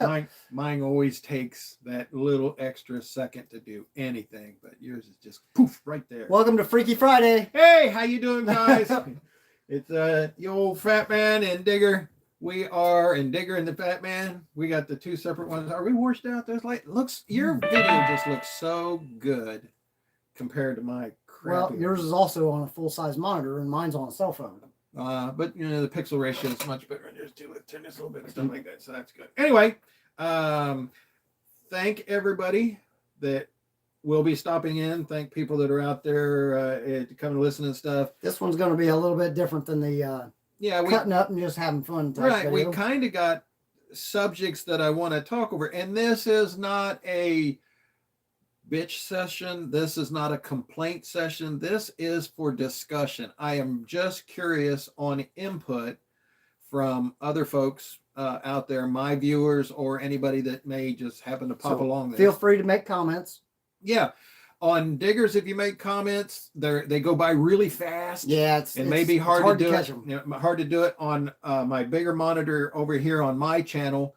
Mine always takes that little extra second to do anything, but yours is just poof right there. Welcome to Freaky Friday. Hey, how you doing, guys? It's the old Fat Man and Digger. We are and Digger and the Fat Man. We got the two separate ones. Are we washed out? There's like your video just looks so good compared to my crap. Well, yours is also on a full-size monitor and mine's on a cell phone. But you know the pixel ratio is much better. Just turn this a little bit and stuff like that. So that's good. Anyway, thank everybody that will be stopping in. Thank people that are out there coming to listen and stuff. This one's going to be a little bit different than the cutting up and just having fun type right. video. We kind of got subjects that I want to talk over, and this is not a bitch session. This is not a complaint session. This is for discussion. I am just curious on input from other folks out there, my viewers, or anybody that may just happen to pop along there. Feel free to make comments. Yeah. On Diggers, if you make comments, they go by really fast. Yeah, it's maybe hard to catch them. You know, hard to do it on my bigger monitor over here on my channel.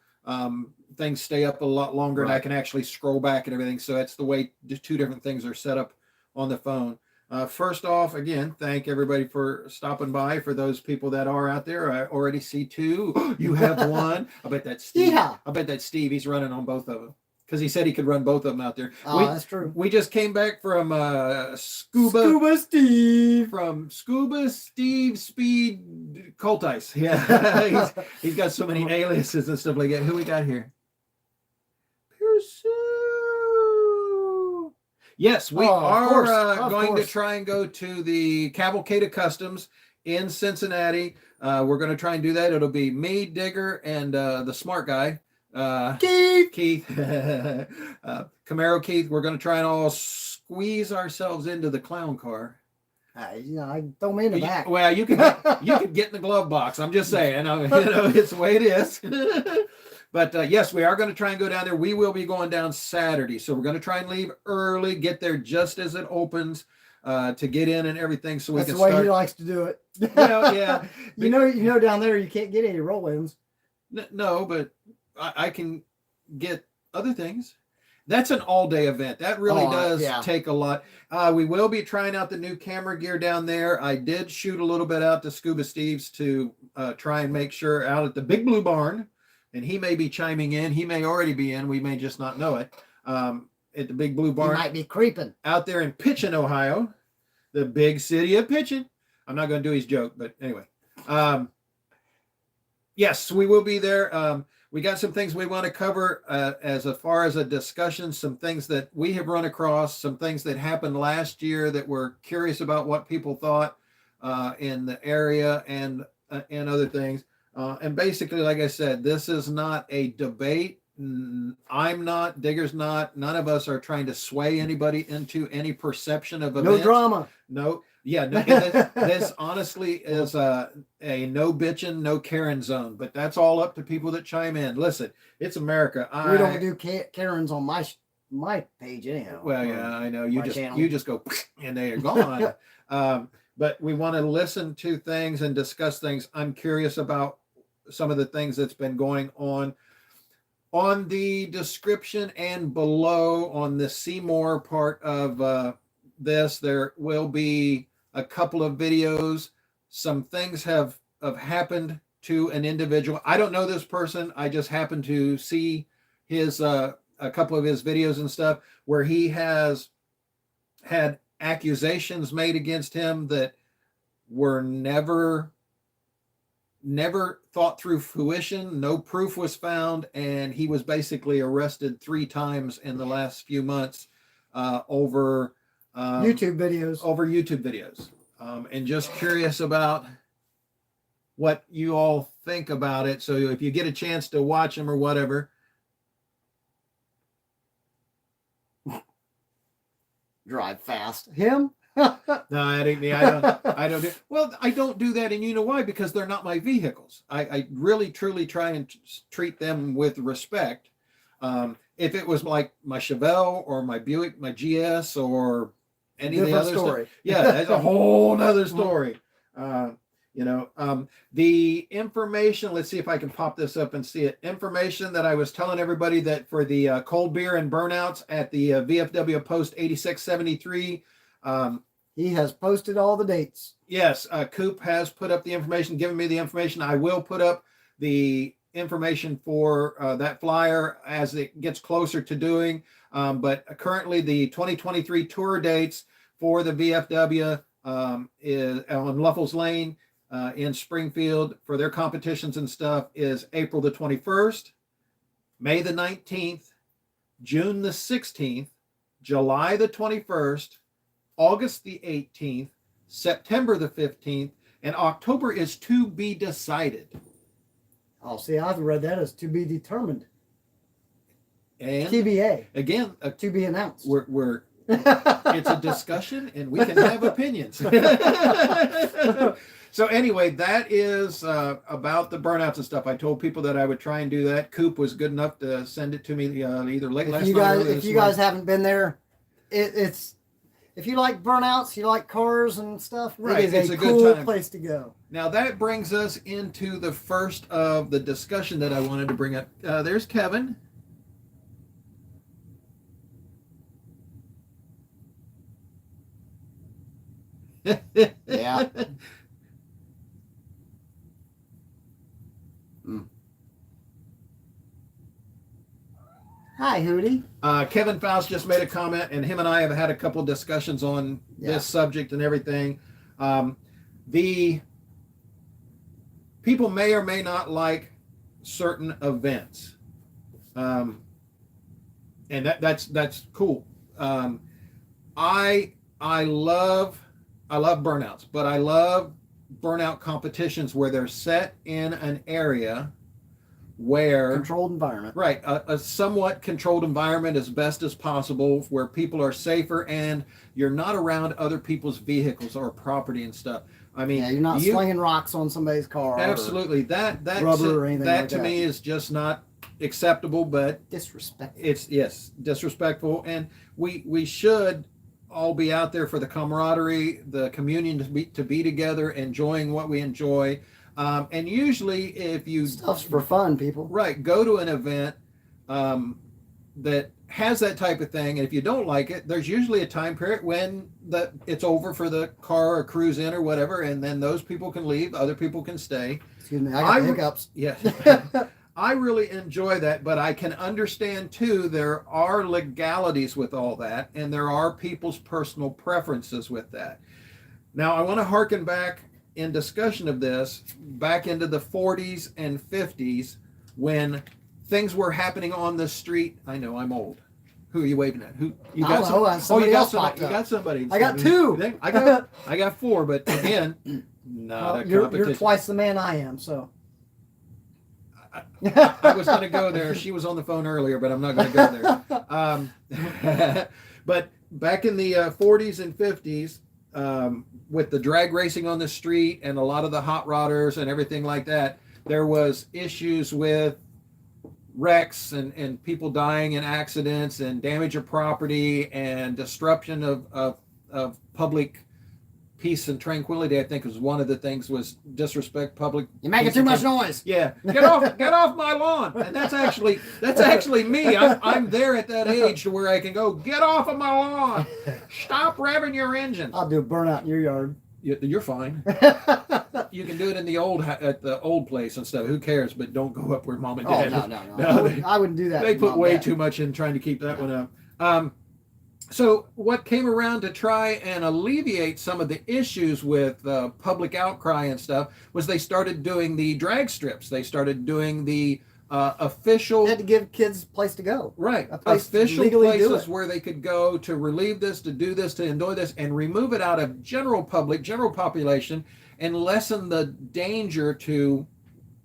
Things stay up a lot longer, right, and I can actually scroll back and everything. So that's the way the two different things are set up on the phone. First off, again, thank everybody for stopping by. For those people that are out there, I already see two. You have one. I bet that's Steve. Yeah. I bet that's Steve. He's running on both of them because he said he could run both of them out there. Oh, that's true. We just came back from Scuba Steve. From Scuba Steve Speed Colt Ice. Yeah. he's got so many aliases and stuff like that. Who we got here? Yes, we are going to try and go to the Cavalcade of Customs in Cincinnati. We're going to try and do that. It'll be me, Digger, and the smart guy, Keith. Camaro Keith. We're going to try and all squeeze ourselves into the clown car. I don't mean the back. Well, you can get in the glove box. I'm just saying. It's the way it is. But yes, we are going to try and go down there. We will be going down Saturday. So we're going to try and leave early, get there just as it opens to get in and everything so we can start. That's the way he likes to do it. Well, yeah. you know down there you can't get any roll-ins. No, but I can get other things. That's an all-day event. That really does take a lot. We will be trying out the new camera gear down there. I did shoot a little bit out to Scuba Steve's to try and make sure out at the Big Blue Barn. And he may be chiming in. He may already be in. We may just not know it. At the Big Blue Barn. He might be creeping. Out there in Pitchen, Ohio. The big city of Pitchen. I'm not going to do his joke, but anyway. Yes, we will be there. We got some things we want to cover as far as a discussion, some things that we have run across, some things that happened last year that we're curious about what people thought in the area and other things. And basically, like I said, this is not a debate. I'm not, Digger's not, none of us are trying to sway anybody into any perception of events. No drama. No. Yeah. No, this honestly is a no bitching, no Karen zone, but that's all up to people that chime in. Listen, it's America. We don't do Karens on my page anyhow. Well, yeah, I know. You just go and they are gone. But we want to listen to things and discuss things. I'm curious about some of the things that's been going on the description and below on the see more part of this. There will be a couple of videos. Some things have happened to an individual. I don't know this person. I just happened to see his a couple of his videos and stuff where he has had accusations made against him that were never thought through fruition. No proof was found, and he was basically arrested 3 times in the last few months over YouTube videos. And just curious about what you all think about it. So if you get a chance to watch them or whatever. Drive fast. Him? No, I don't do. Well, I don't do that, and you know why? Because they're not my vehicles. I really, truly try and treat them with respect. If it was like my Chevelle or my Buick, my GS, or any of the other stuff, yeah, that's a whole nother story. The information, let's see if I can pop this up and see it. Information that I was telling everybody that for the cold beer and burnouts at the VFW Post 8673. He has posted all the dates. Yes, Coop has put up the information, given me the information. I will put up the information for that flyer as it gets closer to doing. But currently the 2023 tour dates for the VFW is on Luffles Lane in Springfield for their competitions and stuff is April the 21st, May the 19th, June the 16th, July the 21st, August the 18th, September the 15th, and October is to be decided. Oh, see, I've read that as to be determined. And TBA. Again, to be announced. We're it's a discussion and we can have opinions. So anyway, that is about the burnouts and stuff. I told people that I would try and do that. Coop was good enough to send it to me either late last night or early this morning. If you guys haven't been there, it's if you like burnouts, you like cars and stuff, right, it is a cool place to go. Now that brings us into the first of the discussion that I wanted to bring up. There's Kevin. Yeah. Hi, Hootie. Kevin Faust just made a comment, and him and I have had a couple of discussions on this subject and everything. The people may or may not like certain events, and that's cool. I love burnouts, but I love burnout competitions where they're set in an area where controlled environment, right, a somewhat controlled environment as best as possible, where people are safer and you're not around other people's vehicles or property and stuff. I mean, you're not slinging rocks on somebody's car. Absolutely, that rubber or anything like to me is just not acceptable. But disrespectful. It's disrespectful, and we should all be out there for the camaraderie, the communion, to be together, enjoying what we enjoy. And usually if you... Stuff's for fun, people. Right. Go to an event that has that type of thing, and if you don't like it, there's usually a time period when it's over for the car or cruise in or whatever, and then those people can leave, other people can stay. Excuse me, I got hiccups. Yeah. I really enjoy that, but I can understand too, there are legalities with all that, and there are people's personal preferences with that. Now, I want to harken back in discussion of this back into the 40s and 50s when things were happening on the street. I know I'm old. Who are you waving at? Who you got? Somebody you got else somebody. You got somebody. I got two. I got four, but again, not a competition. You're twice the man I am, so. I was going to go there. She was on the phone earlier, but I'm not going to go there. But back in the 40s and 50s, with the drag racing on the street and a lot of the hot rodders and everything like that, there was issues with wrecks and people dying in accidents and damage of property and disruption of public peace and tranquility. I think was one of the things was disrespect public. You're making too much noise. Yeah, get off my lawn. And that's actually me. I'm there at that age to where I can go, get off of my lawn. Stop revving your engine. I'll do a burnout in your yard. You're fine. You can do it in the old place and stuff. Who cares? But don't go up where mom and dad. Oh, no. I wouldn't do that. They put way too much in trying to keep that one up. So what came around to try and alleviate some of the issues with public outcry and stuff was they started doing the drag strips. They started doing the official... They had to give kids a place to go. Right. Official places where they could go to relieve this, to do this, to enjoy this, and remove it out of general population, and lessen the danger to,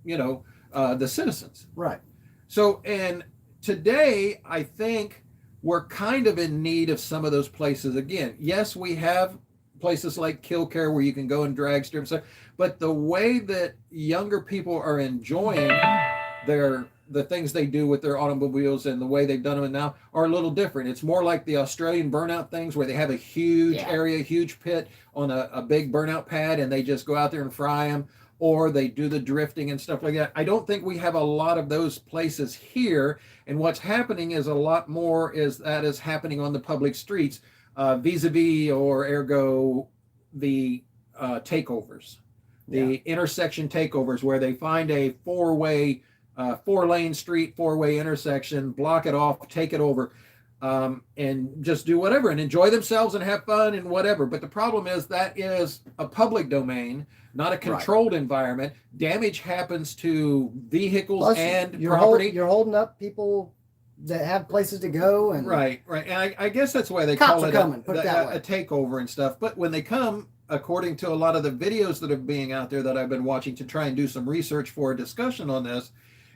the citizens. Right. So, and today, I think... we're kind of in need of some of those places again. Yes, we have places like Killcare where you can go and drag strip stuff, but the way that younger people are enjoying their the things they do with their automobiles and the way they've done them now are a little different. It's more like the Australian burnout things where they have a huge area, huge pit on a big burnout pad, and they just go out there and fry them, or they do the drifting and stuff like that. I don't think we have a lot of those places here. And what's happening is a lot more is happening on the public streets, vis-a-vis or ergo the takeovers, the intersection takeovers, where they find a four-lane street, four-way intersection, block it off, take it over, and just do whatever and enjoy themselves and have fun and whatever. But the problem is that is a public domain, not a controlled environment. Damage happens to vehicles. Plus, and property. You're holding up people that have places to go. And right. And I guess that's why they call it a takeover and stuff. But when they come, according to a lot of the videos that are being out there that I've been watching to try and do some research for a discussion on this,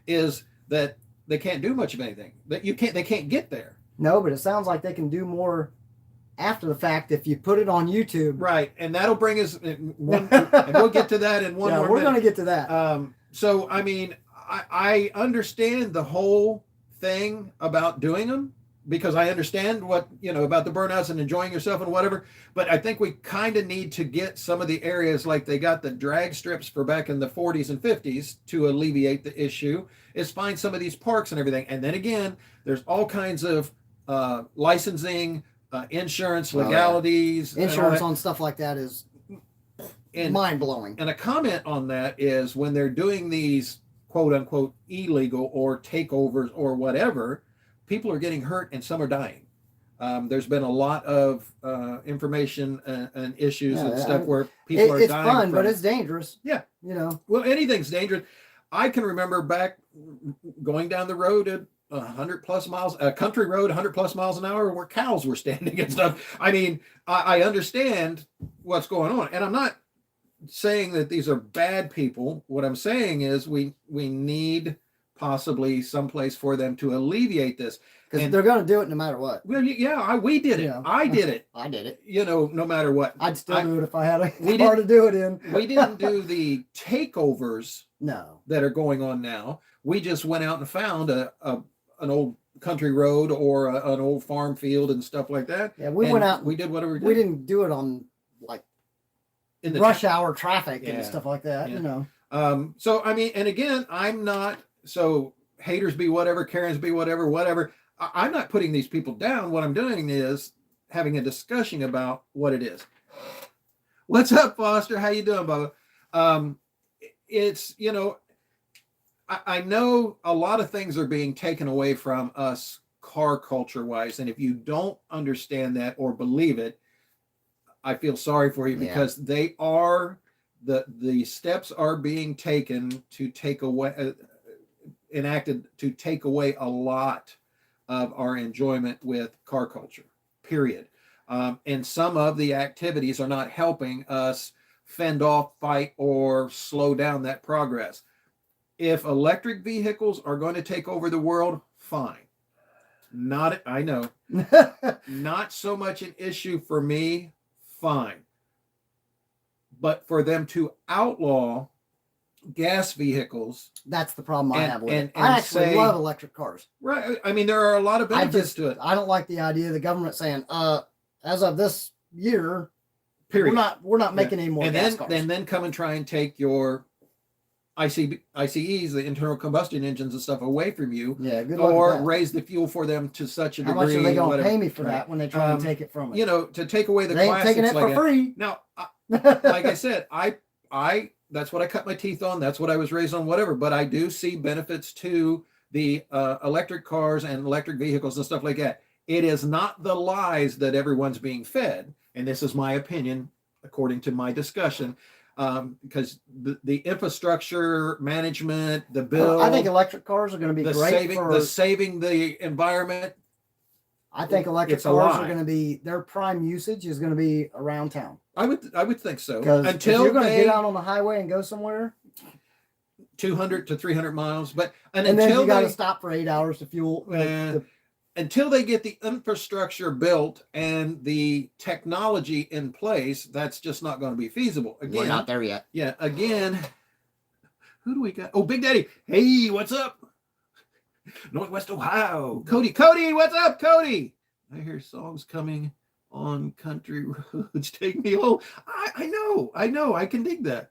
is that they can't do much of anything. That they can't get there. No, but it sounds like they can do more after the fact if you put it on YouTube. Right, and that'll bring us and we'll get to that in one more minute. We're going to get to that. So, I mean, I understand the whole thing about doing them, because I understand what, about the burnouts and enjoying yourself and whatever, but I think we kind of need to get some of the areas like they got the drag strips for back in the 40s and 50s to alleviate the issue, is find some of these parks and everything. And then again, there's all kinds of licensing, insurance, legalities. Insurance on stuff like that is mind-blowing. And a comment on that is when they're doing these quote-unquote illegal or takeovers or whatever, people are getting hurt and some are dying. There's been a lot of information and issues and stuff where people are dying. It's fun, but it's dangerous. Yeah. Well, anything's dangerous. I can remember back going down the road at 100 plus miles, a country road, 100 plus miles an hour, where cows were standing and stuff. I mean, I understand what's going on, and I'm not saying that these are bad people. What I'm saying is we need possibly someplace for them to alleviate this, because they're going to do it no matter what. Well, yeah, we did it. I did it. I did it. No matter what. I'd still do it if I had a car to do it in. We didn't do the takeovers. No. That are going on now. We just went out and found an old country road or an old farm field and stuff like that. Yeah, we went out. We did whatever we did. We didn't do it on like in the rush hour traffic and stuff like that. So I mean, and again, I'm not. So haters be whatever, Karens be whatever. I'm not putting these people down. What I'm doing is having a discussion about what it is. What's up, Foster? How you doing, Bubba? It's, I know a lot of things are being taken away from us car culture wise. And if you don't understand that or believe it, I feel sorry for you, because they are, the steps are being taken to take away, enacted to take away a lot of our enjoyment with car culture, period. And some of the activities are not helping us fend off, fight, or slow down that progress. If electric vehicles are going to take over the world, fine. I know. Not so much an issue for me, fine. But for them to outlaw gas vehicles, that's the problem I have with it. I actually love electric cars. Right. I mean, there are a lot of benefits to it. I don't like the idea of the government saying, as of this year, period, we're not making any more gas cars. And then come and try and take your ICEs, the internal combustion engines and stuff, away from you. Yeah, good luck or with that. Raise the fuel for them to such a degree. How much are they going to pay me for that when they try and take it from me? To take away the they classics. Ain't taking it for free. Now, like I said, I that's what I cut my teeth on. That's what I was raised on, whatever. But I do see benefits to the electric cars and electric vehicles and stuff like that. It is not the lies that everyone's being fed. And this is my opinion, according to my discussion, because the infrastructure management, the bill. I think electric cars are going to be great for saving the environment. I think electric cars are going to be, their prime usage is going to be around town. I would think so. Until if you're going to get out on the highway and go somewhere, 200 to 300 miles, and then you got to stop for 8 hours to fuel. Until they get the infrastructure built and the technology in place, that's just not going to be feasible. Again, we're not there yet. Yeah. Again, who do we got? Oh, Big Daddy. Hey, what's up? Northwest Ohio. Cody, what's up, Cody? I hear songs coming on country roads. Take me home. I know. I can dig that.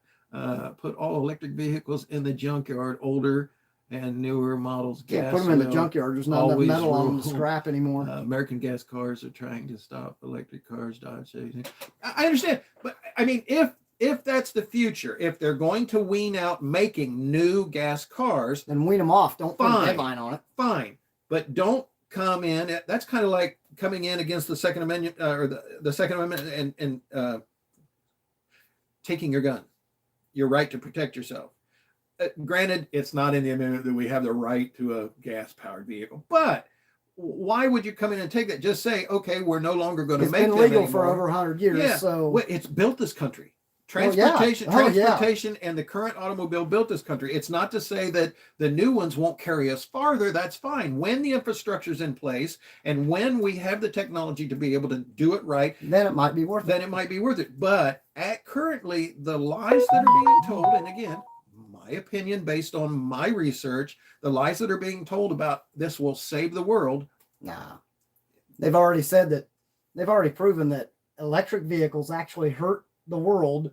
Put all electric vehicles in the junkyard, older and newer models. Can't put them in the junkyard. There's not enough metal on them to scrap anymore. American gas cars are trying to stop electric cars. Dodge. I understand, but I mean, if that's the future, if they're going to wean out making new gas cars, then wean them off. Don't put a deadline on it. Fine, but don't come in. That's kind of like coming in against the Second Amendment or the Second Amendment and taking your gun, your right to protect yourself. Granted, it's not in the amendment that we have the right to a gas-powered vehicle, but why would you come in and take that? Just say, okay, we're no longer going to make them anymore. It's been legal for over 100 years. Yeah. So it's built this country. Transportation and the current automobile built this country. It's not to say that the new ones won't carry us farther. That's fine. When the infrastructure's in place and when we have the technology to be able to do it right, then it might be worth it. But currently, the lies that are being told, and again, my opinion based on my research, the lies that are being told about this will save the world. Nah. They've already said that. They've already proven that electric vehicles actually hurt the world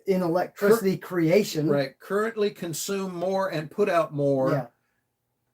in electricity creation. Right. Currently consume more and put out more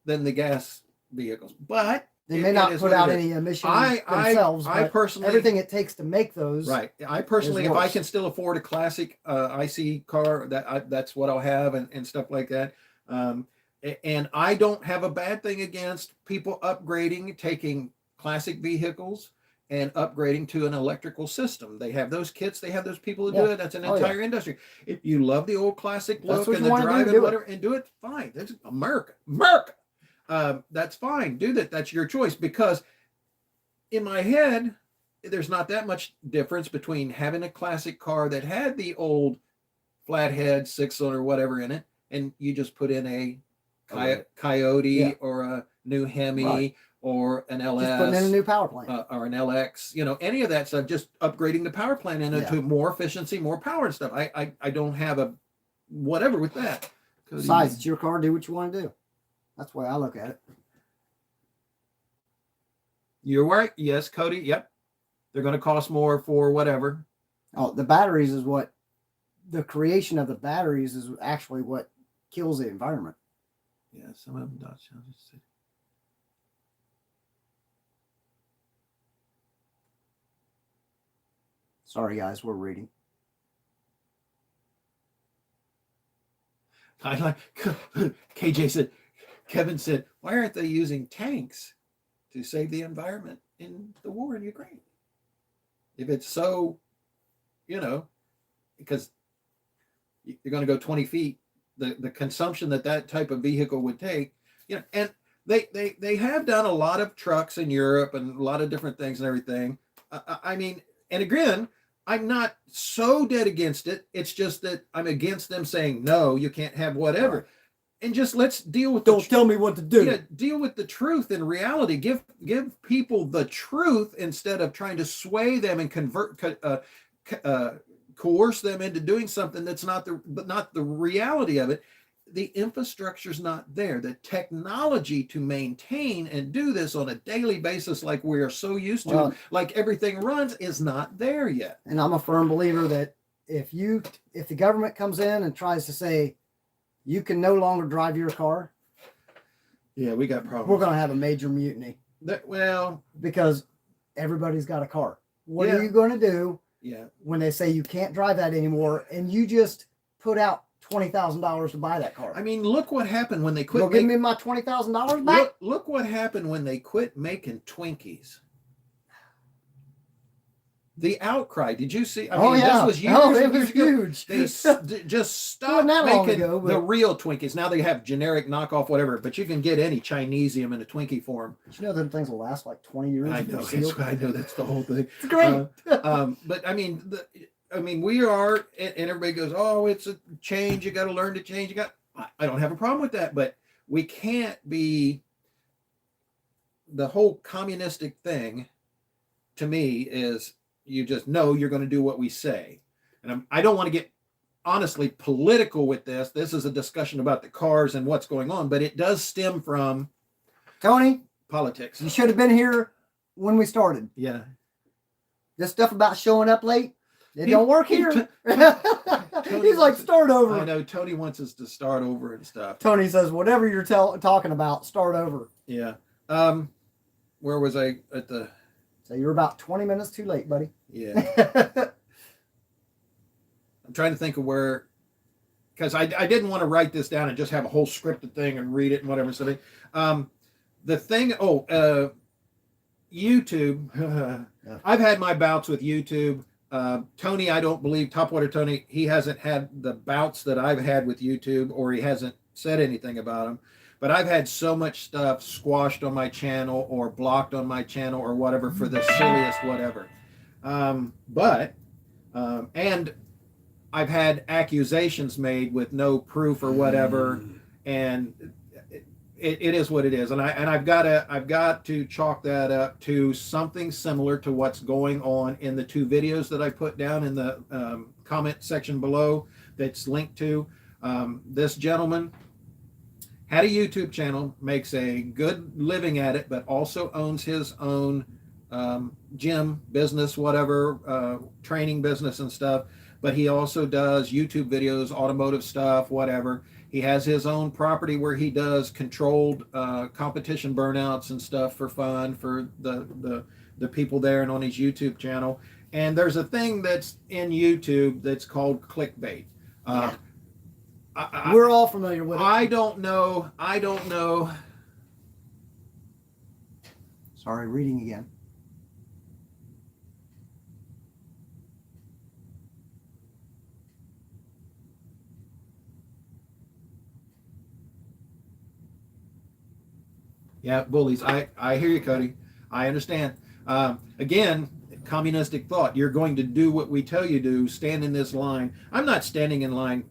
than the gas vehicles. But they may not put out any emissions themselves. I personally, everything it takes to make those. Right. I personally, if I can still afford a classic IC car, that's what I'll have and stuff like that. And I don't have a bad thing against people upgrading, taking classic vehicles and upgrading to an electrical system. They have those kits. They have those people who do it. That's an entire industry. If you love the old classic look and the drive and whatever, and do it, fine. That's America. That's fine. Do that. That's your choice. Because in my head, there's not that much difference between having a classic car that had the old flathead 6-cylinder whatever in it, and you just put in a Coyote or a new Hemi or an LS. Just putting in a new power plant. Or an LX, any of that stuff, just upgrading the power plant into more efficiency, more power and stuff. I don't have a whatever with that. Besides, it's your car, do what you want to do. That's the way I look at it. You're right. Yes, Cody. Yep. They're going to cost more for whatever. Oh, the batteries is what, the creation of the batteries is actually what kills the environment. Yeah, some of them Dodge. Sorry, guys, we're reading. I like KJ said. Kevin said, "Why aren't they using tanks to save the environment in the war in Ukraine? If it's so, because you're going to go 20 feet, the consumption that type of vehicle would take, and they have done a lot of trucks in Europe and a lot of different things and everything. I mean, and again, I'm not so dead against it. It's just that I'm against them saying, no, you can't have whatever. Right. And just let's deal with Don't tell me what to do. Yeah, deal with the truth and reality. Give people the truth instead of trying to sway them and coerce them into doing something that's not the reality of it. The infrastructure's not there. The technology to maintain and do this on a daily basis like we are so used to, like everything runs, is not there yet. And I'm a firm believer that if the government comes in and tries to say you can no longer drive your car, we got problems. We're going to have a major mutiny. Because everybody's got a car. What are you going to do when they say you can't drive that anymore and you just put out $20,000 to buy that car? I mean, look what happened when they quit. Give me my $20,000 back. Look what happened when they quit making Twinkies. The outcry. Did you see? This was years. Oh, it was huge. They just stopped making the real Twinkies. Now they have generic knockoff, whatever. But you can get any Chinesium in a Twinkie form. You know, them things will last like 20 years. I know. That's the whole thing. It's great. But I mean, we are, and everybody goes, oh, it's a change. You got to learn to change. I don't have a problem with that, but we can't be, the whole communistic thing to me is you just know you're going to do what we say. And I don't want to get honestly political with this. This is a discussion about the cars and what's going on, but it does stem from Tony, politics. You should have been here when we started. Yeah. This stuff about showing up late, it don't work here. He's like, start over. I know Tony wants us to start over and stuff. Tony says, whatever you're talking about, start over. Yeah. Where was I at the? So you're about 20 minutes too late, buddy. Yeah. I'm trying to think of where, because I didn't want to write this down and just have a whole scripted thing and read it and whatever. So the thing, YouTube. Yeah. I've had my bouts with YouTube. Tony, I don't believe, Topwater Tony, he hasn't had the bouts that I've had with YouTube, or he hasn't said anything about them. But I've had so much stuff squashed on my channel or blocked on my channel or whatever for the silliest whatever. And I've had accusations made with no proof or whatever, and it is what it is. And I've got to chalk that up to something similar to what's going on in the 2 videos that I put down in the comment section below that's linked to. This gentleman had a YouTube channel, makes a good living at it, but also owns his own gym business, whatever, training business and stuff. But he also does YouTube videos, automotive stuff, whatever. He has his own property where he does controlled competition burnouts and stuff for fun for the people there and on his YouTube channel. And there's a thing that's in YouTube that's called clickbait. Yeah. We're all familiar with it. I don't know. Sorry, reading again. Yeah, bullies. I hear you, Cody. I understand. Again, communistic thought. You're going to do what we tell you to. Stand in this line. I'm not standing in line,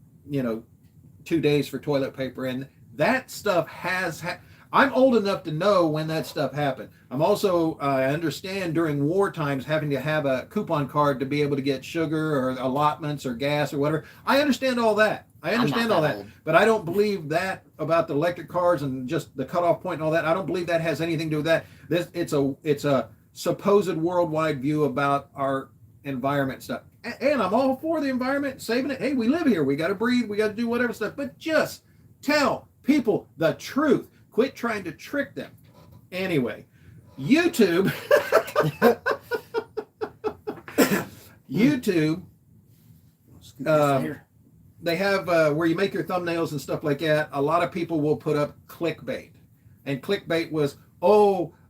2 days for toilet paper. And that stuff I'm old enough to know when that stuff happened. I'm also, I understand during war times having to have a coupon card to be able to get sugar or allotments or gas or whatever. I understand all that. I understand all that. Old. But I don't believe that about the electric cars and just the cutoff point and all that. I don't believe that has anything to do with that. It's a supposed worldwide view about our environment stuff. And I'm all for the environment, saving it. Hey, we live here. We got to breathe. We got to do whatever stuff. But just tell people the truth. Quit trying to trick them. Anyway, YouTube. YouTube. They have where you make your thumbnails and stuff like that. A lot of people will put up clickbait. And clickbait was,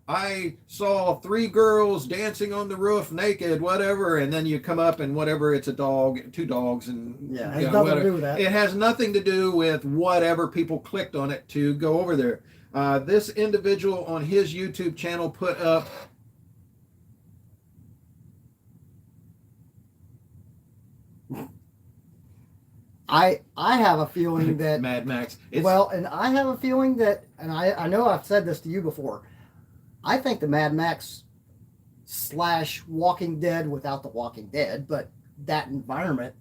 I saw 3 girls dancing on the roof naked, whatever. And then you come up and whatever, it's a dog, 2 dogs. And it has nothing to do with that. It has nothing to do with whatever people clicked on it to go over there. This individual on his YouTube channel put up I have a feeling that Mad Max. And I have a feeling that, and I know I've said this to you before. I think the Mad Max / Walking Dead without the Walking Dead, but that environment,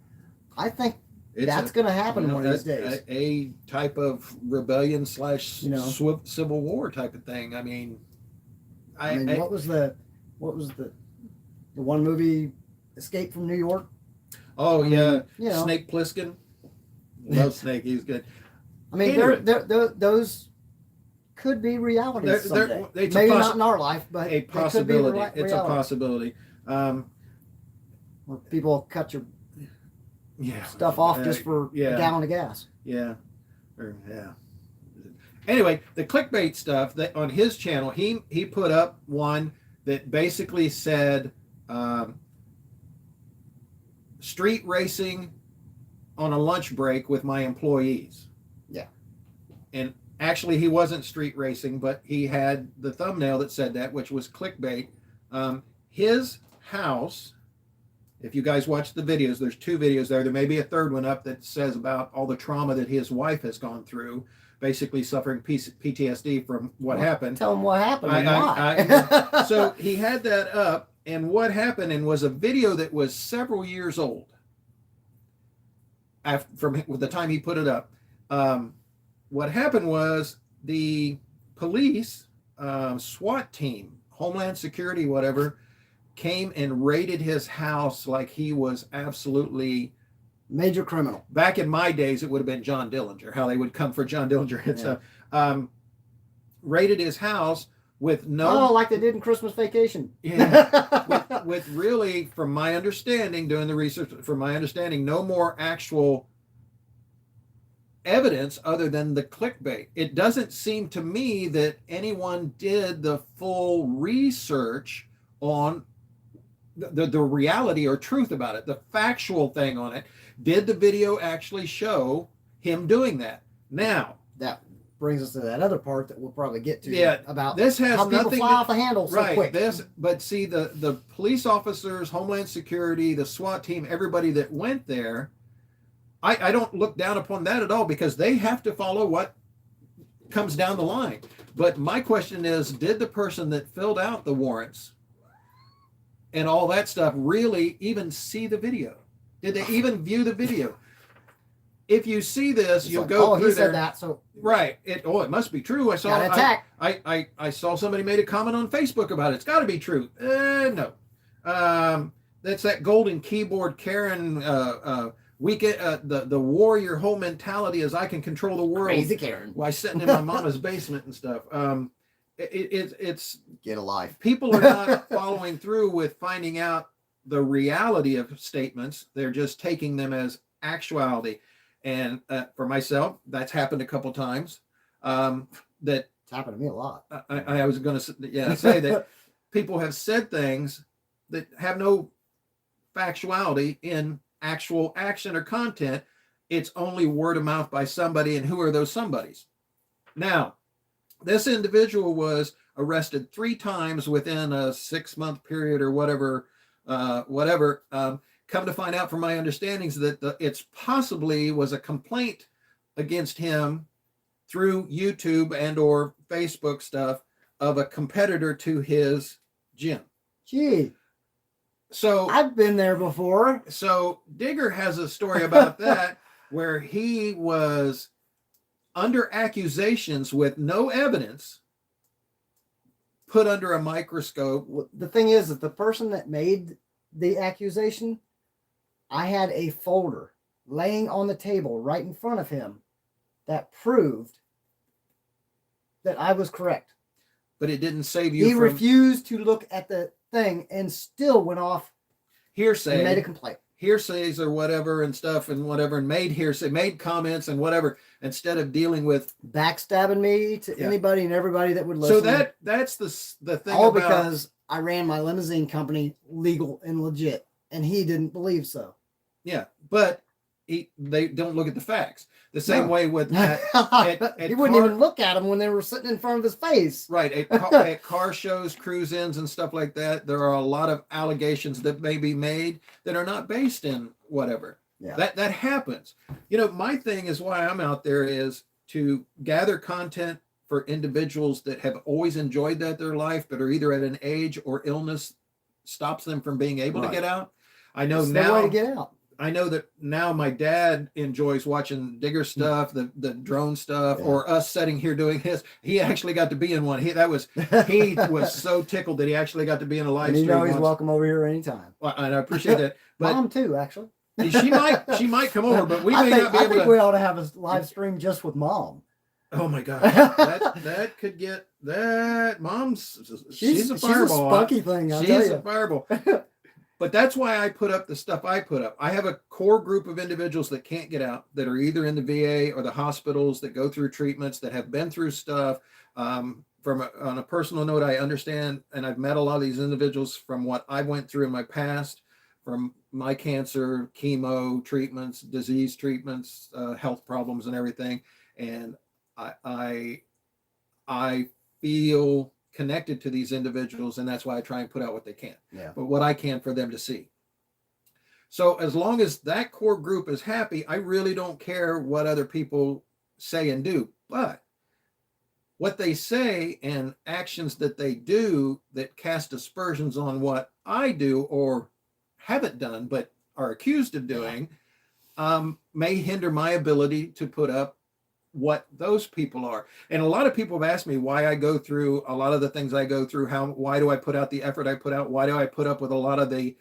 I think that's going to happen one of these days. A type of rebellion / civil war type of thing. I mean, what was the one movie, Escape from New York? Oh, yeah. Snake Plissken. Love Snake. He's good. I mean, those could be realities someday. Maybe not in our life, but a possibility. It's a possibility. Where people cut your stuff off just for a gallon of gas. Yeah. Anyway, the clickbait stuff that on his channel, he put up one that basically said street racing on a lunch break with my employees. Yeah. And actually he wasn't street racing, but he had the thumbnail that said that, which was clickbait. His house, if you guys watch the videos, there's 2 videos there. There may be a 3rd one up that says about all the trauma that his wife has gone through, basically suffering PTSD from what happened. Tell him what happened and why. So he had that up, and what happened and was a video that was several years old. from the time he put it up. What happened was the police, SWAT team, Homeland Security, whatever, came and raided his house like he was absolutely major criminal. Back in my days, it would have been John Dillinger, how they would come for John Dillinger and stuff. Raided his house with no... like they did in Christmas Vacation. Yeah. with really, from my understanding, doing the research, from my understanding, no more actual evidence other than the clickbait. It doesn't seem to me that anyone did the full research on the reality or truth about it, the factual thing on it. Did the video actually show him doing that? Now, that brings us to that other part that we'll probably get to. About this has how people fly off the handle so quick. But see, the police officers, Homeland Security, the SWAT team, everybody that went there, I don't look down upon that at all, because they have to follow what comes down the line. But my question is, did the person that filled out the warrants and all that stuff really even see the video? Did they even view the video? If you see this, you'll go through he there. Said that, so right. It must be true. I saw somebody made a comment on Facebook about it. It's got to be true. No. That's that golden keyboard Karen the warrior whole mentality is I can control the world. Crazy Karen. While sitting in my mama's basement and stuff. It's get a life. People are not following through with finding out the reality of statements. They're just taking them as actuality. And for myself, that's happened a couple times. It's happened to me a lot. I was going to say that people have said things that have no factuality in actual action or content. It's only word of mouth by somebody, and who are those somebodies? Now, this individual was arrested 3 times within a 6-month period or whatever. Come to find out from my understandings that it's possibly was a complaint against him through YouTube and or Facebook stuff of a competitor to his gym. Gee. So I've been there before. So Digger has a story about that where he was under accusations with no evidence, put under a microscope. The thing is that the person that made the accusation, I had a folder laying on the table right in front of him that proved that I was correct. But it didn't save you. He refused to look at the thing and still went off hearsay and made a complaint. Hearsays or whatever and stuff and whatever, and made comments and whatever, instead of dealing with backstabbing me to anybody and everybody that would listen. So that's the thing. All because I ran my limousine company legal and legit, and he didn't believe so. Yeah, but they don't look at the facts. The same way with he wouldn't even look at them when they were sitting in front of his face. Right, at car shows, cruise-ins, and stuff like that, there are a lot of allegations that may be made that are not based in whatever. Yeah, that happens. My thing is why I'm out there is to gather content for individuals that have always enjoyed their life, but are either at an age or illness stops them from being able to get out. I know it's now. No way to get out. I know that now my dad enjoys watching Digger stuff, the drone stuff, or us sitting here doing his. He actually got to be in one. He was so tickled that he actually got to be in a live stream. He's welcome over here anytime. Well, and I appreciate that. But Mom too, actually. She might come over, but we may not be able to. I think we ought to have a live stream just with Mom. Oh my God, that could get that. Mom's she's a fireball. She's a spunky thing. She's a fireball. But that's why I put up the stuff I put up. I have a core group of individuals that can't get out, that are either in the VA or the hospitals, that go through treatments, that have been through stuff. On a personal note, I understand, and I've met a lot of these individuals from what I went through in my past, from my cancer, chemo treatments, disease treatments, health problems, and everything. And I feel connected to these individuals, and that's why I try and put out what they can, but what I can for them to see. So as long as that core group is happy, I really don't care what other people say and do. But what they say and actions that they do that cast aspersions on what I do or haven't done but are accused of doing, may hinder my ability to put up what those people are. And a lot of people have asked me why I go through a lot of the things I go through, why do I put out the effort I put out? Why do I put up with a lot of the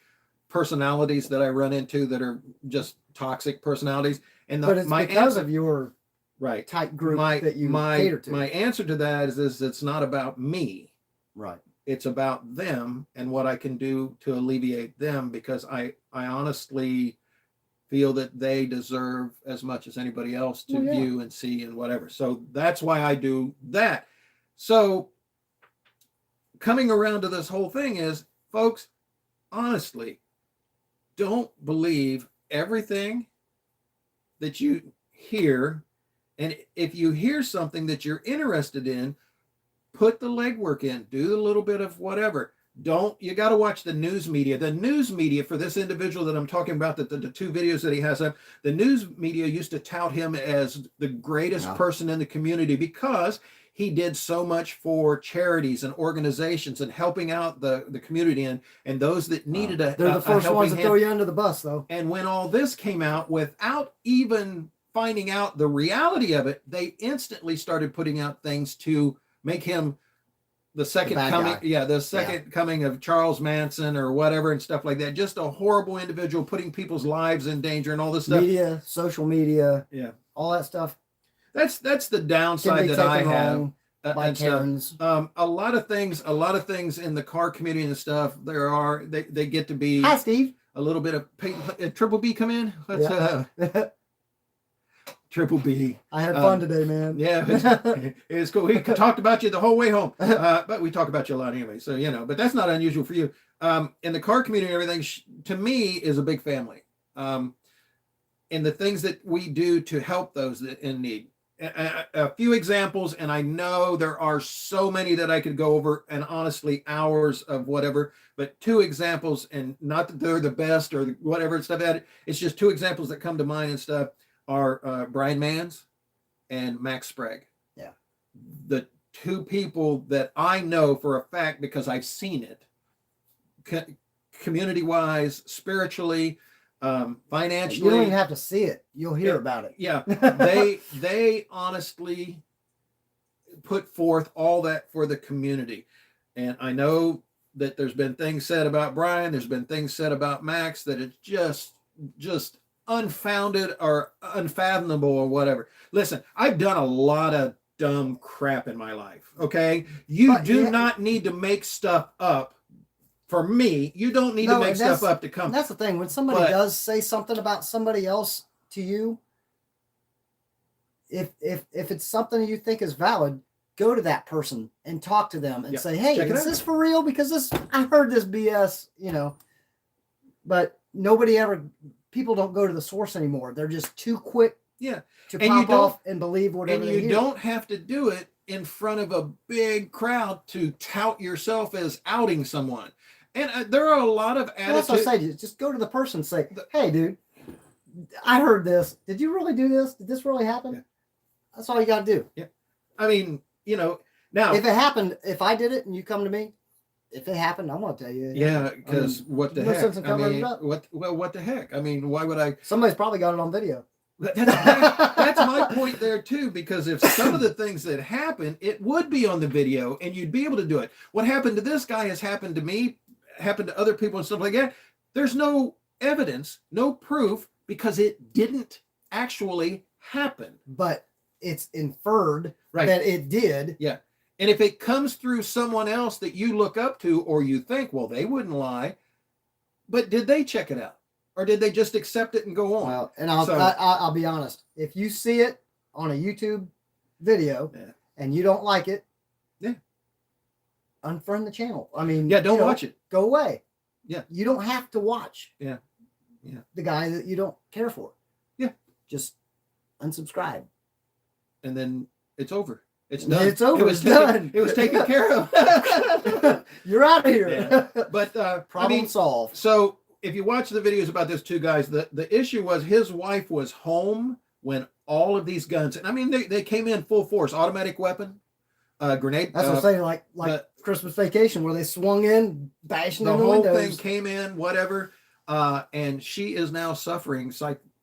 personalities that I run into that are just toxic personalities? And but it's because of your right tight group that you cater to. My answer to that is it's not about me. Right. It's about them and what I can do to alleviate them, because I honestly feel that they deserve as much as anybody else to view and see and whatever. So that's why I do that. So coming around to this whole thing is, folks, honestly, don't believe everything that you hear. And if you hear something that you're interested in, put the legwork in, do a little bit of whatever. You got to watch the news media. The news media for this individual that I'm talking about, the 2 videos that he has up, the news media used to tout him as the greatest person in the community because he did so much for charities and organizations and helping out the community and those that needed a They're the first ones to throw you under the bus, though. And when all this came out, without even finding out the reality of it, they instantly started putting out things to make him the second coming of Charles Manson or whatever and stuff like that. Just a horrible individual putting people's lives in danger and all this stuff. Media, social media, all that stuff. That's the downside that I have. By Karens. A lot of things in the car community and stuff. They get to be. Hi, Steve. A little bit of Triple B come in. Triple B. I had fun today, man. Yeah, it's cool. We talked about you the whole way home, but we talk about you a lot anyway. So, but that's not unusual for you. In the car community and everything, to me, is a big family. And the things that we do to help those that in need. A few examples, and I know there are so many that I could go over, and honestly, hours of whatever, but 2 examples, and not that they're the best or whatever and stuff. It's just 2 examples that come to mind and stuff. Are Brian Manns and Max Sprague. Yeah. The 2 people that I know for a fact because I've seen it, community-wise, spiritually, financially. You don't even have to see it. You'll hear about it. Yeah. They honestly put forth all that for the community. And I know that there's been things said about Brian, there's been things said about Max that it's just unfounded or unfathomable or whatever. Listen, I've done a lot of dumb crap in my life. Okay. You do not need to make stuff up. For me, you don't need to make stuff up to come. That's the thing. When somebody does say something about somebody else to you, if it's something you think is valid, go to that person and talk to them and say, hey, is this for real? Because I heard this BS, but people don't go to the source anymore. They're just too quick to pop off and believe whatever they hear. And you don't have to do it in front of a big crowd to tout yourself as outing someone. And there are a lot of attitudes. That's what I say. Just go to the person and say, hey, dude, I heard this. Did you really do this? Did this really happen? Yeah. That's all you got to do. Yeah. I mean, now. If it happened, if I did it and you come to me, if it happened, I'm going to tell you. Yeah, because what the heck? What the heck? I mean, why would I? Somebody's probably got it on video. That's my point there too, because if some of the things that happen, it would be on the video and you'd be able to do it. What happened to this guy has happened to me, happened to other people and stuff like that. There's no evidence, no proof, because it didn't actually happen. But it's inferred that it did. Yeah. And if it comes through someone else that you look up to, or you think, well, they wouldn't lie, but did they check it out? Or did they just accept it and go on? Well, and I'll be honest. If you see it on a YouTube video and you don't like it, unfriend the channel. I mean, don't watch it. Go away. Yeah. You don't have to watch the guy that you don't care for. Yeah. Just unsubscribe. And then it's over. It's done. It's over. It was done. It was taken care of. You're out of here. Yeah. But problem solved. So if you watch the videos about those 2 guys, the issue was his wife was home when all of these guns, and I mean they came in full force, automatic weapon, grenade. That's what I'm saying, like Christmas Vacation, where they swung in, bashing the in the whole windows. thing came in, whatever, and she is now suffering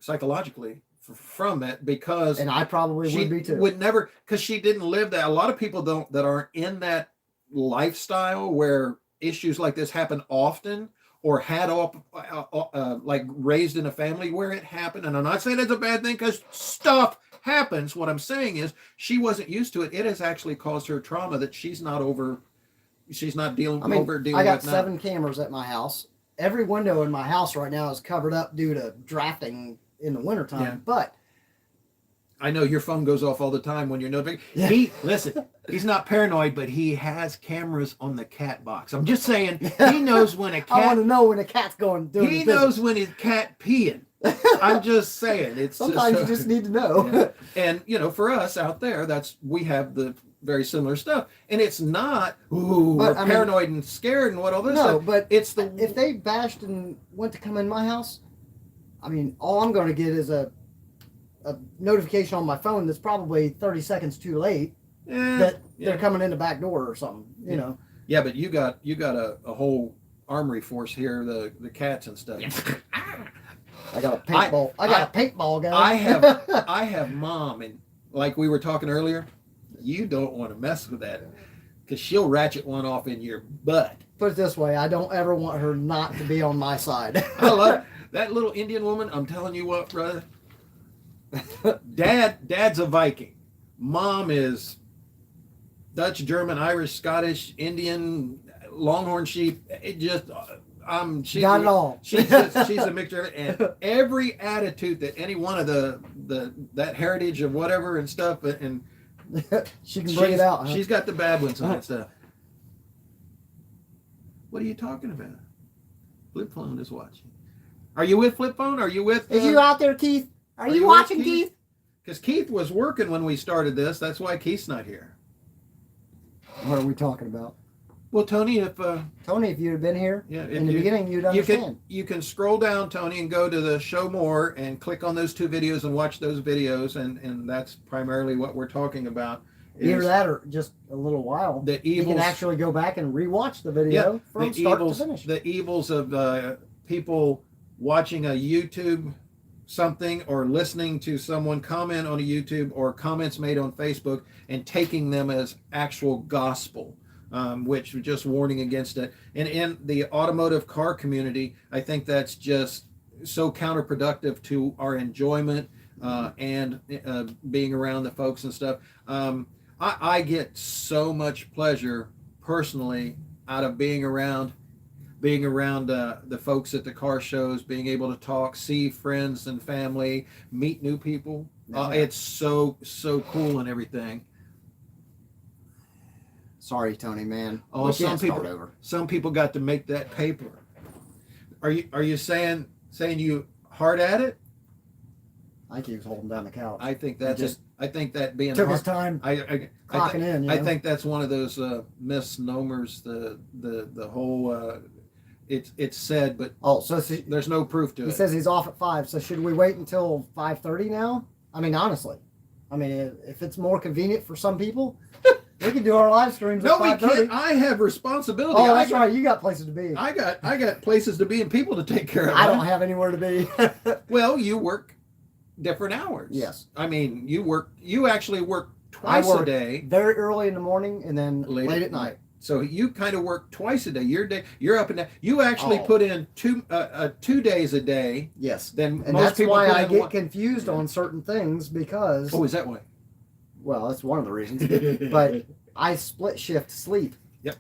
psychologically from it, because and I probably she would be too. Would never, because she didn't live that. A lot of people don't, that aren't in that lifestyle where issues like this happen often, or had like raised in a family where it happened. And I'm not saying it's a bad thing, because stuff happens. What I'm saying is she wasn't used to it. It has actually caused her trauma that she's not dealing with. I got 7 cameras at my house. Every window in my house right now is covered up due to drafting in the wintertime. Yeah. But I know your phone goes off all the time when you're notifying. Yeah. Listen, he's not paranoid, but he has cameras on the cat box. I'm just saying, he knows when a cat. I want to know when a cat's going. He knows when his cat peeing. I'm just saying. It's sometimes you just need to know. Yeah. And for us out there, we have the very similar stuff, and it's not we're paranoid and scared and what all this. No, stuff. But it's if they bashed and went to come in my house, all I'm going to get is a notification on my phone that's probably 30 seconds too late that they're coming in the back door or something. Yeah, but you got a whole armory force here, the cats and stuff. I got a paintball. I got a paintball gun. I have Mom, and like we were talking earlier, you don't want to mess with that, because she'll ratchet one off in your butt. Put it this way, I don't ever want her not to be on my side. I love that little Indian woman. I'm telling you what, brother. Dad's a Viking. Mom is Dutch, German, Irish, Scottish, Indian, Longhorn sheep. It just she's got it all. She's a mixture of it, and every attitude that any one of that heritage of whatever and stuff, and she can bring it out. Huh? She's got the bad ones on that stuff. What are you talking about? Flip Phone is watching. Are you with Flip Phone? Are you with? Is you out there, Keith? Are you watching, Keith? Because Keith was working when we started this. That's why Keith's not here. What are we talking about? Well, Tony, if you'd have been here in the beginning, you'd understand. You can scroll down, Tony, and go to the show more and click on those 2 videos and watch those videos, and that's primarily what we're talking about. Either that or just a little while. You can actually go back and rewatch the video from start to finish. The evils of people watching a YouTube something or listening to someone comment on a YouTube or comments made on Facebook and taking them as actual gospel. Which just warning against it. And in the automotive car community, I think that's just so counterproductive to our enjoyment and being around the folks and stuff. I get so much pleasure personally out of being around the folks at the car shows, being able to talk, see friends and family, meet new people. It's so cool and everything. Sorry, Tony, man. Oh, some people got to make that paper. Are you saying you hard at it? I think he was holding down the couch. I think that's I think that being took hard, his time. Clocking in. I think that's one of those misnomers. The whole it's said, but there's no proof to it. He says he's off at 5. So should we wait until 5:30 now? Honestly, if it's more convenient for some people. We can do our live streams at 5:30. No, we can't. I have responsibility. Oh, that's right. You got places to be. I got places to be and people to take care of. I don't have anywhere to be. Well, you work different hours. Yes. You actually work twice a day. Very early in the morning and then late at night. So you kind of work twice a day. You're up and down. You actually put in 2 days a day. Yes. Then and that's why I get confused on certain things because. Oh, is that why? Well, that's one of the reasons. But I split shift sleep. Yep.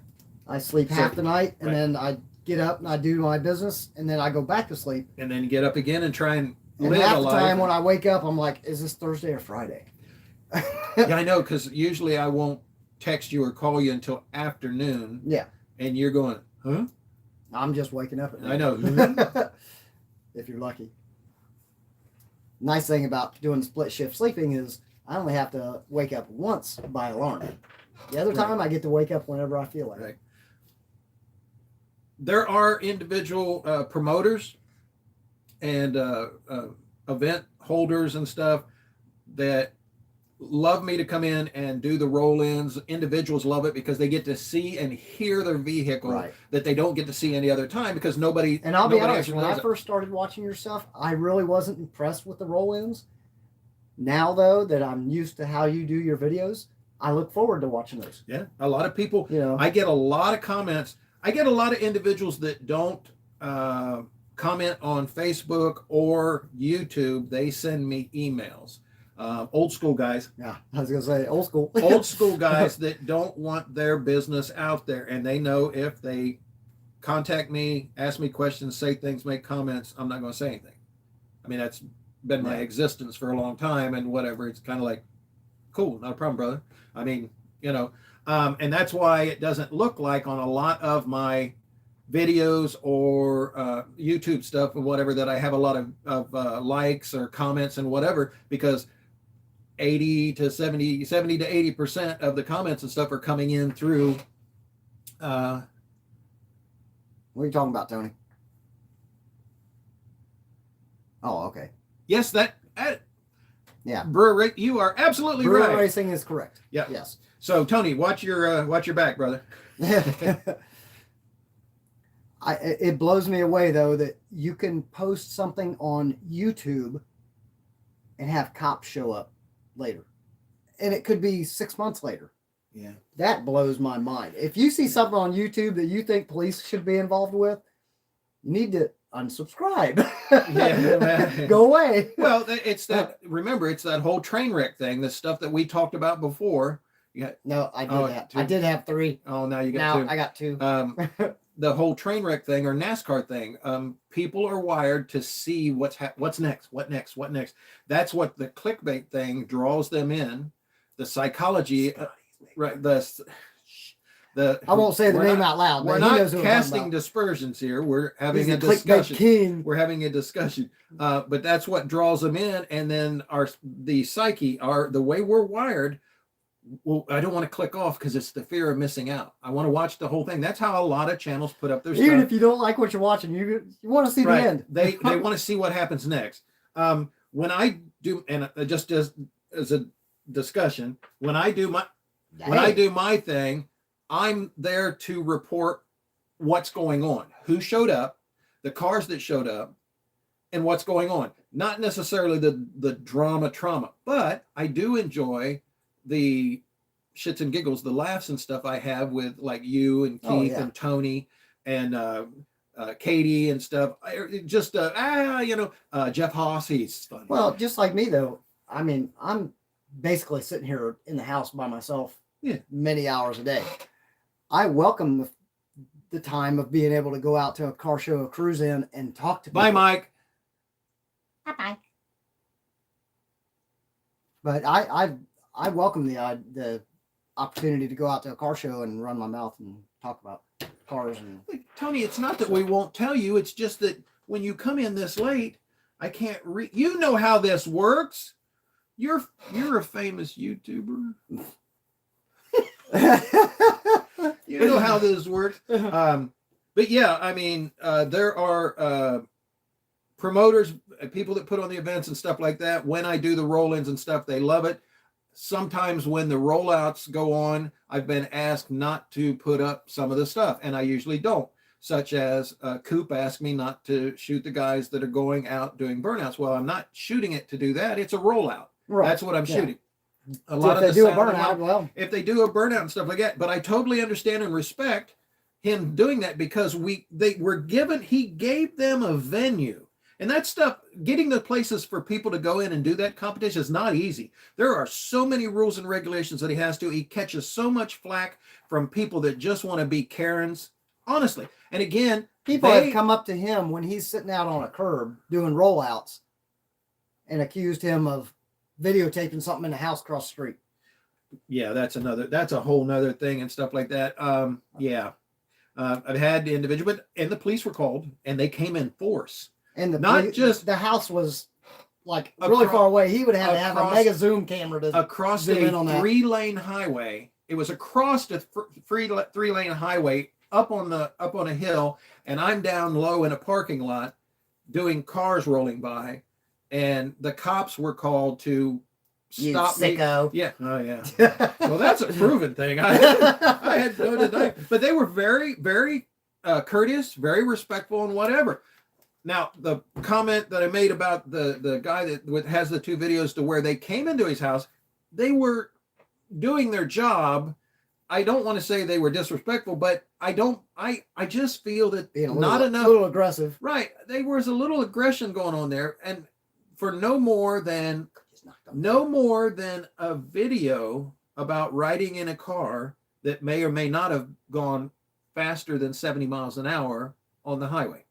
I sleep half the night, and then I get up and I do my business, and then I go back to sleep. And then you get up again and try and live half a life. the time when I wake up, I'm like, is this Thursday or Friday? Yeah, I know, because usually I won't text you or call you until afternoon. Yeah. And you're going, huh? I'm just waking up at night. I know. If you're lucky. Nice thing about doing split shift sleeping is I only have to wake up once by alarm. The other time I get to wake up whenever I feel like it. There are individual promoters and event holders and stuff that love me to come in and do the roll-ins. Individuals love it because they get to see and hear their vehicle that they don't get to see any other time because nobody. And I'll be honest, when I first started watching your stuff, I really wasn't impressed with the roll-ins. Now, though, that I'm used to how you do your videos, I look forward to watching those. Yeah, a lot of people. I get a lot of comments. I get a lot of individuals that don't comment on Facebook or YouTube. They send me emails. Old school guys. Yeah, I was gonna say old school. Old school guys that don't want their business out there, and they know if they contact me, ask me questions, say things, make comments, I'm not going to say anything. I mean, that's been my existence for a long time, and whatever. It's kind of like, cool, not a problem, brother. I mean, and that's why it doesn't look like on a lot of my videos or YouTube stuff or whatever that I have a lot of likes or comments and whatever, because 70 to 80% of the comments and stuff are coming in through. What are you talking about, Tony? Oh, okay. Yes, yeah. Brewer, you are absolutely Brewer right. racing is correct. Yeah. Yes. So Tony, watch your back, brother. It blows me away though that you can post something on YouTube and have cops show up later, and it could be 6 months later. Yeah, that blows my mind. If you see something on YouTube that you think police should be involved with, you need to unsubscribe. Go away. Well, it's that. Remember, it's that whole train wreck thing. The stuff that we talked about before. No, I did that. I did have 3. Oh, now you got 2. I got 2. The whole train wreck thing or NASCAR thing. People are wired to see what's next. What next? That's what the clickbait thing draws them in. The psychology, right? I won't say the name out loud. We're not casting dispersions here. We're having a discussion. We're having a discussion. But that's what draws them in, and then the psyche, the way we're wired. Well, I don't want to click off because it's the fear of missing out. I want to watch the whole thing. That's how a lot of channels put up their stuff. Even if you don't like what you're watching, you want to see the end. They want to see what happens next. When I do, and just as a discussion, when I do my thing, I'm there to report what's going on, who showed up, the cars that showed up, and what's going on. Not necessarily the trauma, but I do enjoy the shits and giggles, the laughs and stuff I have with like you and Keith and Tony and Katie and stuff. Just Jeff Haas, he's funny. Well, just like me though. I mean, I'm basically sitting here in the house by myself many hours a day. I welcome the time of being able to go out to a car show, a cruise in, and talk to people. Bye, Mike. Bye-bye. But I welcome the opportunity to go out to a car show and run my mouth and talk about cars. And Tony, it's not that we won't tell you. It's just that when you come in this late, I can't read. You know how this works. You're a famous YouTuber. You know how this works. But yeah, I mean, there are promoters, people that put on the events and stuff like that. When I do the roll-ins and stuff, they love it. Sometimes when the rollouts go on, I've been asked not to put up some of the stuff, and I usually don't, such as Coop asked me not to shoot the guys that are going out doing burnouts. Well, I'm not shooting it to do that. It's a rollout. Right. That's what I'm shooting. A lot of if they do a burnout, if they do a burnout and stuff like that, but I totally understand and respect him doing that because he gave them a venue. And that stuff, getting the places for people to go in and do that competition is not easy. There are so many rules and regulations that he has to. He catches so much flack from people that just want to be Karens, honestly. And again, people have come up to him when he's sitting out on a curb doing rollouts and accused him of videotaping something in the house across the street. Yeah, that's a whole nother thing and stuff like that. I've had the individual, and the police were called and they came in force. And the house was like really far away. He would have to have a mega zoom camera to across the 3-lane highway. It was across the 3-lane highway up on a hill, and I'm down low in a parking lot doing cars rolling by, and the cops were called to stop me. Sicko. Yeah. Oh yeah. Well, that's a proven thing. I had no denying. But they were very, very courteous, very respectful, and whatever. Now, the comment that I made about the guy that has the 2 videos to where they came into his house, they were doing their job. I don't want to say they were disrespectful, but I just feel that not enough. A little aggressive. Right. There was a little aggression going on there. And for no more than a video about riding in a car that may or may not have gone faster than 70 miles an hour on the highway.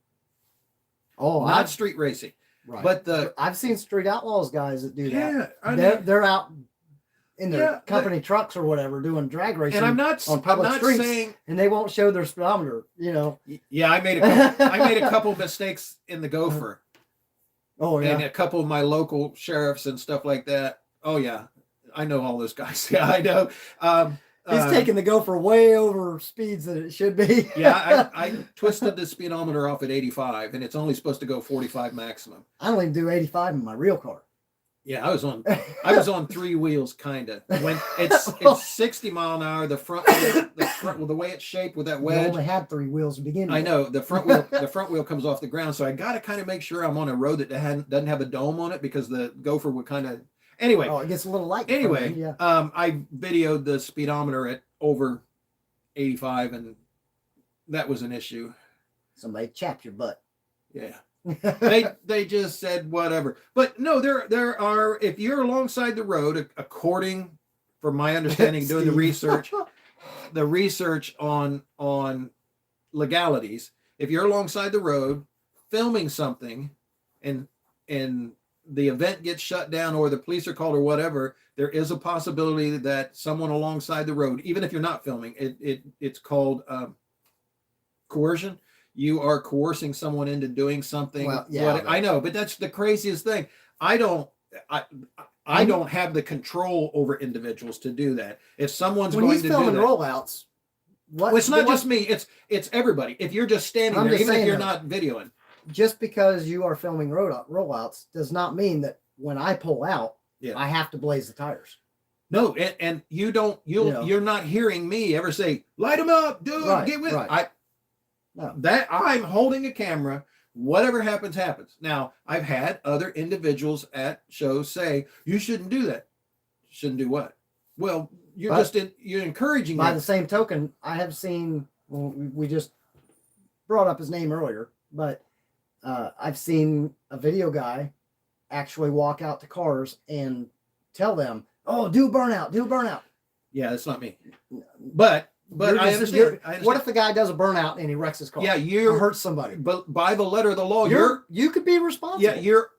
Oh, not street racing. Right. But I've seen street outlaws guys that do that. Yeah, they're out in their company trucks or whatever doing drag racing. And I'm not streets, saying, and they won't show their speedometer. You know. Yeah, I made a couple of mistakes in the Gopher. Oh yeah. And a couple of my local sheriffs and stuff like that. Oh yeah, I know all those guys. Yeah, I know. He's taking the Gopher way over speeds that it should be. Yeah, I twisted the speedometer off at 85, and it's only supposed to go 45 maximum. I don't even do 85 in my real car. Yeah, I was on 3 wheels, kind of. When it's 60 mile an hour, the front, the way it's shaped with that wedge. You only had 3 wheels to begin with. I know the front wheel comes off the ground, so I got to kind of make sure I'm on a road that doesn't have a dome on it, because the Gopher would kind of. Anyway, it gets a little light. Anyway, yeah. I videoed the speedometer at over 85, and that was an issue. Somebody chapped your butt. Yeah. they just said whatever. But no, there are, if you're alongside the road, according, from my understanding, doing the research on legalities, if you're alongside the road filming something and the event gets shut down or the police are called or whatever, there is a possibility that someone alongside the road, even if you're not filming, it's called coercion. You are coercing someone into doing something. Well, yeah, I know, but that's the craziest thing. I don't have the control over individuals to do that. If someone's going to do that, rollouts, well, it's not just me. It's everybody. If you're just standing there, even if you're not videoing. Just because you are filming rollouts does not mean that when I pull out, I have to blaze the tires. No, and you don't. You're not hearing me ever say, "Light them up, dude, get with it." That I'm holding a camera. Whatever happens, happens. Now, I've had other individuals at shows say, "You shouldn't do that." Shouldn't do what? Well, you're encouraging. By the same token, I have seen. Well, we just brought up his name earlier, but. I've seen a video guy actually walk out to cars and tell them, "Oh, do burnout." Yeah, that's not me. But I understand. What if the guy does a burnout and he wrecks his car? Yeah, you hurt somebody. But by the letter of the law, you could be responsible. Yeah, you're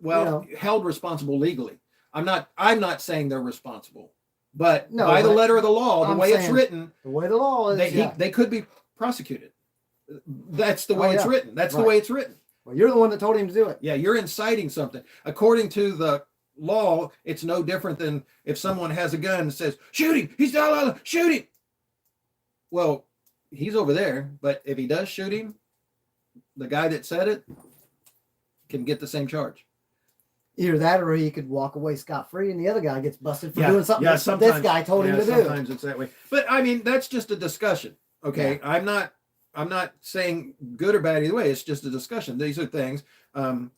held responsible legally. I'm not saying they're responsible, but by the letter of the law, the way it's written, the way the law is, they could be prosecuted. That's the way it's written. That's the way it's written. Well, you're the one that told him to do it. Yeah, you're inciting something. According to the law, it's no different than if someone has a gun and says, "Shoot him! He's down, shoot him!" Well, he's over there, but if he does shoot him, the guy that said it can get the same charge. Either that, or he could walk away scot-free, and the other guy gets busted for doing something that this guy told him to do. Sometimes it's that way. But I mean, that's just a discussion. Okay, yeah. I'm not saying good or bad either way. It's just a discussion. These are things,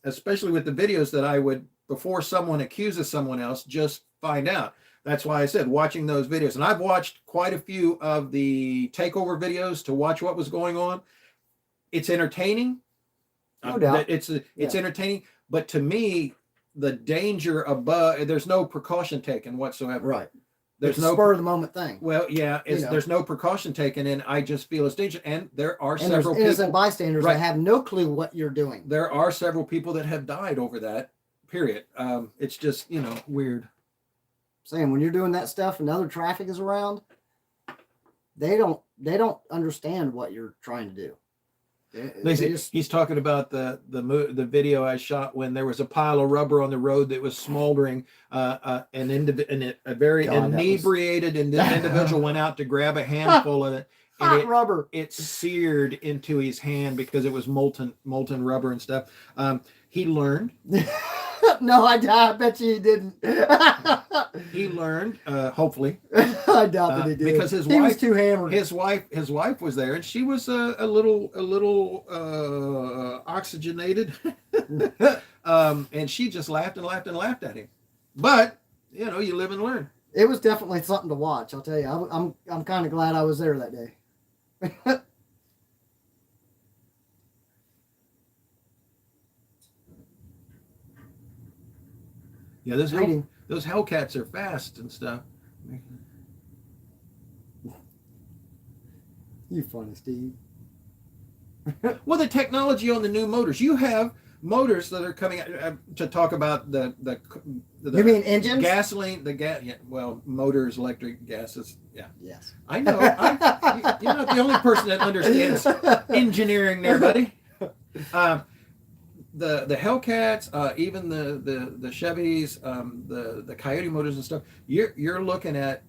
especially with the videos that I would, before someone accuses someone else, just find out. That's why I said watching those videos. And I've watched quite a few of the takeover videos to watch what was going on. It's entertaining. No doubt. It's entertaining. But to me, the danger above, there's no precaution taken whatsoever. Right. There's no spur of the moment thing. Well, yeah, there's no precaution taken, and I just feel it's dangerous. And there are several innocent bystanders that have no clue what you're doing. There are several people that have died over that. Period. It's just weird. Saying when you're doing that stuff and other traffic is around, they don't understand what you're trying to do. He's talking about the video I shot when there was a pile of rubber on the road that was smoldering. A very inebriated individual went out to grab a handful of it. Hot rubber. It seared into his hand because it was molten rubber and stuff. He learned. No, I bet you he didn't. He learned, hopefully. I doubt that he did because he was too hammered. His wife was there, and she was a little oxygenated, and she just laughed and laughed and laughed at him. But you know, you live and learn. It was definitely something to watch. I'll tell you. I'm kind of glad I was there that day. Yeah, those Hellcats are fast and stuff. You funny, Steve. Well, the technology on the new motors. You have motors that are coming out to talk about the you mean engines? Gasoline, motors, electric, gases. Yeah. Yes. I know. You're not the only person that understands engineering there, buddy. The Hellcats, even the Chevys, the Coyote motors and stuff. You're looking at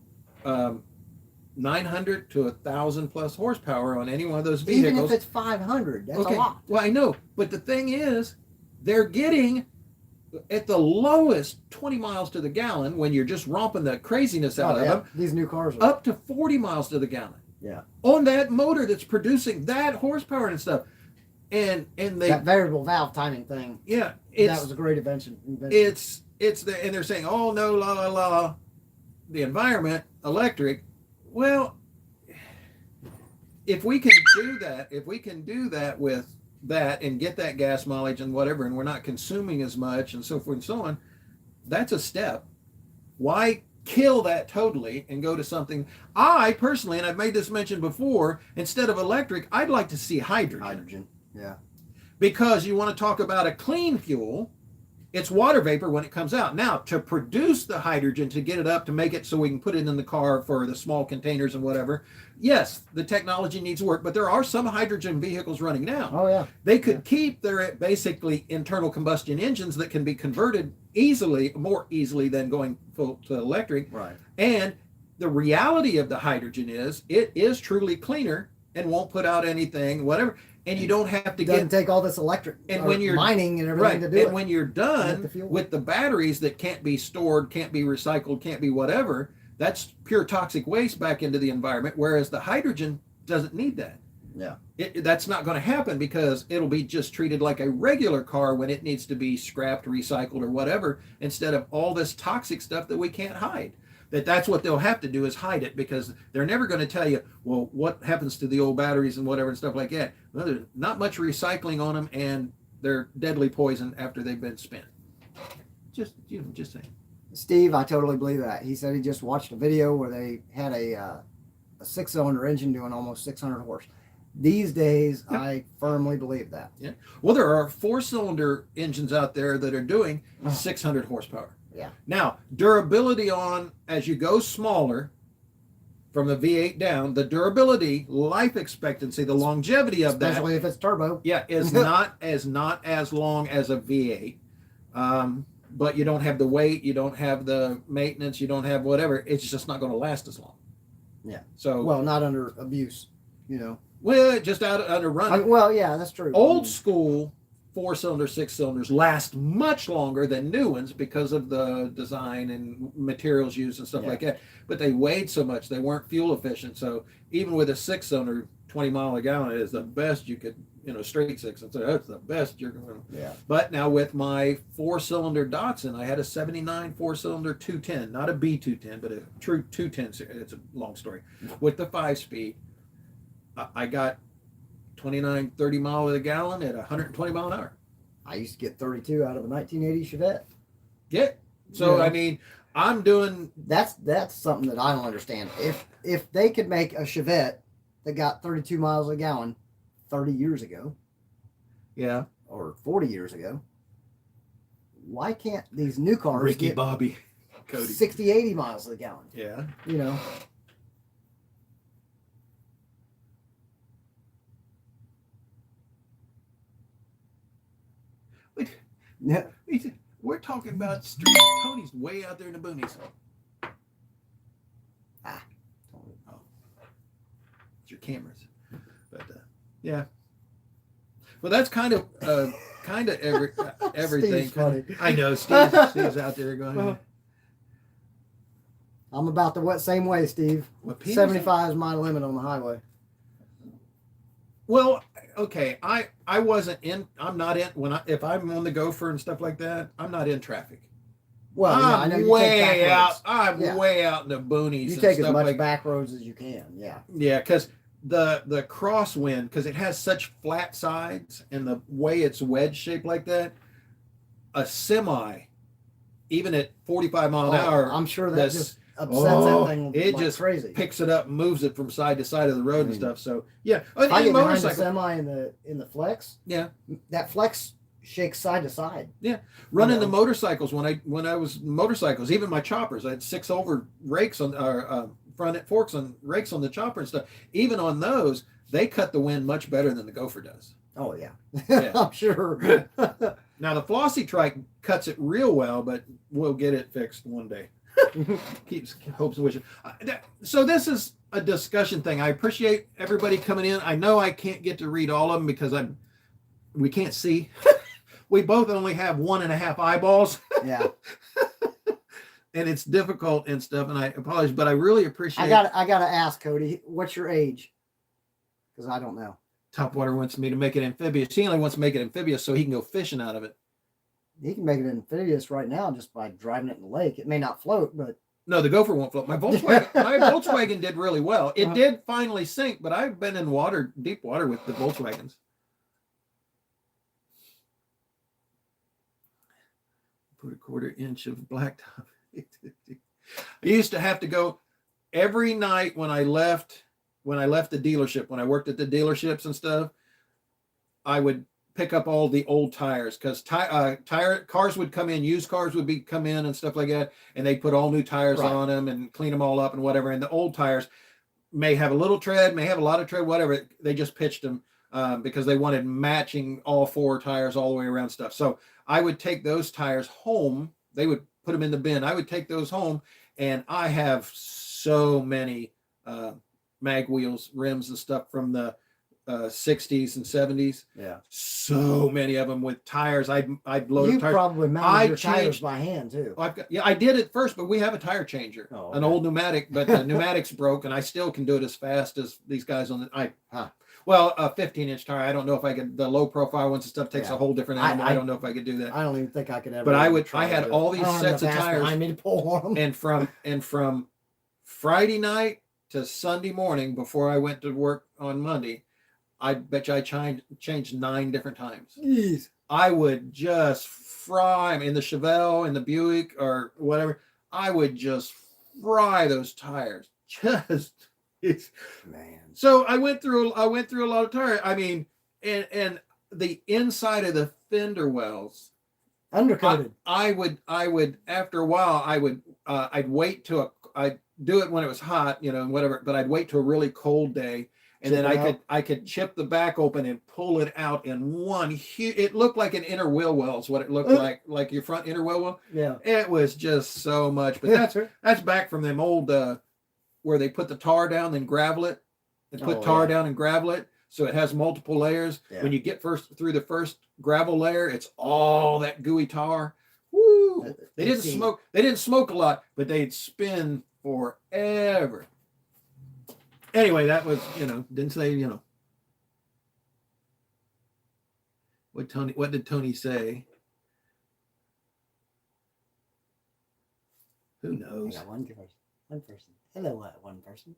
900 to 1,000 plus horsepower on any one of those vehicles. Even if it's 500, that's a lot. Well, I know, but the thing is, they're getting at the lowest 20 miles to the gallon when you're just romping the craziness out of them. These new cars are up to 40 miles to the gallon. Yeah. On that motor that's producing that horsepower and stuff. And that variable valve timing thing. Yeah, that was a great invention. It's and they're saying, oh no, la la la, the environment, electric. Well, if we can do that with that and get that gas mileage and whatever, and we're not consuming as much and so forth and so on, that's a step. Why kill that totally and go to something? I personally, and I've made this mention before, instead of electric, I'd like to see hydrogen. Yeah. Because you want to talk about a clean fuel, it's water vapor when it comes out. Now, to produce the hydrogen, to get it up, to make it so we can put it in the car for the small containers and whatever, yes, the technology needs work, but there are some hydrogen vehicles running now. Oh, yeah. They could keep their basically internal combustion engines that can be converted more easily than going full to electric. Right. And the reality of the hydrogen is it is truly cleaner and won't put out anything, whatever. And you don't have to take all this electric and when you're mining and everything to do and when you're done with the batteries that can't be stored, can't be recycled, can't be whatever, that's pure toxic waste back into the environment. Whereas the hydrogen doesn't need that. Yeah, that's not going to happen because it'll be just treated like a regular car when it needs to be scrapped, recycled, or whatever, instead of all this toxic stuff that we can't hide. That's what they'll have to do is hide it, because they're never going to tell you, well, what happens to the old batteries and whatever and stuff like that. Well, there's not much recycling on them, and they're deadly poison after they've been spent. Just saying. Steve, I totally believe that. He said he just watched a video where they had a 6-cylinder engine doing almost 600 horse. These days, yep. I firmly believe that. Yeah. Well, there are 4-cylinder engines out there that are doing 600 horsepower. Yeah. Now, durability on, as you go smaller from the V8 down, the durability, life expectancy, the longevity of that, especially if it's turbo, is not as long as a V8. But you don't have the weight, you don't have the maintenance, you don't have whatever. It's just not going to last as long. Yeah. So not under abuse, Well, just out under running. Yeah, that's true. Old school 4-cylinder, 6-cylinders last much longer than new ones because of the design and materials used and stuff like that. But they weighed so much, they weren't fuel efficient. So even with a 6-cylinder, 20 mile a gallon is the best you could, straight six. And so that's the best you're going to. Yeah. But now with my 4-cylinder Datsun, I had a 79 4-cylinder 210, not a B210, but a true 210. It's a long story. With the 5-speed, I got 29, 30 miles a gallon at 120 mile an hour. I used to get 32 out of a 1980 Chevette. Yeah. So, I mean, I'm doing... That's something that I don't understand. If they could make a Chevette that got 32 miles a gallon 30 years ago, or 40 years ago, why can't these new cars Ricky get Bobby Cody 60, 80 miles a gallon? Yeah. Yeah. We're talking about street. Tony's way out there in the boonies. It's your cameras. But yeah. Well, that's kind of everything. Steve's funny. I know Steve's out there going. I'm about the same way, Steve. 75 is my limit on the highway. Well, okay, I wasn't in. I'm not in if I'm on the Gopher and stuff like that. I'm not in traffic. Well, I'm I know you way take out. I'm way out in the boonies. You take as much like, back roads as you can. Yeah. Yeah, because the crosswind, because it has such flat sides and the way it's wedge shaped like that, a semi, even at 45 mile an hour, I'm sure that just upsets that thing. It like just crazy. Picks it up, moves it from side to side of the road and stuff. So yeah, if I get behind the semi in the flex, that flex shakes side to side. Yeah, running the motorcycles when I was motorcycles, even my choppers, I had 6 over rakes on front end forks on rakes on the chopper and stuff. Even on those, they cut the wind much better than the Gopher does. Oh yeah. I'm sure. Now the Flossy trike cuts it real well, but we'll get it fixed one day. Keeps hopes and wishes. So this is a discussion thing. I appreciate everybody coming in. I know I can't get to read all of them because we can't see. We both only have 1.5 eyeballs. Yeah. And it's difficult and stuff, and I apologize, but I really appreciate. I gotta ask Cody, what's your age? Because I don't know. Topwater wants me to make it amphibious. He only wants to make it amphibious so he can go fishing out of it. He can make it amphibious right now just by driving it in the lake. It may not float, but no, the Gopher won't float. My Volkswagen did really well. It did finally sink, but I've been in deep water with the Volkswagens. Put a 1/4 inch of blacktop. I used to have to go every night when I left the dealership, when I worked at the dealerships and stuff. I would pick up all the old tires because cars would come in, used cars would come in and stuff like that, and they put all new tires on them and clean them all up and whatever. And the old tires may have a little tread, may have a lot of tread, whatever. They just pitched them because they wanted matching all 4 tires all the way around stuff. So I would take those tires home. They would put them in the bin. I would take those home, and I have so many mag wheels, rims and stuff from the 60s and 70s. Yeah. So many of them with tires. I'd load you up tires. Probably mounted your tires by hand too. I did it first, but we have a tire changer, an old pneumatic, but the pneumatic's broke, and I still can do it as fast as these guys on the. Well, a 15-inch tire. I don't know if I could. The low profile ones and stuff takes a whole different animal. I don't know if I could do that. I don't even think I could ever. But I had all these sets of tires behind me to pull on them. And from Friday night to Sunday morning before I went to work on Monday, I bet you I changed 9 different times. Jeez. I would just fry them in the Chevelle, in the Buick, or whatever. I would just fry those tires. Man. So I went through a lot of tires. I mean, and the inside of the fender wells, undercoated. I would after a while I'd wait till I'd do it when it was hot, whatever. But I'd wait till a really cold day. And then I could chip the back open and pull it out in one huge. It looked like an inner wheel well is what it looked like your front inner wheel well. Yeah, it was just so much. But that's back from them old where they put the tar down then gravel it. They put tar down and gravel it, so it has multiple layers. Yeah. When you get through the first gravel layer, it's all that gooey tar. Woo! They didn't smoke. They didn't smoke a lot, but they'd spin forever. Anyway, that was, didn't say, what did Tony say? Who knows? I got one person. Hello, one person.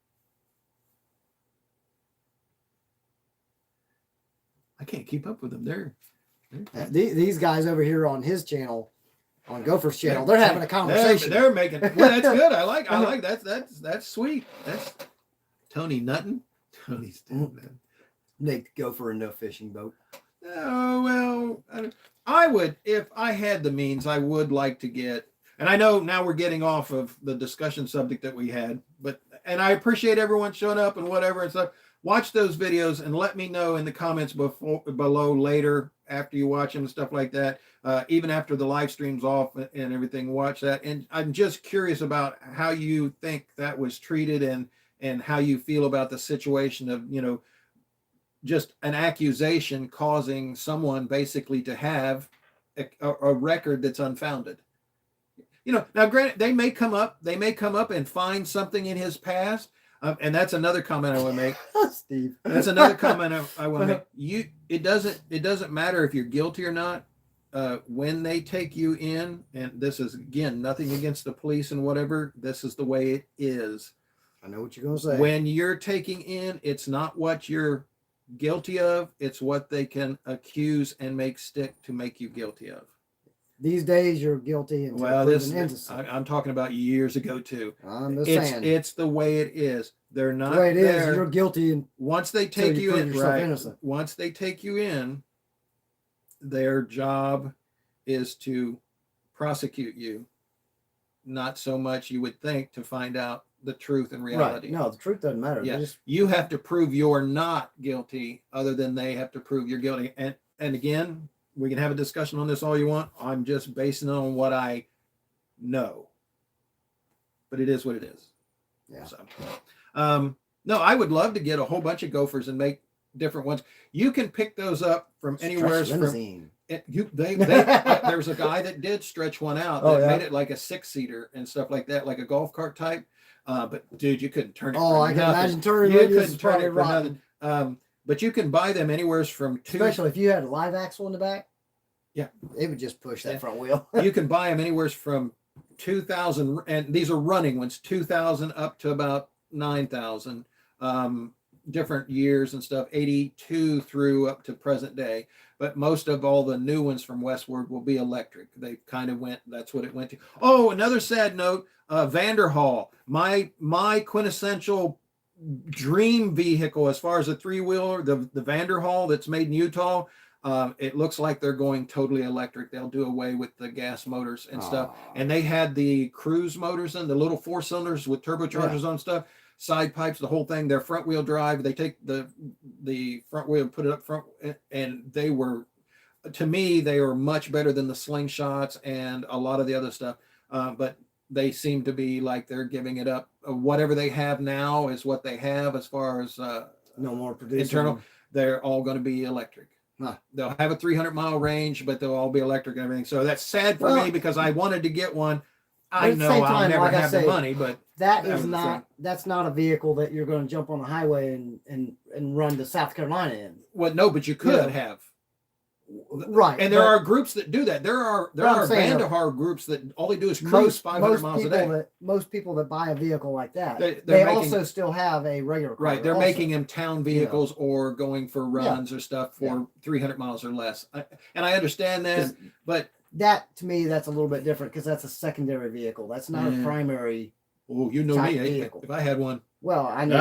I can't keep up with them. They're these guys over here on his channel, on Gopher's channel, they're having a conversation. They're making, well, that's good. I like that's sweet. That's Tony Nutton. Tony's doing that. Make Gopher a no fishing boat. Oh, well, I would, if I had the means, I would like to get, and I know now we're getting off of the discussion subject that we had, and I appreciate everyone showing up and whatever and stuff. Watch those videos and let me know in the comments below later after you watch them and stuff like that. Even after the live stream's off and everything, watch that. And I'm just curious about how you think that was treated and how you feel about the situation of, just an accusation causing someone basically to have a record that's unfounded. Now granted, they may come up and find something in his past. And that's another comment I would make. Steve. That's another comment I want to make. It doesn't matter if you're guilty or not. When they take you in, and this is again nothing against the police and whatever. This is the way it is. I know what you're gonna say. When you're taking in, it's not what you're guilty of. It's what they can accuse and make stick to make you guilty of. These days, you're guilty until proven innocent. I'm talking about years ago too. I'm just saying. It's the way it is. They're not the way it there. is. You're guilty, and once they take you in, right? Innocent. Once they take you in, their job is to prosecute you. Not so much, you would think, to find out the truth and reality. Right. No, the truth doesn't matter. Yeah. You have to prove you're not guilty, other than they have to prove you're guilty. And again, we can have a discussion on this all you want. I'm just basing it on what I know. But it is what it is. Yeah. So, no, I would love to get a whole bunch of Gophers and make different ones. You can pick those up from anywhere. There's a guy that did stretch one out that made it like a 6-seater and stuff like that, like a golf cart type. But dude, you couldn't turn it. Oh, I can imagine turning. You couldn't turn it for nothing. But you can buy them anywhere from especially if you had a live axle in the back. Yeah, it would just push that front wheel. You can buy them anywhere from 2,000, and these are running ones, 2,000 up to about 9,000. Different years and stuff, 82 through up to present day. But most of all the new ones from Westward will be electric. They kind of that's what it went to. Oh, another sad note, Vanderhall, my quintessential dream vehicle as far as a 3-wheeler, the Vanderhall that's made in Utah. It looks like they're going totally electric. They'll do away with the gas motors and stuff. And they had the cruise motors in the little 4-cylinders with turbochargers on stuff, side pipes, the whole thing. They're front wheel drive. They take the front wheel and put it up front, and they were, to me, they were much better than the slingshots and a lot of the other stuff. But they seem to be like they're giving it up. Whatever they have now is what they have as far as no more producing. Internal. They're all going to be electric. Huh. They'll have a 300-mile range, but they'll all be electric and everything. So that's sad for me because I wanted to get one. I know I'll never have the money, but that's not a vehicle that you're going to jump on the highway and run to South Carolina in. Well, no, but you could have. Right. And there are groups that do that. There are Vanderhall groups that all they do is cruise 500 miles a day. Most people that buy a vehicle like that, they also still have a regular car. Right. They're making them town vehicles or going for runs or stuff for 300 miles or less. And I understand that, but that to me, that's a little bit different because that's a secondary vehicle. That's not a primary. Oh, you know me. Vehicle. If I had one. Well, I know.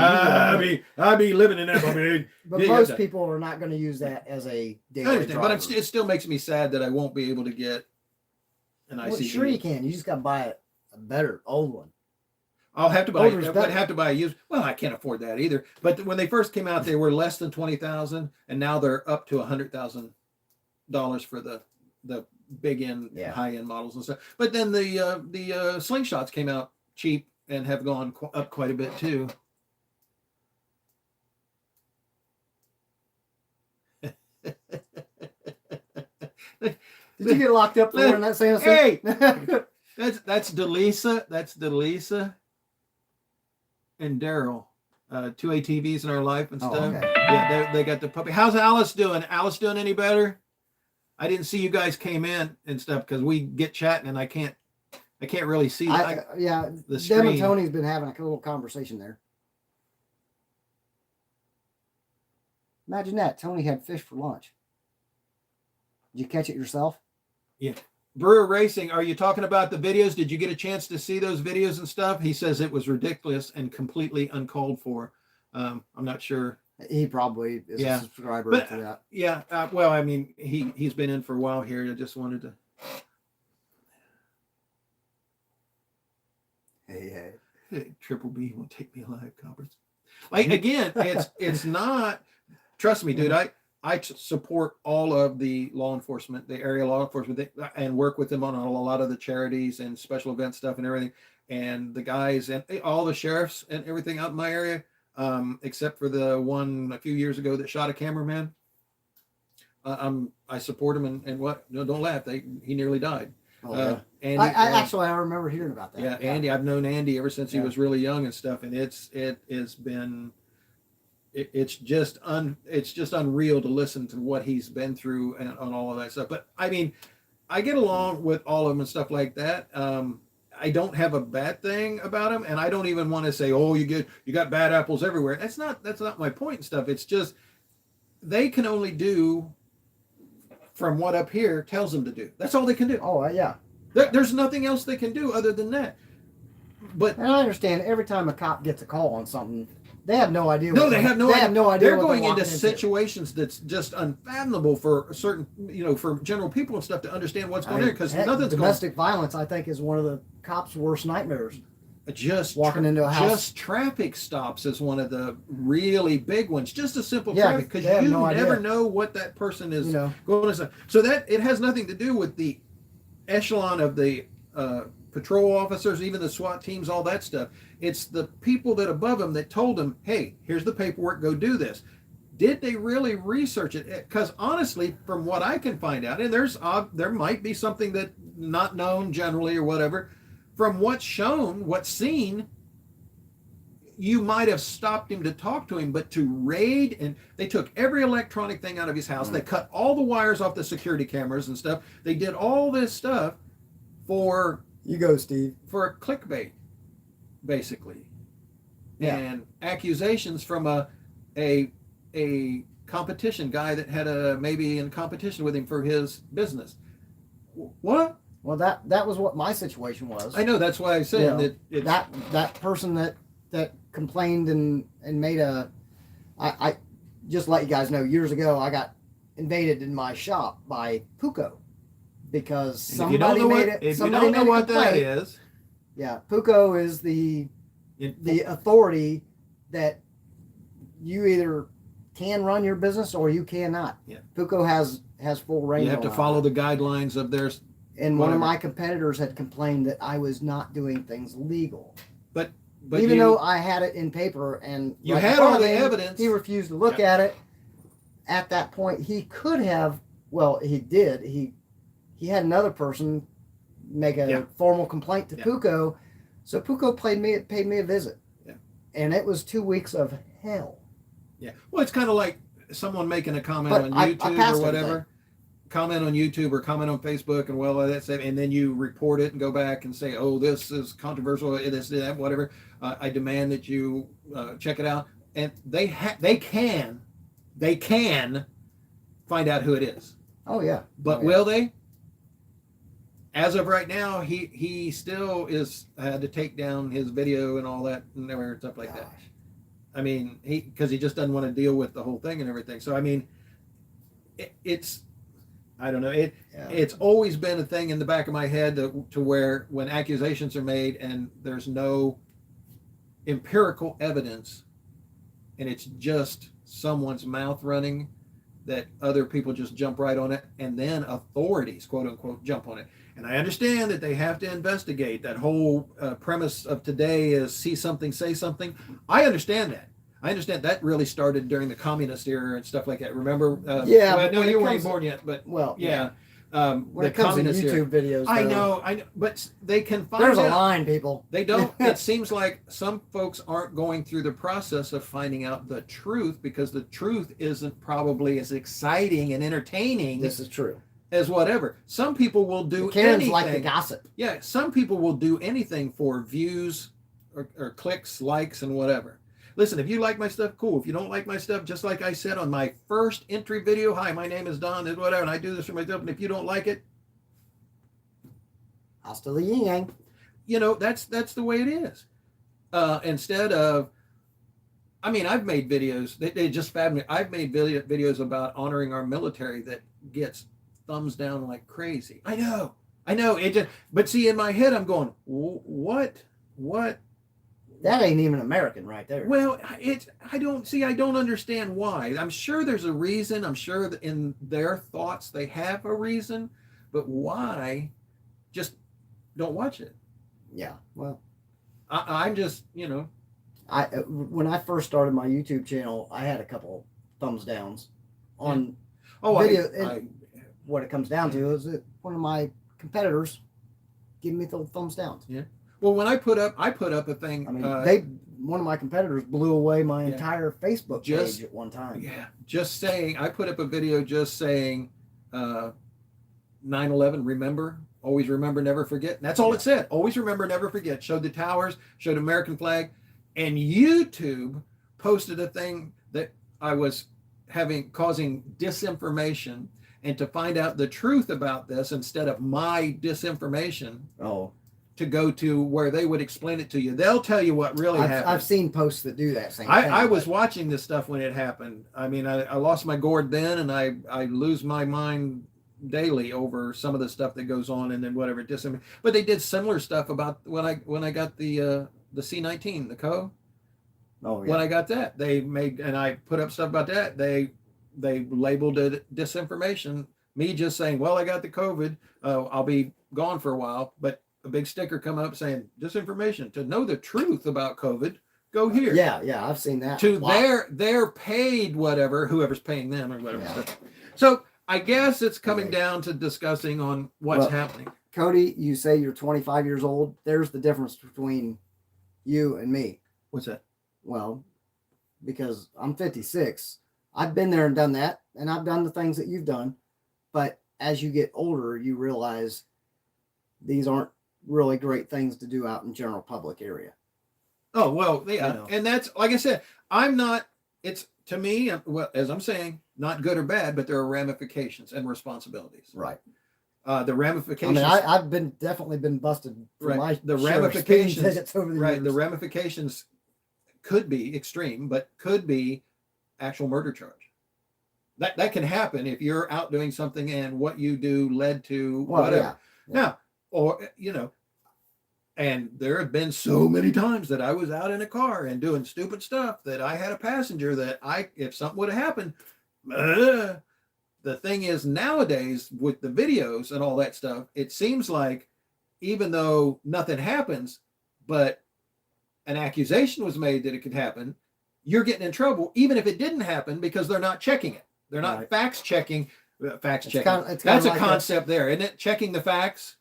I'd be living in that. But most people are not going to use that as a daily driver. But it still makes me sad that I won't be able to get an ICE. Sure you can. You just got to buy a better old one. I'll have to buy. I'd have to buy a used. Well, I can't afford that either. But when they first came out, they were less than $20,000, and now they're up to $100,000 for the big end, high end models and stuff. But then the slingshots came out cheap and have gone up quite a bit too. Did you get locked up for in that same? Hey, that's Delisa. That's Delisa and Daryl. 2 ATVs in our life and stuff. Okay. Yeah, they got the puppy. How's Alice doing? Alice doing any better? I didn't see you guys came in and stuff because we get chatting and I can't really see. The screen. Dem and Tony's been having a little conversation there. Imagine that. Tony had fish for lunch. Did you catch it yourself? Yeah. Brewer Racing, are you talking about the videos? Did you get a chance to see those videos and stuff? He says it was ridiculous and completely uncalled for. I'm not sure. He probably is a subscriber to that. Yeah. Well, I mean, he's been in for a while here. I just wanted to. Hey. Triple B won't take me alive, Coppers. Like again, it's not. Trust me, dude. I support all of the law enforcement, the area law enforcement, and work with them on a lot of the charities and special event stuff and everything. And the guys and all the sheriffs and everything out in my area, except for the one a few years ago that shot a cameraman. I support him, and what? No, don't laugh. He nearly died. Oh, yeah. Andy, I remember hearing about that. Yeah, Andy. I've known Andy ever since he was really young and stuff, and it's just unreal to listen to what he's been through and on all of that stuff. But I mean, I get along with all of them and stuff like that. I don't have a bad thing about him, and I don't even want to say, oh, you got bad apples everywhere. That's not my point and stuff. It's just they can only do from what up here tells them to do. That's all they can do. Oh, yeah. There's nothing else they can do other than that. But and I understand every time a cop gets a call on something, they have no idea. They have no idea. They're going into situations that's just unfathomable for certain, for general people and stuff to understand what's going on, because nothing's domestic violence, I think, is one of the cops' worst nightmares. Just walking into a house. Just traffic stops is one of the really big ones. Just a simple traffic, because you never know what that person is going to say. So that it has nothing to do with the echelon of the patrol officers, even the SWAT teams, all that stuff. It's the people that above them that told them, hey, here's the paperwork, go do this. Did they really research it? Because honestly, from what I can find out, and there might be something that not known generally or whatever, from what's shown, what's seen, you might have stopped him to talk to him, but to raid, and they took every electronic thing out of his house. They cut all the wires off the security cameras and stuff. They did all this stuff for... You go, Steve. For a clickbait, basically. Yeah. And accusations from a competition guy that had maybe in competition with him for his business. What? Well, that was what my situation was. I know, that's why I said that person that complained and made I just let you guys know, years ago I got invaded in my shop by Puko because somebody made it. If you don't know what that is, yeah, Puko is the authority that you either can run your business or you cannot. Yeah. Puko has full reign. You have to follow the guidelines of theirs. And one of my competitors had complained that I was not doing things legal. But even though I had it in paper and you had all the evidence, he refused to look at it. At that point, he could have. Well, he did. He had another person make a formal complaint to Puko, so Puko paid me a visit. Yeah. And it was 2 weeks of hell. Yeah. Well, it's kind of like someone making a comment on YouTube or whatever. Everything. Comment on YouTube or comment on Facebook and that's it, and then you report it and go back and say, oh, this is controversial, this, that, whatever. I demand that you check it out. And they can find out who it is. Oh yeah. But will they? As of right now, he still had to take down his video and all that and stuff like that. I mean, because he just doesn't want to deal with the whole thing and everything. So I mean, it's. I don't know. It's always been a thing in the back of my head to where when accusations are made and there's no empirical evidence and it's just someone's mouth running, that other people just jump right on it, and then authorities, quote unquote, jump on it. And I understand that they have to investigate. That whole premise of today is see something, say something. I understand that. I understand that really started during the communist era and stuff like that. Remember? No, you weren't born yet, but yeah. When it comes to YouTube videos, I know, but they can find. There's a line, people. They don't. It seems like some folks aren't going through the process of finding out the truth, because the truth isn't probably as exciting and entertaining. This is true. As whatever. Some people will do anything. Like the gossip. Yeah, some people will do anything for views or clicks, likes, and whatever. Listen, if you like my stuff, cool. If you don't like my stuff, just like I said on my first entry video, hi, my name is Don, and whatever, and I do this for myself, and if you don't like it, hasta la yin yang. That's the way it is. Instead of, I mean, I've made videos, they just fabbed me. I've made videos about honoring our military that gets thumbs down like crazy. I know. But see, in my head, I'm going, what? That ain't even American right there. Well, I don't understand why. I'm sure there's a reason. I'm sure that in their thoughts they have a reason, but why? Just don't watch it. Yeah. Well, I'm just, when I first started my YouTube channel, I had a couple thumbs downs on video. What it comes down to is that one of my competitors giving me the thumbs downs. Yeah. Well, when I put up a thing. I mean, one of my competitors blew away my entire Facebook page at one time. Yeah. Just saying, I put up a video just saying, 9/11. Remember. Always remember, never forget. And that's all it said. Always remember, never forget. Showed the towers, showed American flag. And YouTube posted a thing that I was causing disinformation. And to find out the truth about this, instead of my disinformation, to go to where they would explain it to you. They'll tell you what really happened. I've seen posts that do that same thing. I was watching this stuff when it happened. I mean, I lost my gourd then, and I lose my mind daily over some of the stuff that goes on, and then whatever but they did similar stuff about when I got the C-19, the CO. When I got that, they made, and I put up stuff about that. They labeled it disinformation. Me just saying, well, I got the COVID, I'll be gone for a while, but a big sticker come up saying disinformation. To know the truth about COVID, go here. Yeah, I've seen that. To their paid whatever, whoever's paying them or whatever. Yeah. So I guess it's coming down to discussing on what's happening. Cody, you say you're 25 years old. There's the difference between you and me. What's that? Well, because I'm 56. I've been there and done that, and I've done the things that you've done. But as you get older, you realize these aren't really great things to do out in general public area. Oh, well, yeah. And that's, like I said, it's, to me, well, as I'm saying, not good or bad, but there are ramifications and responsibilities. Right. The ramifications. I mean, I've definitely been busted for my the ramifications. Over the right. years. The ramifications could be extreme, but could be actual murder charge. That can happen if you're out doing something and what you do led to whatever. Yeah. Now, or and there have been so many times that I was out in a car and doing stupid stuff that I had a passenger that if something would have happened, the thing is nowadays with the videos and all that stuff, it seems like even though nothing happens, but an accusation was made that it could happen, you're getting in trouble, even if it didn't happen, because they're not checking it. They're not fact checking. That's a concept there, isn't it? Checking the facts.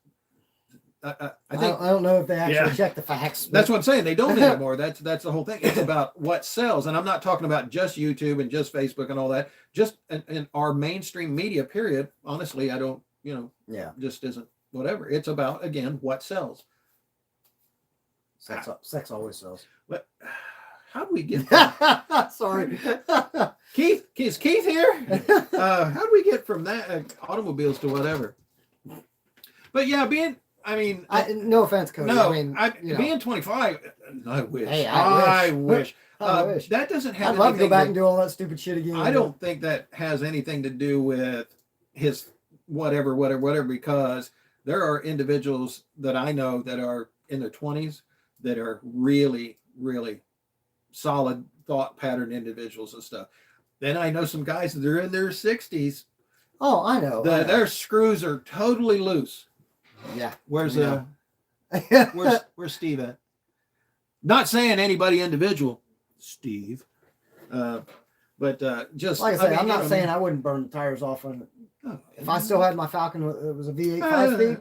I don't know if they actually check the facts. That's what I'm saying. They don't anymore. That's the whole thing. It's about what sells. And I'm not talking about just YouTube and just Facebook and all that. Just in our mainstream media, period. Honestly, I don't, just isn't whatever. It's about, again, what sells. Sex always sells. But how do we get Sorry. Keith? Is Keith here? How do we get from that automobiles to whatever? But yeah, no offense, Cody. No, being 25, I wish. Hey, I wish. I wish. That doesn't have. I'd love to go back and do all that stupid shit again. I don't think that has anything to do with his whatever, because there are individuals that I know that are in their 20s that are really, really solid thought pattern individuals and stuff. Then I know some guys that are in their 60s. Oh, I know. Their screws are totally loose. Yeah. Where's Steve at? Not saying anybody individual, Steve. But just like I say, I'm not saying I wouldn't burn the tires off on it. If I still had my Falcon, it was a V8 5-speed.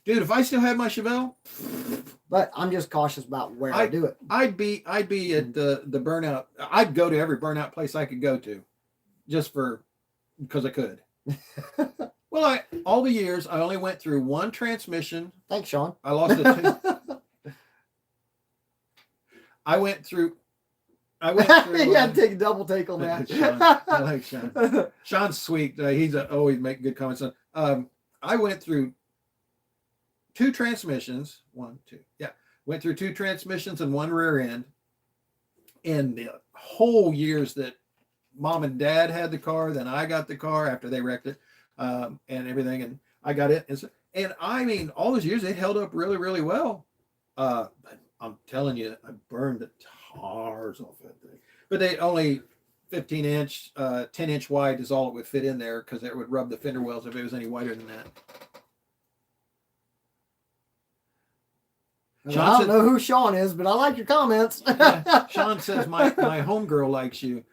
Dude, if I still had my Chevelle. But I'm just cautious about where I do it. I'd be at the burnout. I'd go to every burnout place I could go to, just because I could. Well, all the years I only went through one transmission. Thanks, Sean. I lost it too. I went through. You had to take a double take on that. Sean, I like Sean. Sean's sweet. He's always making good comments. I went through two transmissions. Went through two transmissions and one rear end. In the whole years that Mom and Dad had the car, then I got the car after they wrecked it, and everything, and I got it. And I mean, all those years it held up really, really well. But I'm telling you, I burned the tires off that thing. But they only 15-inch, 10-inch wide is all it would fit in there, because it would rub the fender wells if it was any wider than that. I don't know who Sean is, but I like your comments. Sean says my homegirl likes you.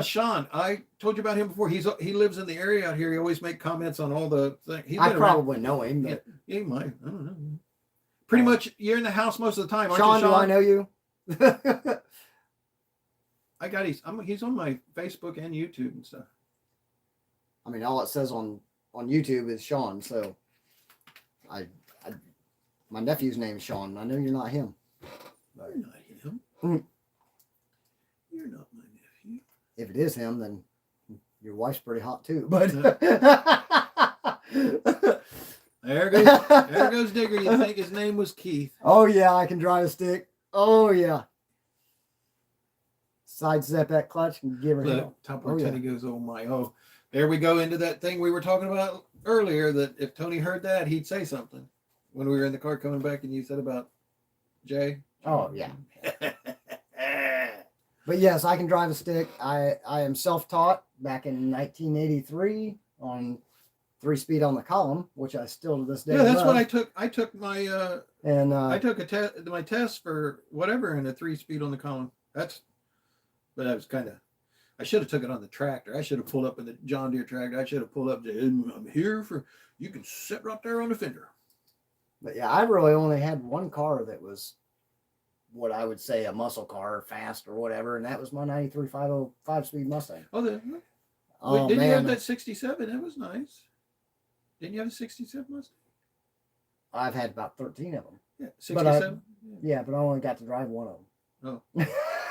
Sean, I told you about him before. He lives in the area out here. He always make comments on all the things. I probably know him. But... Yeah, he might. I don't know. Pretty much, you're in the house most of the time, aren't Sean, you, Sean? do I know you? I got he's on my Facebook and YouTube and stuff. I mean, all it says on YouTube is Sean. So, my nephew's name is Sean. I know you're not him. You're not him. You're not my nephew. If it is him, then your wife's pretty hot too. But there goes Digger. You think his name was Keith? Oh yeah, I can drive a stick. Oh yeah. Sidestep that clutch and give her hell. Top where Tony goes, oh my, oh. There we go into that thing we were talking about earlier, that if Tony heard that, he'd say something. When we were in the car coming back and you said about Jay. Oh, yeah. But yes, I can drive a stick. I am self-taught back in 1983 on 3-speed on the column, which I still to this day Yeah, that's love. what I took. I took my I took my test for whatever in a 3-speed on the column. But I was kind of, I should have took it on the tractor. I should have pulled up in the John Deere tractor. I should have pulled up. I'm here for, you can sit right there on the fender. But yeah, I really only had one car that was what I would say a muscle car, fast or whatever, and that was my 93 5-speed Mustang. Didn't you have that 67? That was nice. Didn't you have a 67 Mustang? I've had about 13 of them. Yeah, 67? But I only got to drive one of them. Oh.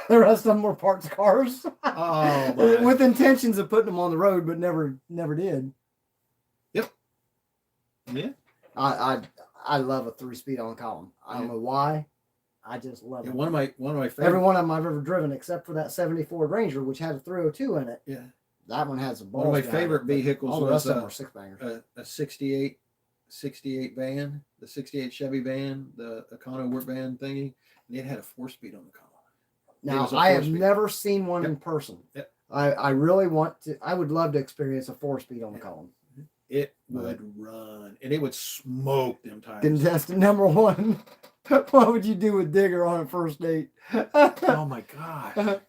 The rest of them were parts cars. Oh, with intentions of putting them on the road, but never did. Yep. Yeah. I love a 3-speed on column. I don't know why. I just love it. One of my favorite. Every one of them I've ever driven, except for that 74 Ranger, which had a 302 in it. Yeah. That one has a balls. One of my favorite vehicles all the rest of them were 6-bangers. A 68 van, the 68 Chevy van, the Econo work van thingy, and it had a 4-speed on the column. Now, I have never seen one in person. Yep. I really want to. I would love to experience a 4-speed on the column. It would run, and it would smoke them tires. Contestant number 1. What would you do with Digger on a first date? Oh my gosh.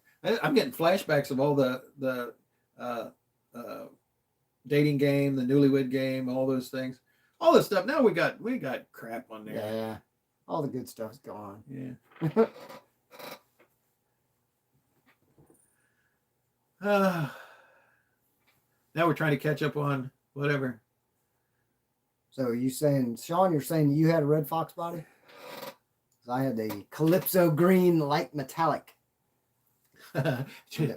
I'm getting flashbacks of all the dating game, the newlywed game, all those things. All this stuff. Now we got crap on there. Yeah. All the good stuff's gone. Yeah. Now we're trying to catch up on whatever. So are you saying, Sean, you're saying you had a red Fox body? I had the Calypso green light metallic. That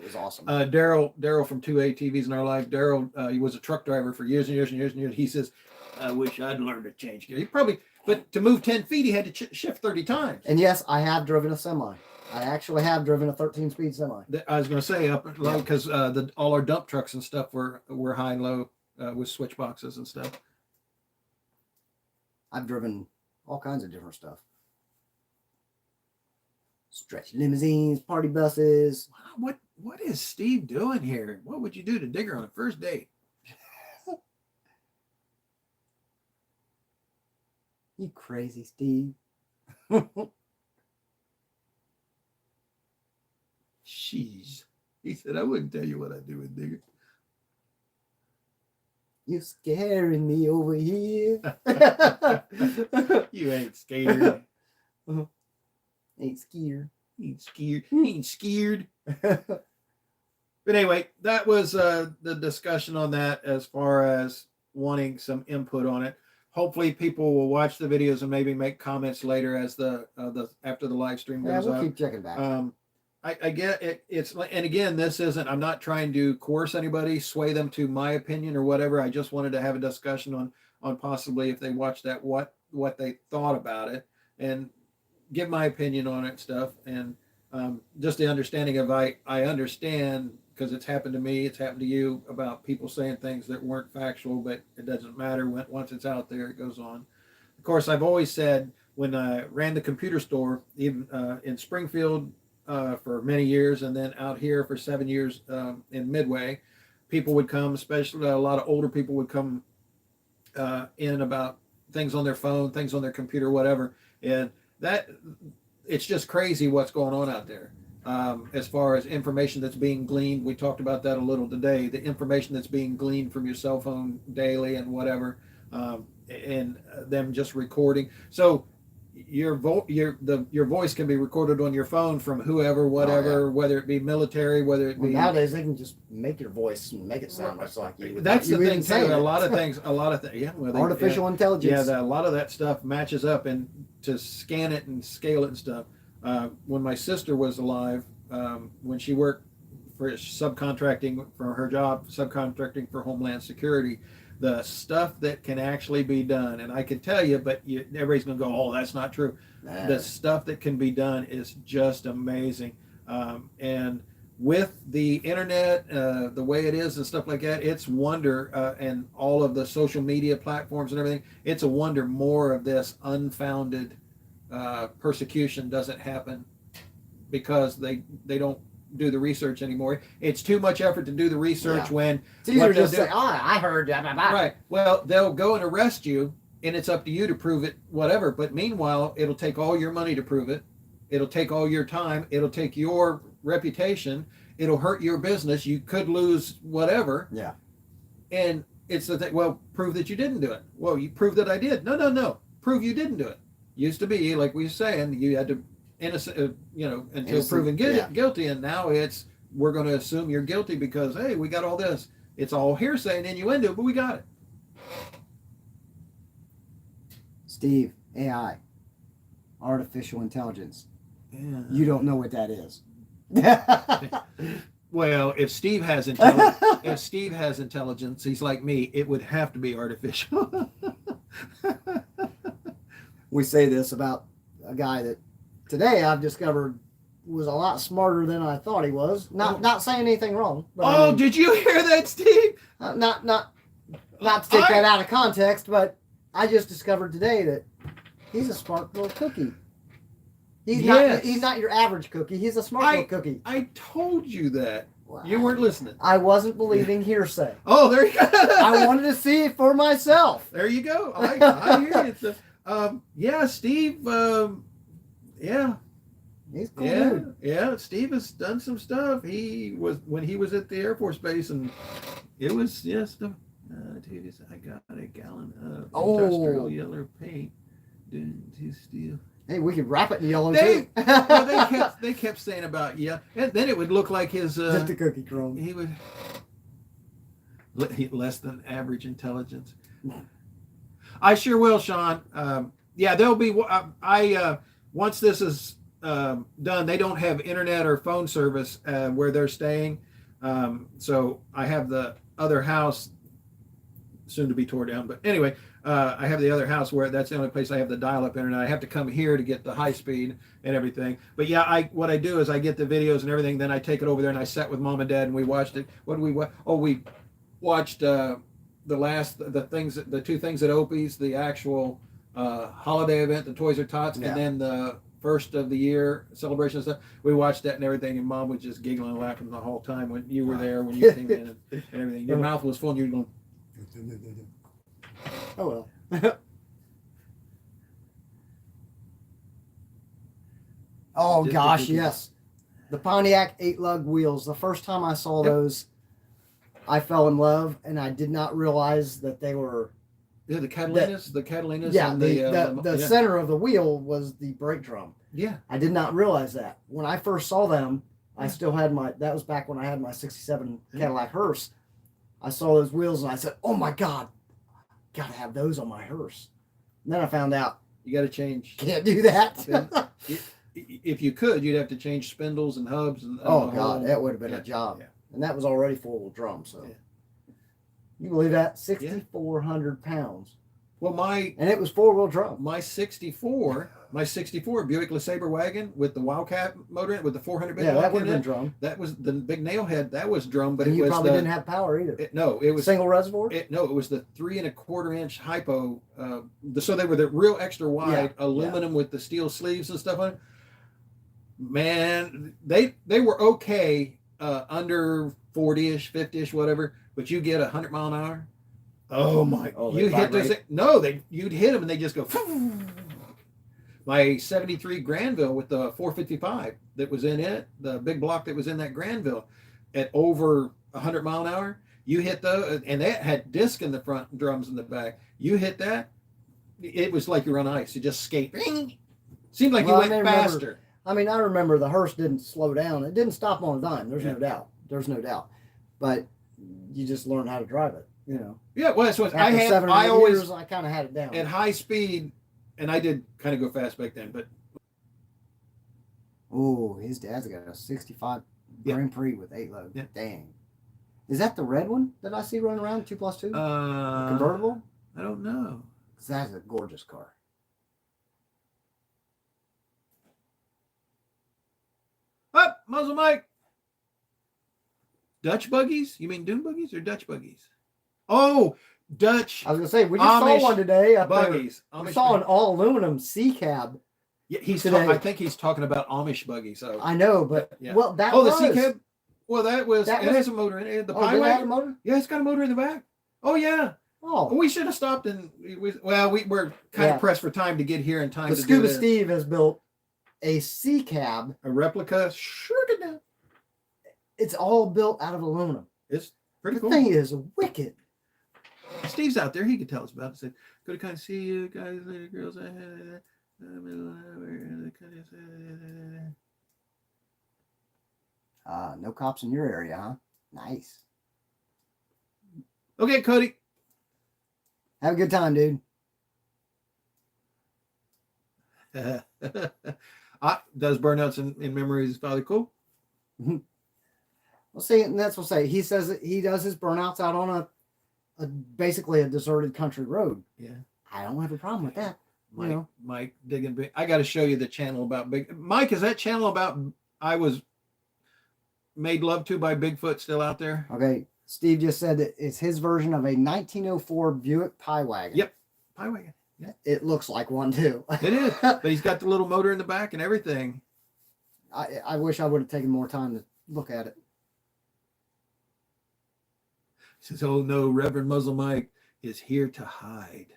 was awesome. Daryl from 2A TVs in Our Life. Daryl, he was a truck driver for years and years and years and years. He says, I wish I'd learned to change gear. But to move 10 feet, he had to shift 30 times. And yes, I have driven a semi. I actually have driven a 13-speed semi. I was going to say up and low because all our dump trucks and stuff were high and low with switch boxes and stuff. I've driven all kinds of different stuff. Stretch limousines, party buses. Wow, what is Steve doing here? What would you do to Digger on a first date? You crazy, Steve. Jeez. He said, I wouldn't tell you what I do with Digger. You scaring me over here. You ain't scared. Ain't scared. Ain't scared. Ain't scared. But anyway, that was the discussion on that as far as wanting some input on it. Hopefully people will watch the videos and maybe make comments later as the after the live stream goes we'll up. Keep checking back. I get it. It's like, and again, this isn't, I'm not trying to coerce anybody, sway them to my opinion or whatever. I just wanted to have a discussion on possibly if they watched that, what they thought about it and give my opinion on it stuff. And just the understanding of, I understand because it's happened to me, it's happened to you about people saying things that weren't factual, but it doesn't matter once it's out there, it goes on. Of course, I've always said when I ran the computer store, even in Springfield, for many years, and then out here for 7 years in Midway, people would come, especially a lot of older people would come in about things on their phone, things on their computer, whatever. And that it's just crazy what's going on out there. As far as information that's being gleaned, we talked about that a little today. The information that's being gleaned from your cell phone daily and whatever, and them just recording. So your voice can be recorded on your phone from whoever, whatever, whether it be military, whether it be. Nowadays they can just make your voice and make it sound just like you. That's the thing too. A lot of things. Yeah. Well, artificial intelligence. Yeah, a lot of that stuff matches up, and to scan it and scale it and stuff. When my sister was alive, when she worked for subcontracting for her job, subcontracting for Homeland Security, the stuff that can actually be done, and I can tell you, but everybody's going to go, oh, that's not true. Nah. The stuff that can be done is just amazing. And with the internet, the way it is and stuff like that, it's wonder, and all of the social media platforms and everything, it's a wonder more of this unfounded persecution doesn't happen because they don't do the research anymore. It's too much effort to do the research when it's easier to just say, I heard blah, blah, blah. Right. Well, they'll go and arrest you, and it's up to you to prove it, whatever. But meanwhile, it'll take all your money to prove it. It'll take all your time. It'll take your reputation. It'll hurt your business. You could lose whatever. Yeah. And it's the thing. Well, prove that you didn't do it. Well, you prove that I did. No. Prove you didn't do it. Used to be, like we were saying, you had to innocent, until innocent, proven guilty, and now we're going to assume you're guilty because hey, we got all this. It's all hearsay and innuendo, but we got it. Steve, AI, artificial intelligence. Yeah. You don't know what that is. Well, if Steve has intelligence, he's like me. It would have to be artificial. We say this about a guy that today I've discovered was a lot smarter than I thought he was. Not saying anything wrong. But I mean, did you hear that, Steve? Not to take that out of context, but I just discovered today that he's a smart little cookie. He's not your average cookie. He's a smart little cookie. I told you that. Wow. You weren't listening. I wasn't believing hearsay. Oh, there you go. I wanted to see it for myself. There you go. I hear you. Steve. He's cool. Dude. Yeah. Steve has done some stuff. When he was at the Air Force Base, and it was dude, I got a gallon of industrial yellow paint. Dude, steel. Hey, we could wrap it in yellow too. They kept saying about and then it would look like his just a cookie crumb. He would less than average intelligence. I sure will, Sean. There'll be. Once this is done, they don't have internet or phone service where they're staying. So I have the other house soon to be torn down. But anyway, I have the other house where that's the only place I have the dial-up internet. I have to come here to get the high speed and everything. But what I do is I get the videos and everything, then I take it over there and I sat with mom and dad and we watched it. What did we watch? Oh, we watched the two things at Opie's, the actual holiday event, the Toys R Tots, and then the first of the year celebration and stuff. We watched that and everything, and mom was just giggling and laughing the whole time when you were there, when you came in and everything. Your mouth was full and you were going, oh well. Oh gosh, yes. The Pontiac 8-lug wheels. The first time I saw those, I fell in love, and I did not realize that they were. Yeah, the Catalinas. Yeah, and the center of the wheel was the brake drum. Yeah. I did not realize that. When I first saw them, I still had that was back when I had my 67 Cadillac hearse. I saw those wheels and I said, oh my God, gotta have those on my hearse. And then I found out. You got to change. Can't do that. If you could, you'd have to change spindles and hubs. God, that would have been a job. Yeah. And that was already 4-wheel drum. So you believe that? 6,400 pounds. Well, and it was 4-wheel drum. My 64 Buick LeSabre wagon with the Wildcat motor in it, with the 400 big that would have been drum. That was the big nail head. That was drum, but you probably didn't have power either. It was single reservoir. It was the 3 1/4 inch hypo. So they were the real extra wide aluminum with the steel sleeves and stuff on it. Man, they were okay under 40-ish, 50-ish, whatever. But you get 100 mile an hour. Oh my! You hit those? No, you'd hit them and they just go. My 73 Granville with the 455 that was in it, the big block that was in that Granville at over 100 mile an hour, you hit those, and that had disc in the front and drums in the back. You hit that, it was like you were on ice. You just skate. Seemed like you went faster. I remember the hearse didn't slow down. It didn't stop on a dime. There's no doubt. There's no doubt. But you just learn how to drive it, you know. Yeah, well, that's what I kind of had it down. At high speed, and I did kind of go fast back then, but. Oh, his dad's got a 65 Grand Prix with 8 load. Yeah. Dang. Is that the red one that I see running around, 2+2? Convertible? I don't know. Because that's a gorgeous car. Up, muzzle mic. Dutch buggies? You mean dune buggies or Dutch buggies? Oh, Dutch. I was gonna say we just saw one today. Buggies. We saw an all aluminum C cab. Yeah, I think he's talking about Amish buggies. So. I know, but well, that the C cab. Well, it has a motor in it. The Pi had a motor. Yeah, it's got a motor in the back. Oh yeah. Oh, we should have stopped and we were kind of pressed for time to get here in time. The Scuba Steve has built a C cab, a replica. Sure, good now. It's all built out of aluminum. It's pretty cool. The thing is wicked. Steve's out there. He could tell us about it. Said, good to kind of see you guys later, girls. No cops in your area, huh? Nice. Okay, Cody. Have a good time, dude. Does burnouts in memories probably cool? Well, see, and that's what I'll say. He says that he does his burnouts out on a basically a deserted country road. Yeah, I don't have a problem with that. Mike digging big. I got to show you the channel about big. Mike, is that channel about I was made love to by Bigfoot still out there? Okay, Steve just said that it's his version of a 1904 Buick Pie Wagon. Yep, Pie Wagon. Yeah, it looks like one too. It is, but he's got the little motor in the back and everything. I wish I would have taken more time to look at it. He says, "Oh no, Reverend Muzzle Mike is here to hide.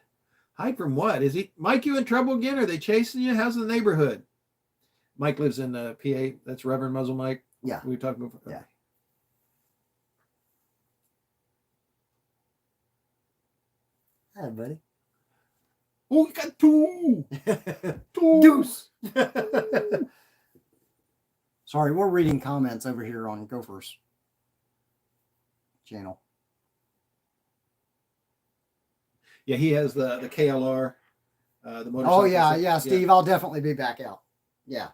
Hide from what? Is he, Mike, you in trouble again? Are they chasing you? How's the neighborhood?" Mike lives in PA. That's Reverend Muzzle Mike. Yeah. We talked about. Yeah. Hi, buddy. Oh, you got two. Deuce. Sorry, we're reading comments over here on Gopher's channel. Yeah, he has the KLR, the motorcycle. Oh yeah, Steve. Yeah. I'll definitely be back out. Yeah.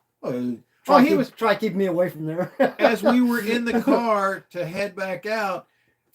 Try keep me away from there. As we were in the car to head back out,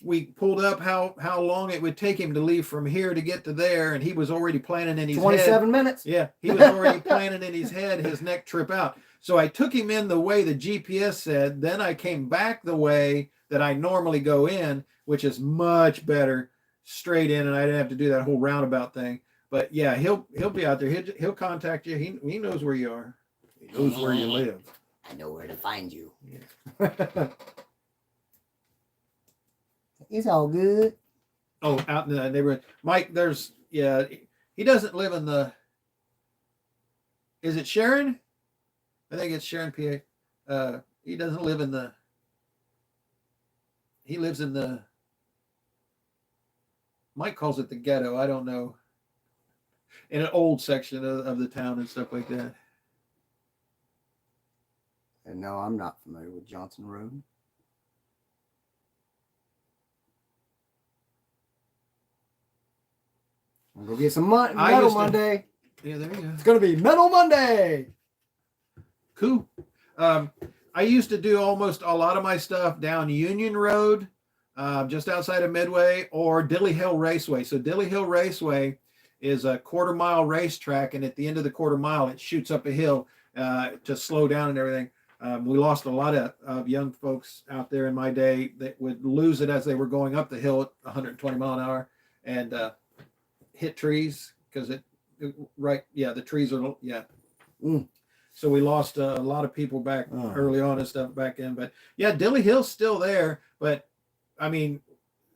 we pulled up how long it would take him to leave from here to get to there, and he was already planning in his 27 minutes. Yeah, he was already planning in his head his next trip out. So I took him in the way the GPS said. Then I came back the way that I normally go in, which is much better, straight in, and I didn't have to do that whole roundabout thing. But yeah, he'll be out there. He'll contact you. He knows where you are. He knows where you live. I know where to find you. Yeah. It's all good. Oh, out in the neighborhood. Mike, he doesn't live in the, is it Sharon? I think it's Sharon, PA. He doesn't live in the, he lives in the, Mike calls it the ghetto. I don't know. In an old section of the town and stuff like that. And no, I'm not familiar with Johnson Road. I'm going to get some Metal Monday. Yeah, there you go. It's going to be Metal Monday. Cool. I used to do almost a lot of my stuff down Union Road, just outside of Midway, or Dilly Hill Raceway. So Dilly Hill Raceway is a quarter-mile racetrack, and at the end of the quarter mile, it shoots up a hill to slow down and everything. We lost a lot of young folks out there in my day that would lose it as they were going up the hill at 120 mile an hour and hit trees because the trees are, yeah. So we lost a lot of people back early on and stuff back in. But yeah, Dilly Hill's still there, but I mean,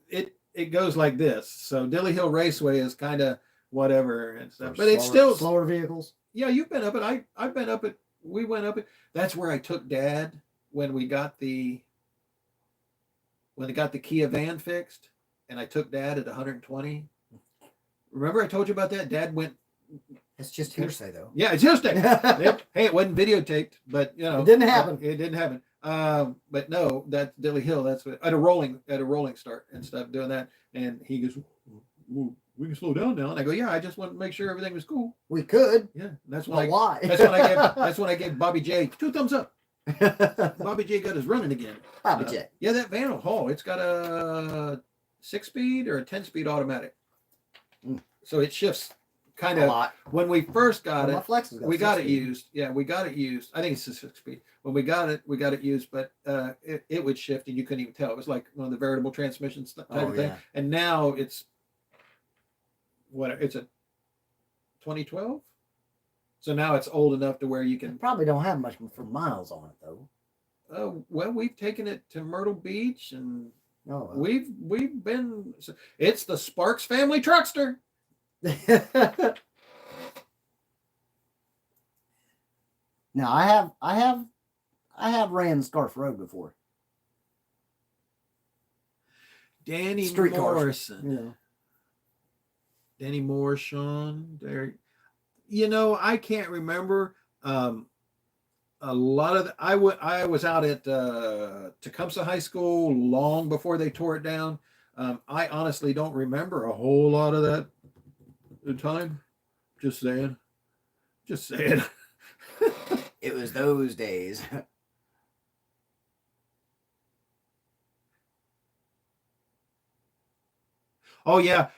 it goes like this. So Dilly Hill Raceway is kind of whatever and stuff. But slower, it's still slower vehicles. Yeah, you've been up it. I've been up it. We went up it. That's where I took Dad when we got the Kia van fixed, and I took Dad at 120. Remember I told you about that? Dad went. It's just hearsay, though. Yeah, it's hearsay. Hey, it wasn't videotaped, but you know, it didn't happen. It didn't happen. But no, that's Dilly Hill. That's what, at a rolling start and stuff, doing that. And he goes, "Ooh, we can slow down now." And I go, "Yeah, I just want to make sure everything was cool." We could. Yeah, that's when why? That's when I gave Bobby J 2 thumbs up. Bobby J got his running again. Bobby J. Yeah, that van will haul. It's got a 6-speed or a 10-speed automatic, so it shifts kind of. When we first got it, we got it used. Yeah, we got it used. I think it's a 6-speed. When we got it used, but it would shift and you couldn't even tell. It was like one of the variable transmissions type of thing. And now it's it's a 2012. So now it's old enough to where you can probably don't have much for miles on it though. Well, we've taken it to Myrtle Beach and we've been. It's the Sparks family truckster. Now I have ran Scarf Road before. Danny Street Morrison. Cars, you know. Danny Morrison. There. You know, I can't remember. A lot of I was out at Tecumseh High School long before they tore it down. I honestly don't remember a whole lot of that time. Just saying. It was those days. Oh yeah.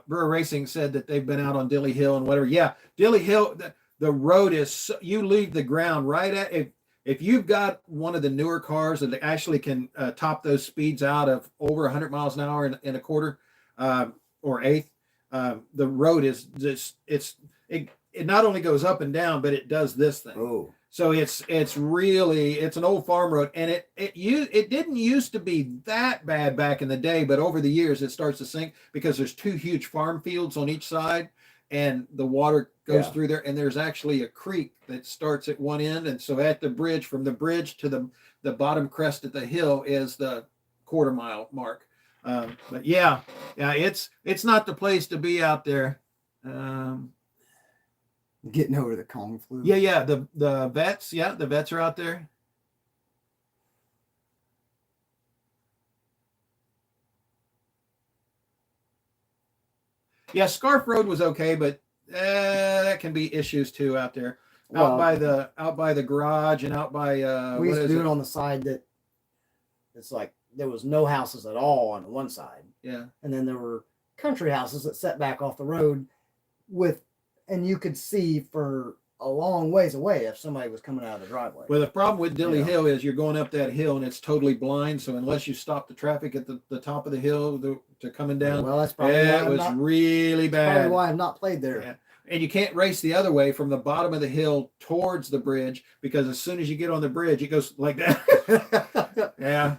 Brewer Racing said that they've been out on Dilly Hill and whatever. Yeah, Dilly Hill. The road is you leave the ground right at if you've got one of the newer cars that actually can top those speeds out of over 100 miles an hour in a quarter or eighth. The road is just it not only goes up and down, but it does this thing. Oh. So it's an old farm road, and it didn't used to be that bad back in the day, but over the years it starts to sink because there's 2 huge farm fields on each side, and the water goes through there, and there's actually a creek that starts at one end, and so at the bridge, from the bridge to the bottom crest of the hill is the quarter-mile mark. But yeah, it's not the place to be out there. Getting over the Kong flu. Yeah. The vets, the vets are out there. Yeah, Scarf Road was okay, but that can be issues too out there. Out by the garage and out by we used to do it on the side that it's like there was no houses at all on one side. Yeah. And then there were country houses that set back off the road and you could see for a long ways away if somebody was coming out of the driveway. Well, the problem with Dilly Hill is you're going up that hill and it's totally blind. So unless you stop the traffic at the top of the hill to coming down, well, that's probably really bad. Probably why I've not played there. Yeah. And you can't race the other way from the bottom of the hill towards the bridge because as soon as you get on the bridge, it goes like that. Yeah.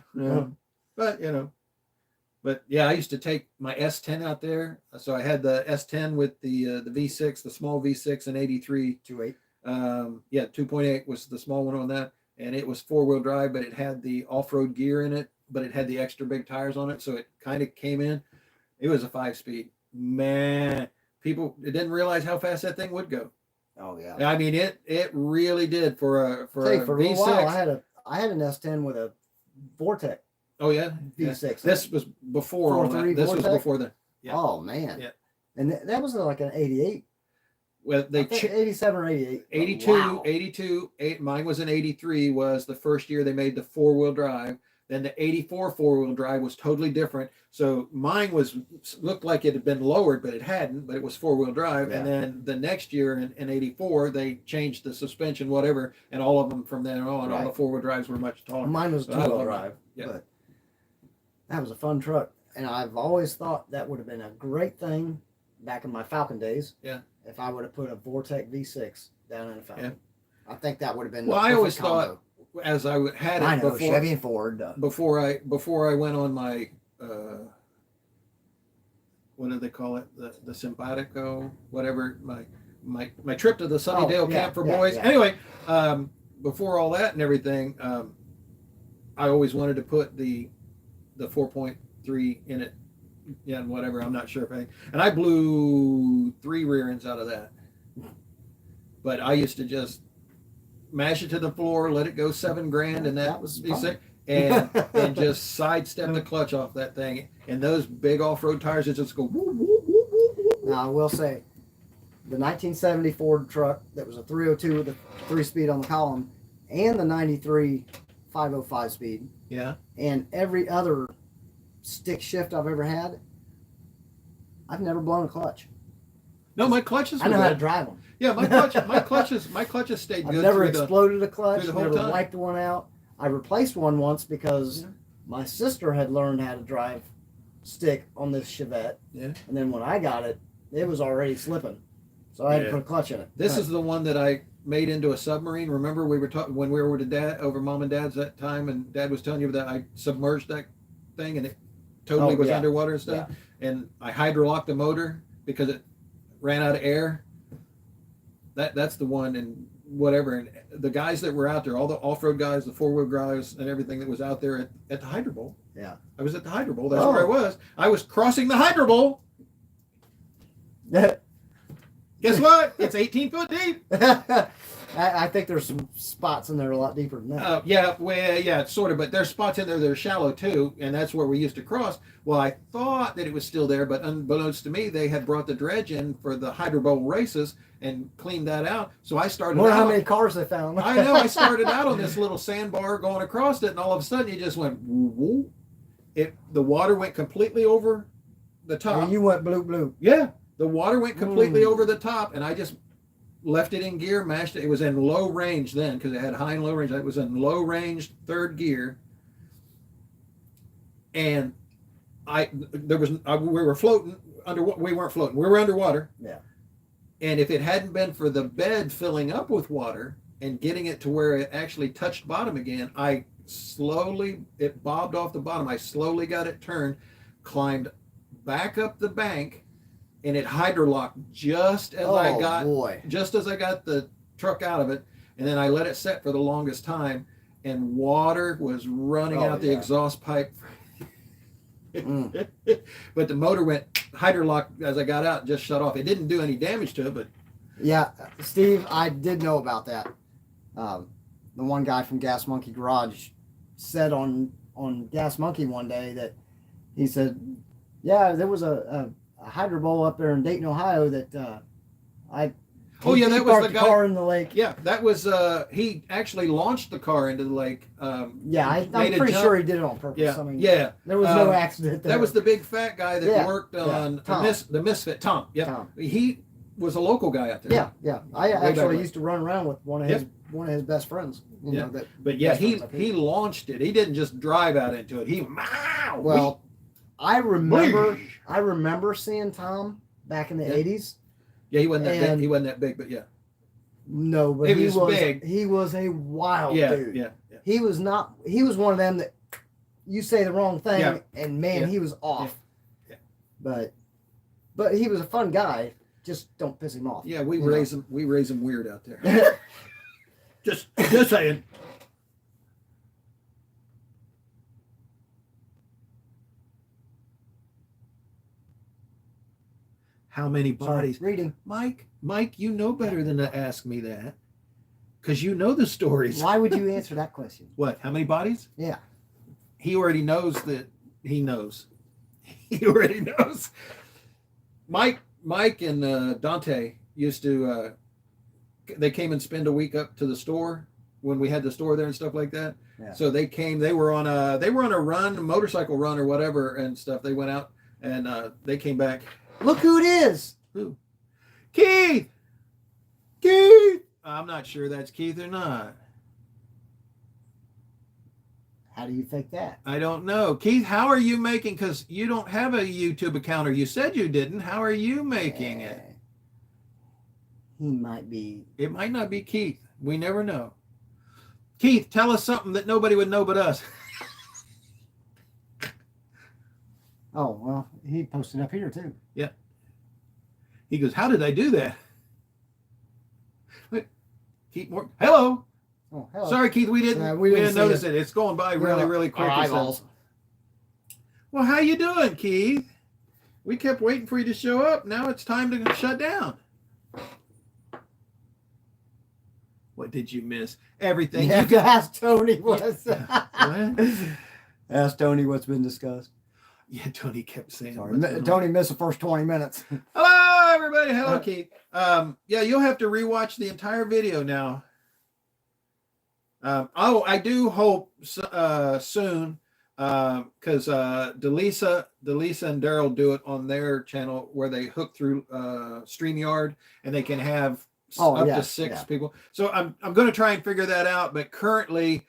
But yeah, I used to take my S10 out there. So I had the S10 with the V6, the small V6 and 83. 2.8. 2.8 was the small one on that. And it was 4-wheel drive, but it had the off-road gear in it, but it had the extra big tires on it. So it kind of came in. It was a 5-speed. Man, people didn't realize how fast that thing would go. Oh yeah. I mean, it really did for a V6. While, I had an S10 with a Vortec. Oh yeah, V6. Yeah. This was before. This was before the. Yeah. Oh man. Yeah. And that was like an 88. Well, they 87 or 88. 82, Wow. 82. Mine was an 83. Was the first year they made the 4-wheel drive. Then the 84 4-wheel drive was totally different. So mine looked like it had been lowered, but it hadn't. But it was 4-wheel drive. Yeah. And then the next year in 84, they changed the suspension, whatever, and all of them from then on, all the 4-wheel drives were much taller. Mine was 2-wheel drive. Yeah. But that was a fun truck, and I've always thought that would have been a great thing back in my Falcon days. Yeah. If I would have put a Vortec V6 down in a Falcon. Yeah. I think that would have been. Well, I always thought as I had it before Chevy and Ford. Before I went on my what do they call it? The simpatico, whatever. My trip to the Sunnydale camp for boys. Yeah. Anyway, before all that and everything, I always wanted to put the 4.3 in it. Yeah, and whatever. I'm not sure if and I blew 3 rear ends out of that. But I used to just mash it to the floor, let it go $7,000, and that was fun. And just sidestep the clutch off that thing. And those big off-road tires that just go whoop, whoop, whoop, whoop, whoop. Now I will say, the 1970 Ford truck that was a 302 with a 3-speed on the column, and the 93 505 speed. Yeah. And every other stick shift I've ever had, I've never blown a clutch. No, my clutches. I know how to drive them. Yeah, my clutches stayed good. I've never exploded a clutch. Never time. wiped one out. I replaced one once because my sister had learned how to drive stick on this Chevette. Yeah. And then when I got it, it was already slipping, so I had to put a clutch in it. This is the one that I made into a submarine. Remember we were talking when we were with Dad over Mom and Dad's that time, and Dad was telling you that I submerged that thing and it totally was underwater and stuff. Yeah. And I hydrolocked the motor because it ran out of air. That's the one, and whatever. And the guys that were out there, all the off-road guys, the 4-wheel guys, and everything that was out there at the Hydro Bowl. Yeah, I was at the Hydro Bowl. That's where I was. I was crossing the Hydro Bowl. Guess what? It's 18 foot deep. I think there's some spots in there a lot deeper than that. Yeah, sort of. But there's spots in there that are shallow too, and that's where we used to cross. Well, I thought that it was still there, but unbeknownst to me, they had brought the dredge in for the Hydro Bowl races and cleaned that out. So I started. Wonder how many cars they found. I know. I started out on this little sandbar going across it, and all of a sudden, you just went woo. The water went completely over the top. And you went blue. Yeah, the water went completely over the top, and I just left it in gear, mashed it. It was in low range then because it had high and low range. It was in low range 3rd gear, and we were floating under. We weren't floating. We were underwater. Yeah. And if it hadn't been for the bed filling up with water and getting it to where it actually touched bottom again, it bobbed off the bottom. I slowly got it turned, climbed back up the bank, and it hydrolocked just as I got the truck out of it. And then I let it set for the longest time, and water was running out the exhaust pipe. But the motor went hydrolocked as I got out and just shut off. It didn't do any damage to it, but yeah, Steve, I did know about that. The one guy from Gas Monkey Garage said on Gas Monkey one day that he said, yeah, there was a Hydro Bowl up there in Dayton, Ohio that that was the guy, car in the lake. Yeah, that was he actually launched the car into the lake. I'm pretty sure he did it on purpose. Yeah, I mean, there was no accident there. That was the big fat guy that worked on the Misfit, Tom. Yeah, Tom. He was a local guy out there. Yeah. I actually used to run around with one of his best friends. He launched it. He didn't just drive out into it. I remember seeing Tom back in the 80s. Yeah, he wasn't that big. He wasn't that big, but yeah. No, but he was big. He was a wild dude. Yeah. He was one of them that you say the wrong thing and he was off. Yeah. But he was a fun guy. Just don't piss him off. Yeah, we raise him weird out there. just saying. How many bodies? Sorry, reading. Mike, you know better than to ask me that. Because you know the stories. Why would you answer that question? What? How many bodies? Yeah. He already knows that he knows. He already knows. Mike and Dante used to, they came and spend a week up to the store when we had the store there and stuff like that. Yeah. So they were on a motorcycle run or whatever and stuff. They went out and they came back. Look who it is. Who? Keith. I'm not sure that's Keith or not. How do you think that? I don't know. Keith, how are you making, because you don't have a YouTube account, or you said you didn't. How are you making it? He might be. It might not be Keith. We never know. Keith, tell us something that nobody would know but us. Oh, well, he posted up here too. Yeah. He goes, how did I do that? Wait, keep more. Hello. Oh, hello. Sorry, Keith, we didn't notice it. It's going by really quick. Eyeballs. Well, how you doing, Keith? We kept waiting for you to show up. Now it's time to shut down. What did you miss? Everything. You have to ask Tony what's what? Ask Tony what's been discussed. Yeah, Tony kept saying. Sorry, Tony missed the first 20 minutes. Hello, everybody. Hello, Keith. Yeah, you'll have to rewatch the entire video now. I do hope soon, because Delisa and Daryl do it on their channel where they hook through StreamYard and they can have up to 6 people. So I'm going to try and figure that out. But currently,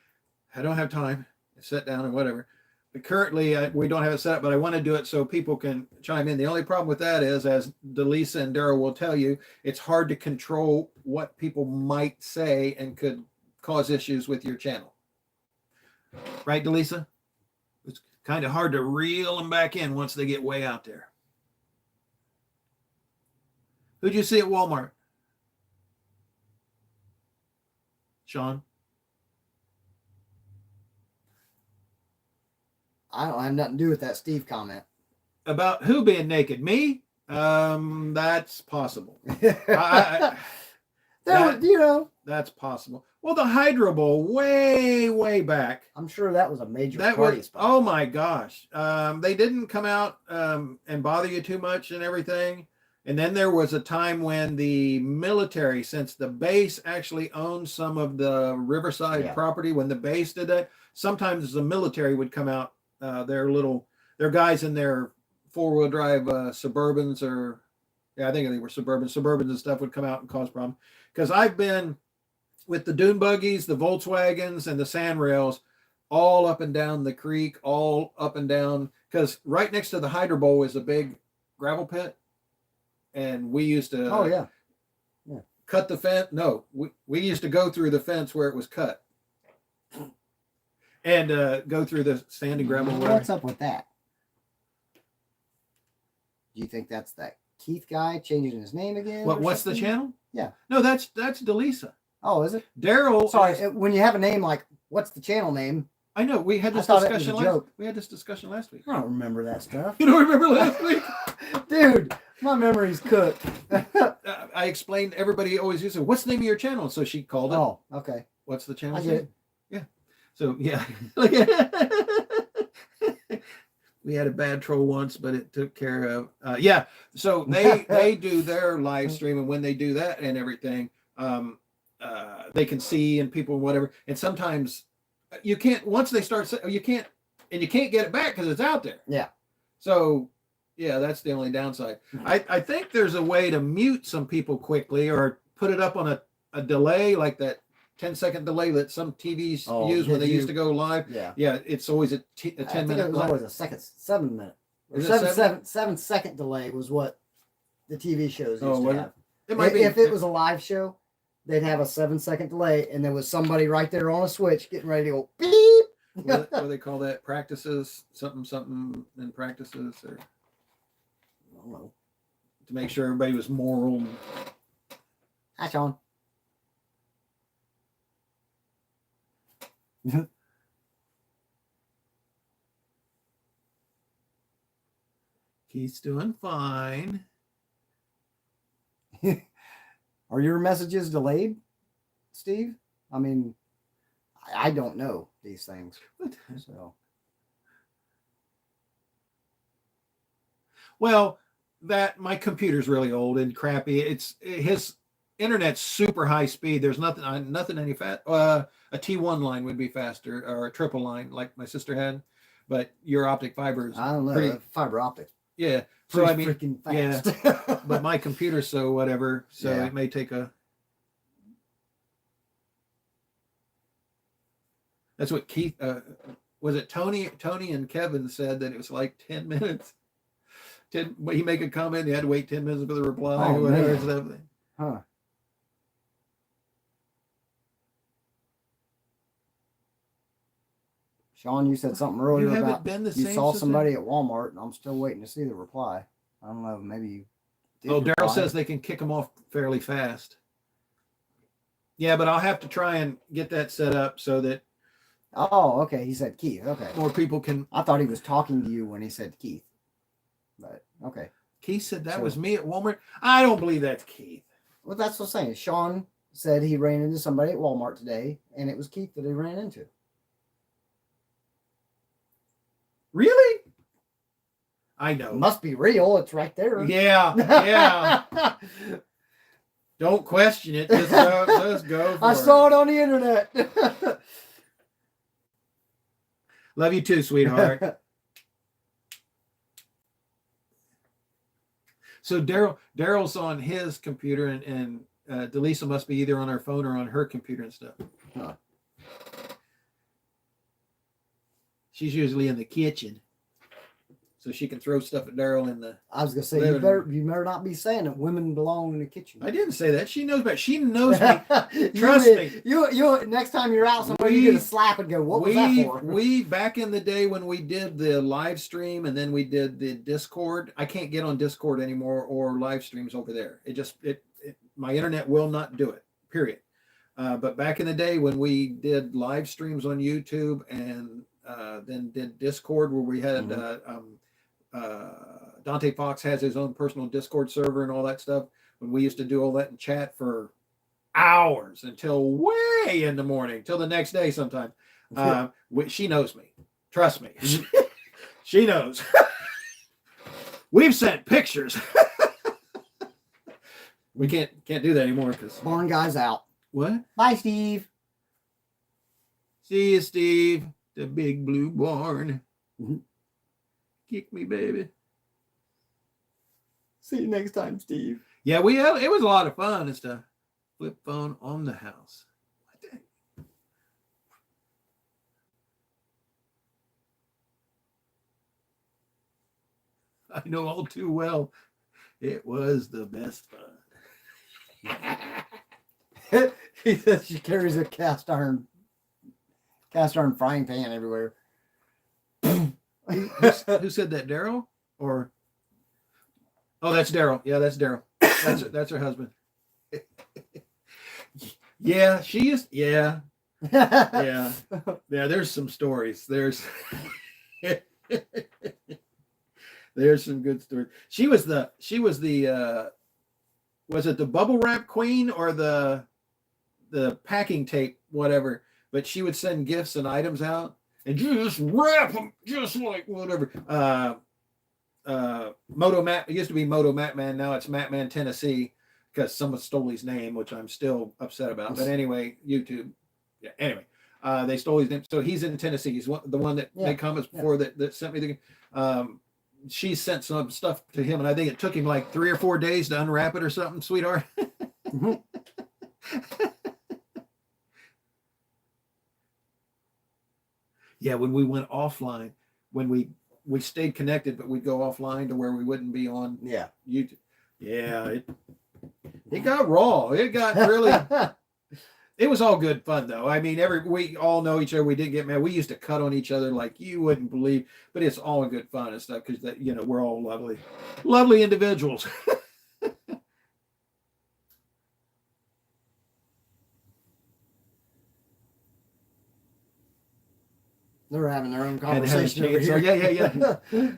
I don't have time to sit down and whatever. But currently, we don't have it set up. But I want to do it so people can chime in. The only problem with that is, as Delisa and Daryl will tell you, it's hard to control what people might say and could cause issues with your channel. Right, Delisa? It's kind of hard to reel them back in once they get way out there. Who'd you see at Walmart? Sean? I don't have nothing to do with that Steve comment. About who being naked? Me? That's possible. That's possible. Well, the Hydro Bowl way back. I'm sure that was a major party spot. Oh my gosh. They didn't come out and bother you too much and everything. And then there was a time when the military, since the base actually owned some of the Riverside property, when the base did that, sometimes the military would come out, their guys in their 4-wheel drive Suburbans, or I think they were Suburbans and stuff, would come out and cause problems. Because I've been with the dune buggies, the Volkswagens, and the sandrails all up and down the creek, all up and down, because right next to the Hydro Bowl is a big gravel pit. And we used to cut the fence. No, we used to go through the fence where it was cut and go through the sand and gravel. What's up with that? Do you think that's that Keith guy changing his name again? What's the channel? Yeah. No, that's Delisa. Oh, is it? Daryl. Sorry, when you have a name like, what's the channel name? I know, we had this discussion last week. I don't remember that stuff. You don't remember last week? Dude, my memory's cooked. I explained, everybody always used to, what's the name of your channel? So she called it. Oh, okay. What's the channel? I get it. Yeah. So, yeah. We had a bad troll once, but it took care of. So they do their live stream, and when they do that and everything, they can see and people whatever. And sometimes you can't, once they start, you can't get it back because it's out there. Yeah. So yeah, that's the only downside. I think there's a way to mute some people quickly or put it up on a delay, like that 10-second delay that some TVs use when they used to go live. Yeah. Yeah, it's always a 10-minute. It was always a 7 minute. Or 7 second delay was what the TV shows used to have. It might be, if it was a live show, they'd have a 7 second delay, and there was somebody right there on a switch getting ready to go beep. What do they call that? Practices, something in practices, or I don't know. To make sure everybody was moral. Hi, Sean. He's doing fine. Are your messages delayed, Steve? I mean, I don't know these things. So. Well, my computer's really old and crappy. His internet's super high speed. There's nothing any fast. A T1 line would be faster, or a triple line like my sister had, but your optic fiber is I don't know, fiber optic. Yeah. So I mean, freaking fast. Yeah. But my computer's so whatever. So it may take a. That's what Keith was it. Tony and Kevin said that it was like 10 minutes. He make a comment. He had to wait 10 minutes for the reply. Oh, or whatever. Huh. Sean, you said something earlier You haven't about been the you same saw since somebody at Walmart, and I'm still waiting to see the reply. I don't know. Maybe you. Oh, Daryl says they can kick them off fairly fast. Yeah, but I'll have to try and get that set up so that. Oh, okay. He said Keith. Okay. More people can. I thought he was talking to you when he said Keith. But okay. Keith said that was me at Walmart. I don't believe that's Keith. Well, that's what I'm saying. Sean said he ran into somebody at Walmart today, and it was Keith that he ran into. Really? I know. It must be real. It's right there. Yeah, yeah. Don't question it. Just go for I saw it on the internet. Love you too, sweetheart. So Daryl's on his computer, and Delisa must be either on her phone or on her computer and stuff. Huh. She's usually in the kitchen, so she can throw stuff at Daryl in the. I was gonna say you better not be saying that women belong in the kitchen. I didn't say that. She knows better. She knows me. Trust me. You next time you're out somewhere, you're gonna slap and go, "What was that for?" We back in the day when we did the live stream and then we did the Discord. I can't get on Discord anymore or live streams over there. My internet will not do it. Period. But back in the day when we did live streams on YouTube and then did Discord where we had Dante Fox has his own personal Discord server and all that stuff. When we used to do all that and chat for hours until way in the morning, till the next day sometimes. She knows me. Trust me. She knows. We've sent pictures. We can't do that anymore because barn guy's out. What? Bye, Steve. See you, Steve. The big blue barn. Kick me, baby. See you next time, Steve. Yeah, it was a lot of fun and stuff. Flip phone on the house. I know all too well. It was the best fun. He says she carries a cast iron frying pan everywhere. Who said that? Daryl? Or that's Daryl. Yeah, that's Daryl. That's her husband. Yeah, she is. Yeah. Yeah. There's some stories. There's some good stories. She was the was it the bubble wrap queen or the packing tape, whatever, but she would send gifts and items out and just wrap them just like whatever. Moto Matt, it used to be Moto Matt Man, now it's Matt Man Tennessee because someone stole his name, which I'm still upset about. But anyway, YouTube. Yeah, anyway. They stole his name. So he's in Tennessee. He's the one that made comments before that sent me the she sent some stuff to him, and I think it took him like 3 or 4 days to unwrap it or something, sweetheart. Yeah, when we went offline, when we stayed connected, but we'd go offline to where we wouldn't be on YouTube. Yeah, it got raw. It got really. It was all good fun though. I mean, we all know each other. We didn't get mad. We used to cut on each other like you wouldn't believe. But it's all good fun and stuff because we're all lovely individuals. They're having their own conversation over here. Yeah. And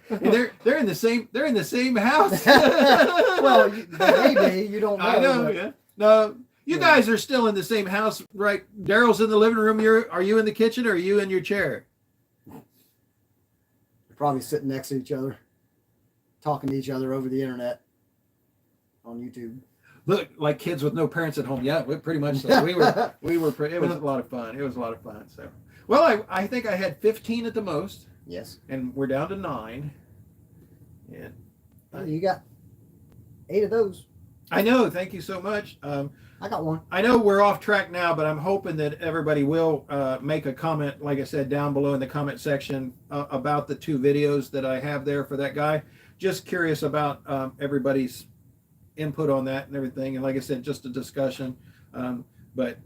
they're in the same house. Well, maybe you don't know. I know. But... Yeah. No. You guys are still in the same house, right? Daryl's in the living room. Are you in the kitchen or are you in your chair? They're probably sitting next to each other, talking to each other over the internet on YouTube. Look, like kids with no parents at home. Yeah, pretty much so. We were. It was a lot of fun. So, well, I think I had 15 at the most. Yes. And we're down to 9. And you got 8 of those. I know. Thank you so much. I got one. I know we're off track now, but I'm hoping that everybody will make a comment, like I said, down below in the comment section about the 2 videos that I have there for that guy. Just curious about everybody's input on that and everything. And like I said, just a discussion. But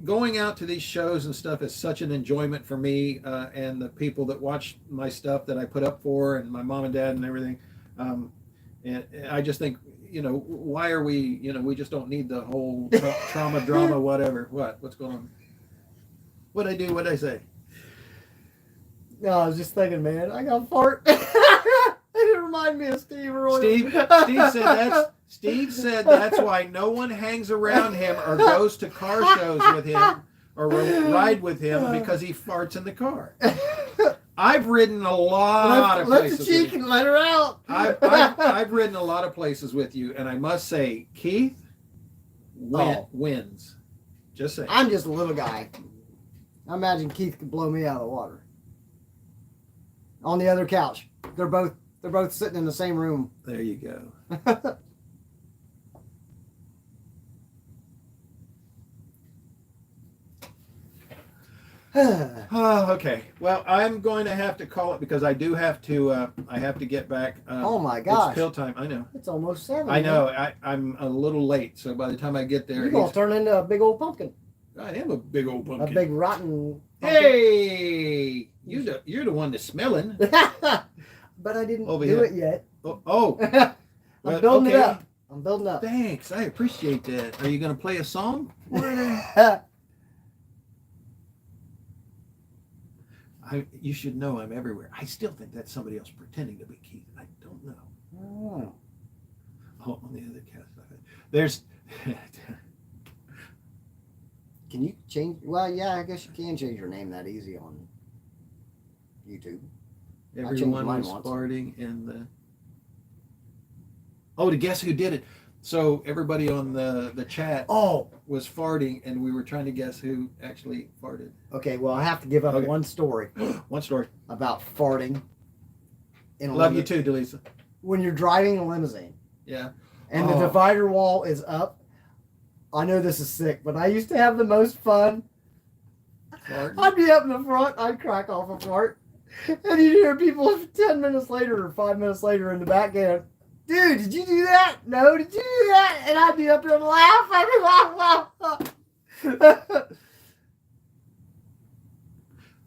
going out to these shows and stuff is such an enjoyment for me and the people that watch my stuff that I put up for, and my mom and dad and everything. And I just think, why are we, we just don't need the whole trauma, drama, whatever. What's going on? What'd I do? What'd I say? No, I was just thinking, man, I got fart. It reminded me of Steve earlier. Steve said that's why no one hangs around him or goes to car shows with him or ride with him, because he farts in the car. I've ridden a lot of places. Let the cheek and let her out. I've ridden a lot of places with you, and I must say, Keith wins. Just saying. I'm just a little guy. I imagine Keith could blow me out of the water. On the other couch. They're both sitting in the same room. There you go. Okay. Well, I'm going to have to call it because I do have to. I have to get back. Oh my gosh! It's pill time. I know. It's almost 7. I know. I'm a little late, so by the time I get there, you're gonna turn into a big old pumpkin. I am a big old pumpkin. A big rotten pumpkin. Hey, you're the one that's smelling. But I didn't do it yet. Oh. I'm building it up. I'm building up. Thanks. I appreciate that. Are you going to play a song? You should know I'm everywhere. I still think that's somebody else pretending to be Keith. I don't know. Oh. On the other cast. There's... Can you change? Well, yeah, I guess you can change your name that easy on YouTube. Everyone was farting in the... Oh, to guess who did it. So everybody on the chat was farting, and we were trying to guess who actually farted. Okay, well, I have to give up one story. One story. About farting. Love you too, Delisa. When you're driving a limousine. Yeah. And the divider wall is up. I know this is sick, but I used to have the most fun. Farting? I'd be up in the front, I'd crack off a fart. And you'd hear people 10 minutes later or 5 minutes later in the back going, dude, did you do that? No, did you do that? And I'd be up there and laugh.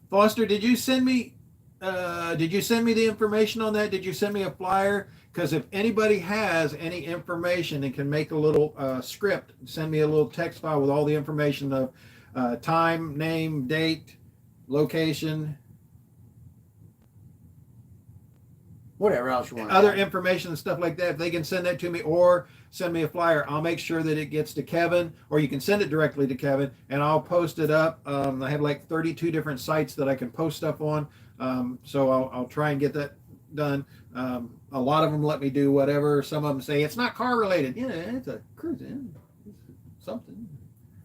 Foster, did you send me the information on that? Did you send me a flyer? Because if anybody has any information and can make a little script, send me a little text file with all the information of time, name, date, location, whatever else you want. Other information and stuff like that. If they can send that to me or send me a flyer, I'll make sure that it gets to Kevin, or you can send it directly to Kevin, and I'll post it up. I have like 32 different sites that I can post stuff on, so I'll try and get that done. A lot of them let me do whatever. Some of them say it's not car related. Yeah, it's a cruising. Something.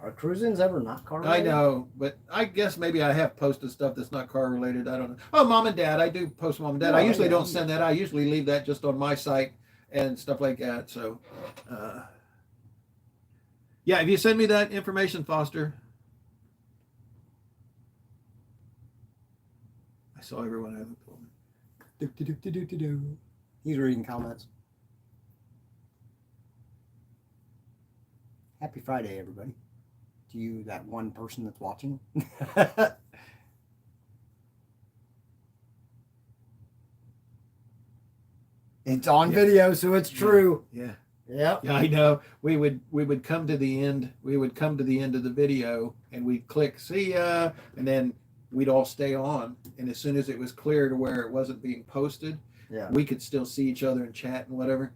Are cruisings ever not car related? I know, but I guess maybe I have posted stuff that's not car related. I don't know. Oh, mom and dad. I do post mom and dad. I usually don't send that. I usually leave that just on my site and stuff like that. So, yeah, if you send me that information, Foster. I saw everyone have it. He's reading comments. Happy Friday, everybody. To you, that one person that's watching. It's on video, so it's true. Yeah. Yeah. Yeah, I know. We would come to the end. We would come to the end of the video, and we'd click see ya, and then we'd all stay on. And as soon as it was clear to where it wasn't being posted, we could still see each other and chat and whatever.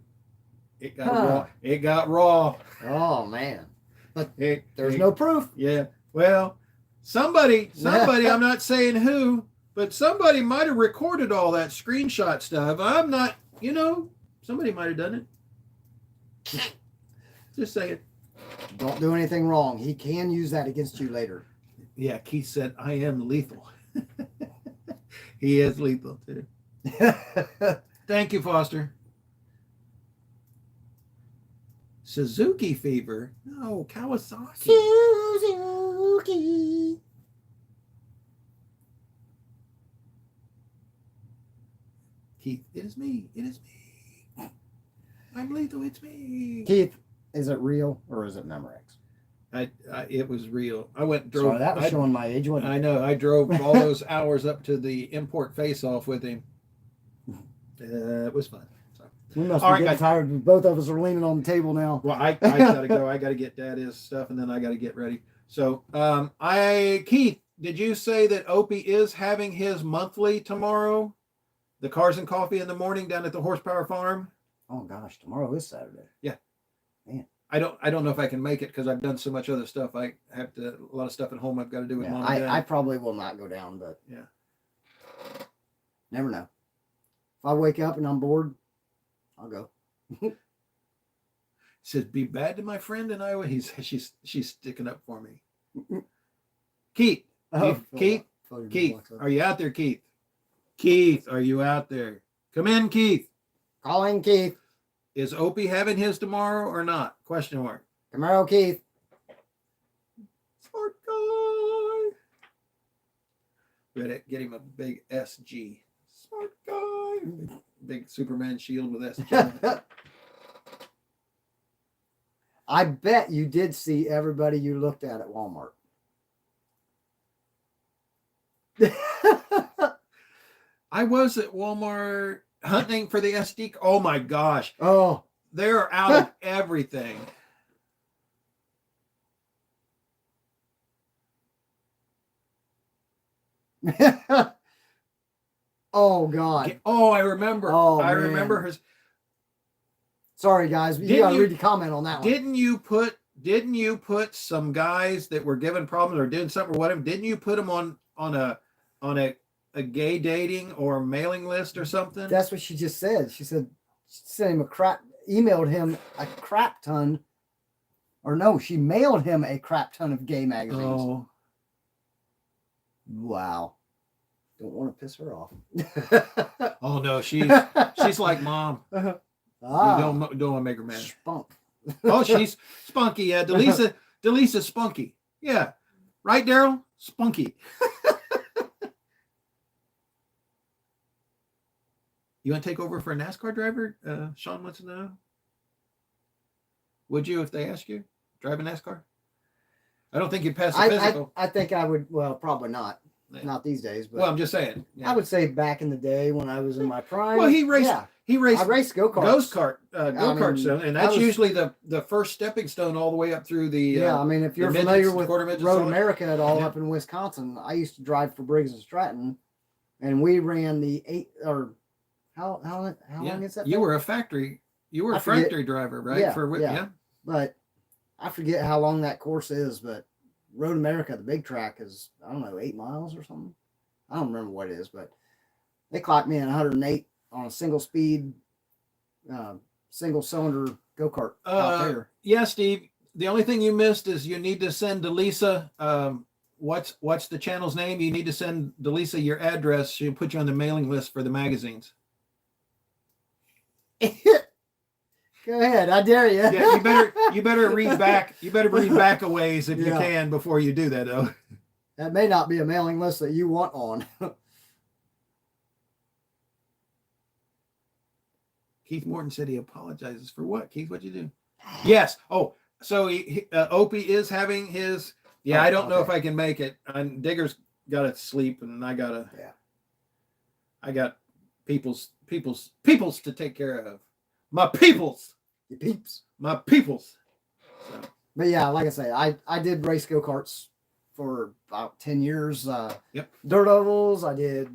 It got raw. It got raw. Oh man. But there's no proof. Yeah. Well, somebody, I'm not saying who, but somebody might have recorded all that screenshot stuff. I'm not, somebody might have done it. Just saying. Don't do anything wrong. He can use that against you later. Yeah, Keith said, I am lethal. He is lethal too. Thank you, Foster. Suzuki fever? No, Kawasaki. Suzuki. Keith, it is me. It is me. I'm lethal. It's me. Keith, is it real or is it Memorex? It was real. I went and drove. Sorry, that was showing my age, wasn't it? I know. I drove all those hours up to the import face-off with him. It was fun. So. We must be getting tired. Both of us are leaning on the table now. Well, I gotta go. I gotta get Dad his stuff, and then I gotta get ready. So, Keith, did you say that Opie is having his monthly tomorrow? The Cars and Coffee in the morning down at the Horsepower Farm. Oh gosh, tomorrow is Saturday. Yeah, man. I don't know if I can make it because I've done so much other stuff. I have a lot of stuff at home I've got to do with Mom and Dad. I probably will not go down, but yeah, never know. If I wake up and I'm bored, I'll go. He says, "Be bad to my friend in Iowa." She's sticking up for me. Keith, Keith, are you out there, Keith? Keith, are you out there? Come in, Keith. Calling Keith. Is Opie having his tomorrow or not? Question mark. Tomorrow, Keith. Smart guy. We gotta get him a big SG. Smart guy. Big Superman shield with SG. I bet you did see everybody you looked at Walmart. I was at Walmart hunting for the SD. Oh my gosh. Oh, they're out of everything. Oh God. Oh, I remember. Oh, I man. remember his. Sorry guys, you gotta read the comment on that one. Didn't you put some guys that were giving problems or doing something or whatever? Didn't you put them on a gay dating or mailing list or something? That's what she just said. She said she sent him emailed him a crap ton, or no, she mailed him a crap ton of gay magazines. Oh. Wow. Don't want to piss her off. Oh no, she's like Mom. Ah, don't want to make her mad. Spunk. Oh, she's spunky. Yeah, Delisa's spunky. Yeah. Right, Daryl? Spunky. You want to take over for a NASCAR driver? Sean wants to know. Would you if they asked you? Drive a NASCAR? I don't think you'd pass the physical. I think I would. Well, probably not. Yeah. Not these days. But well, I'm just saying. Yeah. I would say back in the day when I was in my prime. Well, he raced. Yeah. He raced. I raced go-karts. Go-kart stone, and that's usually the first stepping stone all the way up through the. Yeah, I mean, if you're familiar with Road America at all up in Wisconsin, I used to drive for Briggs and Stratton, and we ran the how long is that? You were a factory. You were a factory driver, right? Yeah. But I forget how long that course is, but Road America, the big track, is, I don't know, 8 miles or something. I don't remember what it is, but they clocked me in 108 on a single speed, single cylinder go-kart out there. Yeah, Steve. The only thing you missed is you need to send Delisa, what's the channel's name? You need to send Delisa your address. She'll put you on the mailing list for the magazines. Go ahead, I dare you. Yeah, you better read back. You better read back a ways if you can before you do that, though. That may not be a mailing list that you want on. Keith Morton said he apologizes for what? Keith, what'd you do? Yes. Oh, so Opie is having his. Yeah, I don't know if I can make it. And Digger's got to sleep, and I got people's to take care of. My peoples. Your peeps. My peoples. So. But yeah, like I say, I did race go-karts for about 10 years. Dirt ovals. I did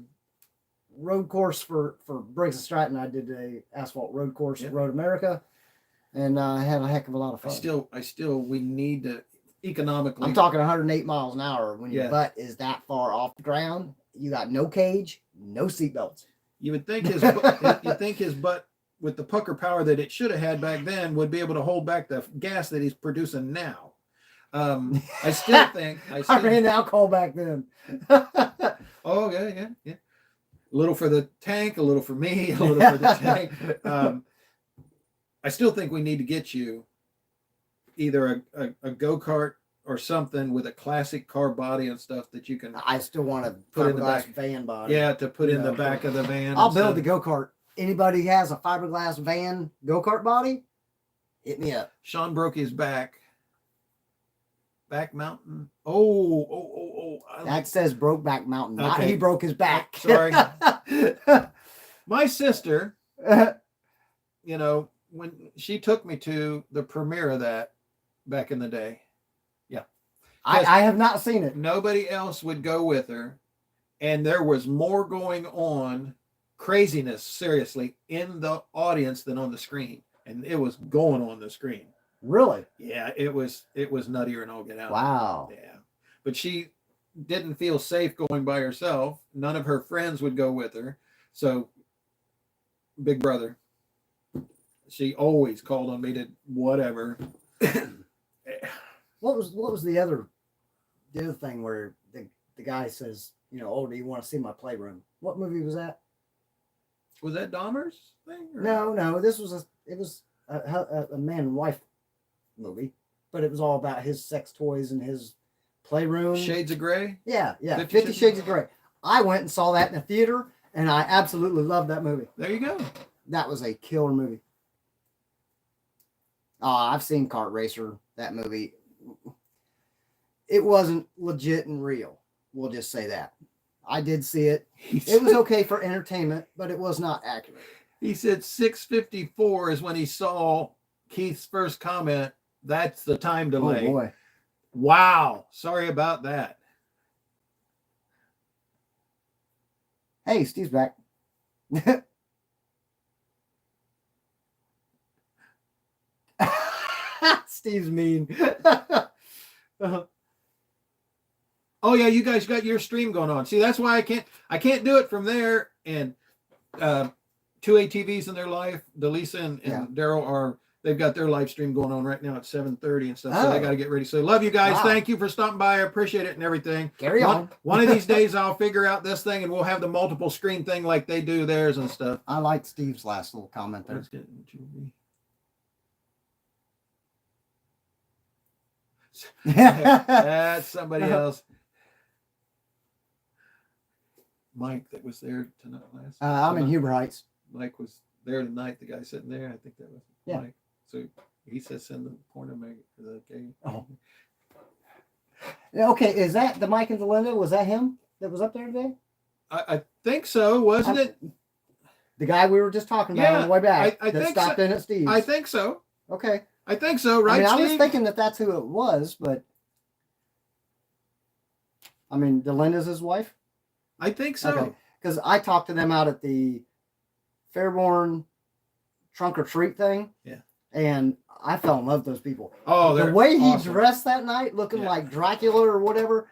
road course for Briggs and Stratton. I did a asphalt road course at Road America, and I had a heck of a lot of fun. We need to economically. I'm talking 108 miles an hour when your butt is that far off the ground. You got no cage, no seatbelts. You would think his butt with the pucker power that it should have had back then would be able to hold back the gas that he's producing now. I still think I ran alcohol back then. Oh yeah. A little for the tank, a little for me, a little for the tank. I still think we need to get you either a go-kart or something with a classic car body and stuff that you can. I still want to put in the back van body. Yeah, to put in the back of the van. I'll build the go-kart. Anybody has a fiberglass van go-kart body, hit me up. Sean broke his back Back Mountain. Oh. That says Brokeback Mountain. Not Okay. he broke his back. Sorry. My sister, you know, when she took me to the premiere of that back in the day. Yeah. I have not seen it. Nobody else would go with her. And there was more going on, craziness, seriously, in the audience than on the screen. And it was going on the screen. Really? Yeah, it was nuttier and all get out. Wow. Yeah. But she didn't feel safe going by herself. None of her friends would go with her. So big brother. She always called on me to whatever. What was the other thing where the guy says, you know, oh, do you want to see my playroom? What movie was that? Was that Dahmer's thing? Or? No. This was a man and wife movie, but it was all about his sex toys and his playroom. Shades of Grey? Yeah. 50 Shades of Grey. I went and saw that in the theater, and I absolutely loved that movie. There you go. That was a killer movie. I've seen Kart Racer, that movie. It wasn't legit and real. We'll just say that. I did see it. It was okay for entertainment, but it was not accurate. He said 6:54 is when he saw Keith's first comment. That's the time delay. Oh boy. Wow. Sorry about that. Hey, Steve's back. Steve's mean. Oh yeah, you guys got your stream going on. See, that's why I can't do it from there. And two ATVs in their life, Delisa and Daryl they've got their live stream going on right now at 7:30 and stuff. So they got to get ready. So love you guys. Wow. Thank you for stopping by. I appreciate it and everything. Carry on. One of these days I'll figure out this thing and we'll have the multiple screen thing like they do theirs and stuff. I like Steve's last little comment there. That's somebody else. Mike that was there tonight last. I'm in Huber Heights. Mike was there tonight. The guy sitting there, I think that was Mike. So he says send the porno mag for the game. Oh. Okay, is that the Mike and Delinda? Was that him that was up there today? I think so, wasn't it? The guy we were just talking about on the way back I that think stopped in at Steve's. I think so. Okay. I think so, right, I Steve? was thinking that's who it was, but Delinda's his wife? I think so. Okay. Because I talked to them out at the Fairborn trunk or treat thing. Yeah. And I fell in love with those people. Oh, the way he awesome. dressed that night, looking like Dracula or whatever,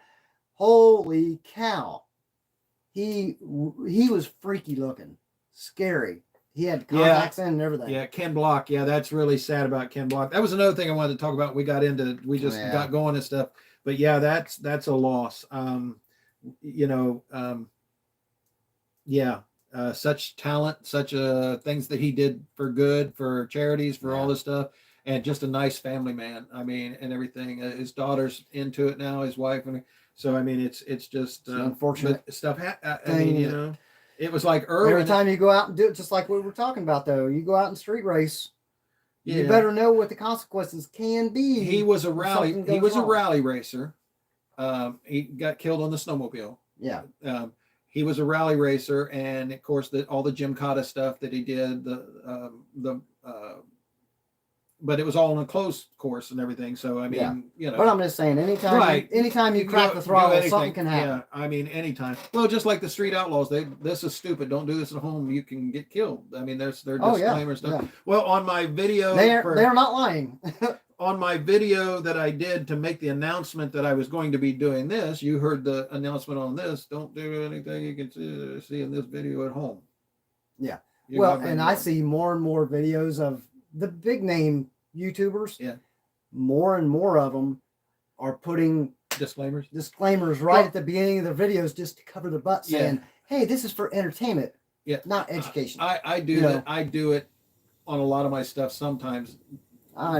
holy cow. He was freaky looking. Scary. He had contacts in and everything. Yeah, Ken Block. Yeah, that's really sad about Ken Block. That was another thing I wanted to talk about. We just got going and stuff. But yeah, that's a loss. Such talent, such things that he did for good, for charities, for all this stuff, and just a nice family man. And everything. His daughter's into it now, his wife, and so it's just unfortunate stuff. It was like early. Every time you go out and do it, just like we were talking about, though, you go out and street race. Yeah. You better know what the consequences can be. He was a rally. He was a rally racer. He got killed on the snowmobile. Yeah. He was a rally racer, and of course, all the Gymkhana stuff that he did, but it was all in a closed course and everything. So But I'm just saying, anytime you crack the throttle, something can happen. Yeah, anytime. Well, just like the street outlaws, this is stupid. Don't do this at home. You can get killed. There's their disclaimer stuff. Yeah. Well, on my video, they're not lying. On my video that I did to make the announcement that I was going to be doing this, you heard the announcement on this. Don't do anything you can see in this video at home. Yeah. I see more and more videos of the big name YouTubers. Yeah. More and more of them are putting disclaimers right at the beginning of their videos just to cover their butt, saying, hey, this is for entertainment, not education. I do that. I do it on a lot of my stuff sometimes.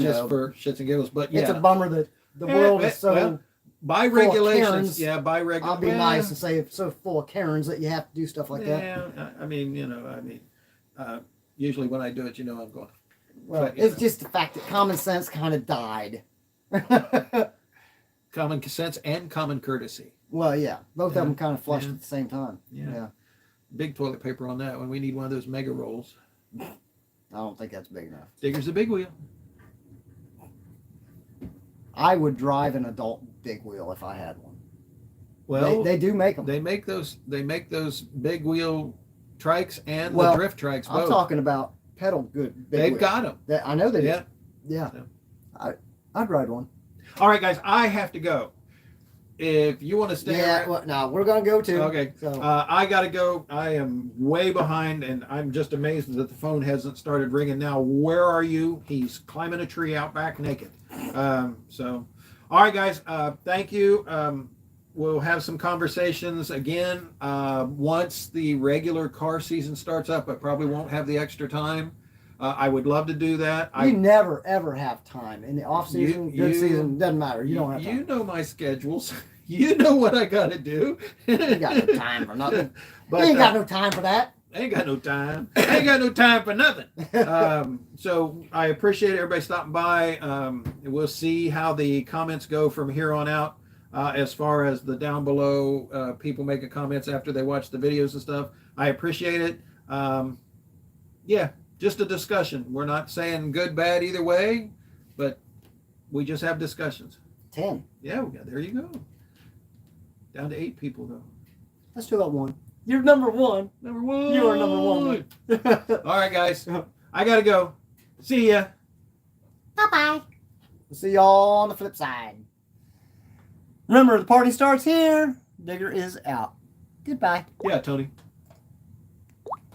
Just for shits and giggles, but it's a bummer that the world is so by regulations. By regulations, I'll be nice and say it's so full of Karens that you have to do stuff like that. Yeah, usually when I do it, I'm going. Well, it's just the fact that common sense kind of died. Common sense and common courtesy. Well, yeah, both of them kind of flushed Yeah. at the same time. Yeah. Yeah. Big toilet paper on that one. We need one of those mega rolls. I don't think that's big enough. Digger's a big wheel. I would drive an adult big wheel if I had one. Well, they do make them. They make those big wheel trikes and Well, the drift trikes. Both. I'm talking about pedal good. Big They've wheels. got them. I know they Yeah. do. Yeah. Yeah. I'd ride one. All right, guys. I have to go. If you want to stay, Yeah. around, Well, no, we're gonna go too. okay. So I got to go. I am way behind, and I'm just amazed that the phone hasn't started ringing now. Where are you? He's climbing a tree out back naked. So, all right, guys. Thank you. We'll have some conversations again once the regular car season starts up. I probably won't have the extra time. I would love to do that. you never ever have time in the off season, good season, doesn't matter. You don't have time. You know my schedules. You know what I got to do. You got no time for nothing. But, you ain't got no time for that. I ain't got no time. I ain't got no time for nothing. So I appreciate everybody stopping by. We'll see how the comments go from here on out. As far as the down below people making comments after they watch the videos and stuff, I appreciate it. Yeah, just a discussion. We're not saying good, bad either way, but we just have discussions. 10. Yeah, there you go. Down to 8 people though. Let's do that one. You're number one. Number one. You are number one. All right, guys. I gotta go. See ya. Bye-bye. We'll see y'all on the flip side. Remember, the party starts here. Digger is out. Goodbye. Yeah, Tony.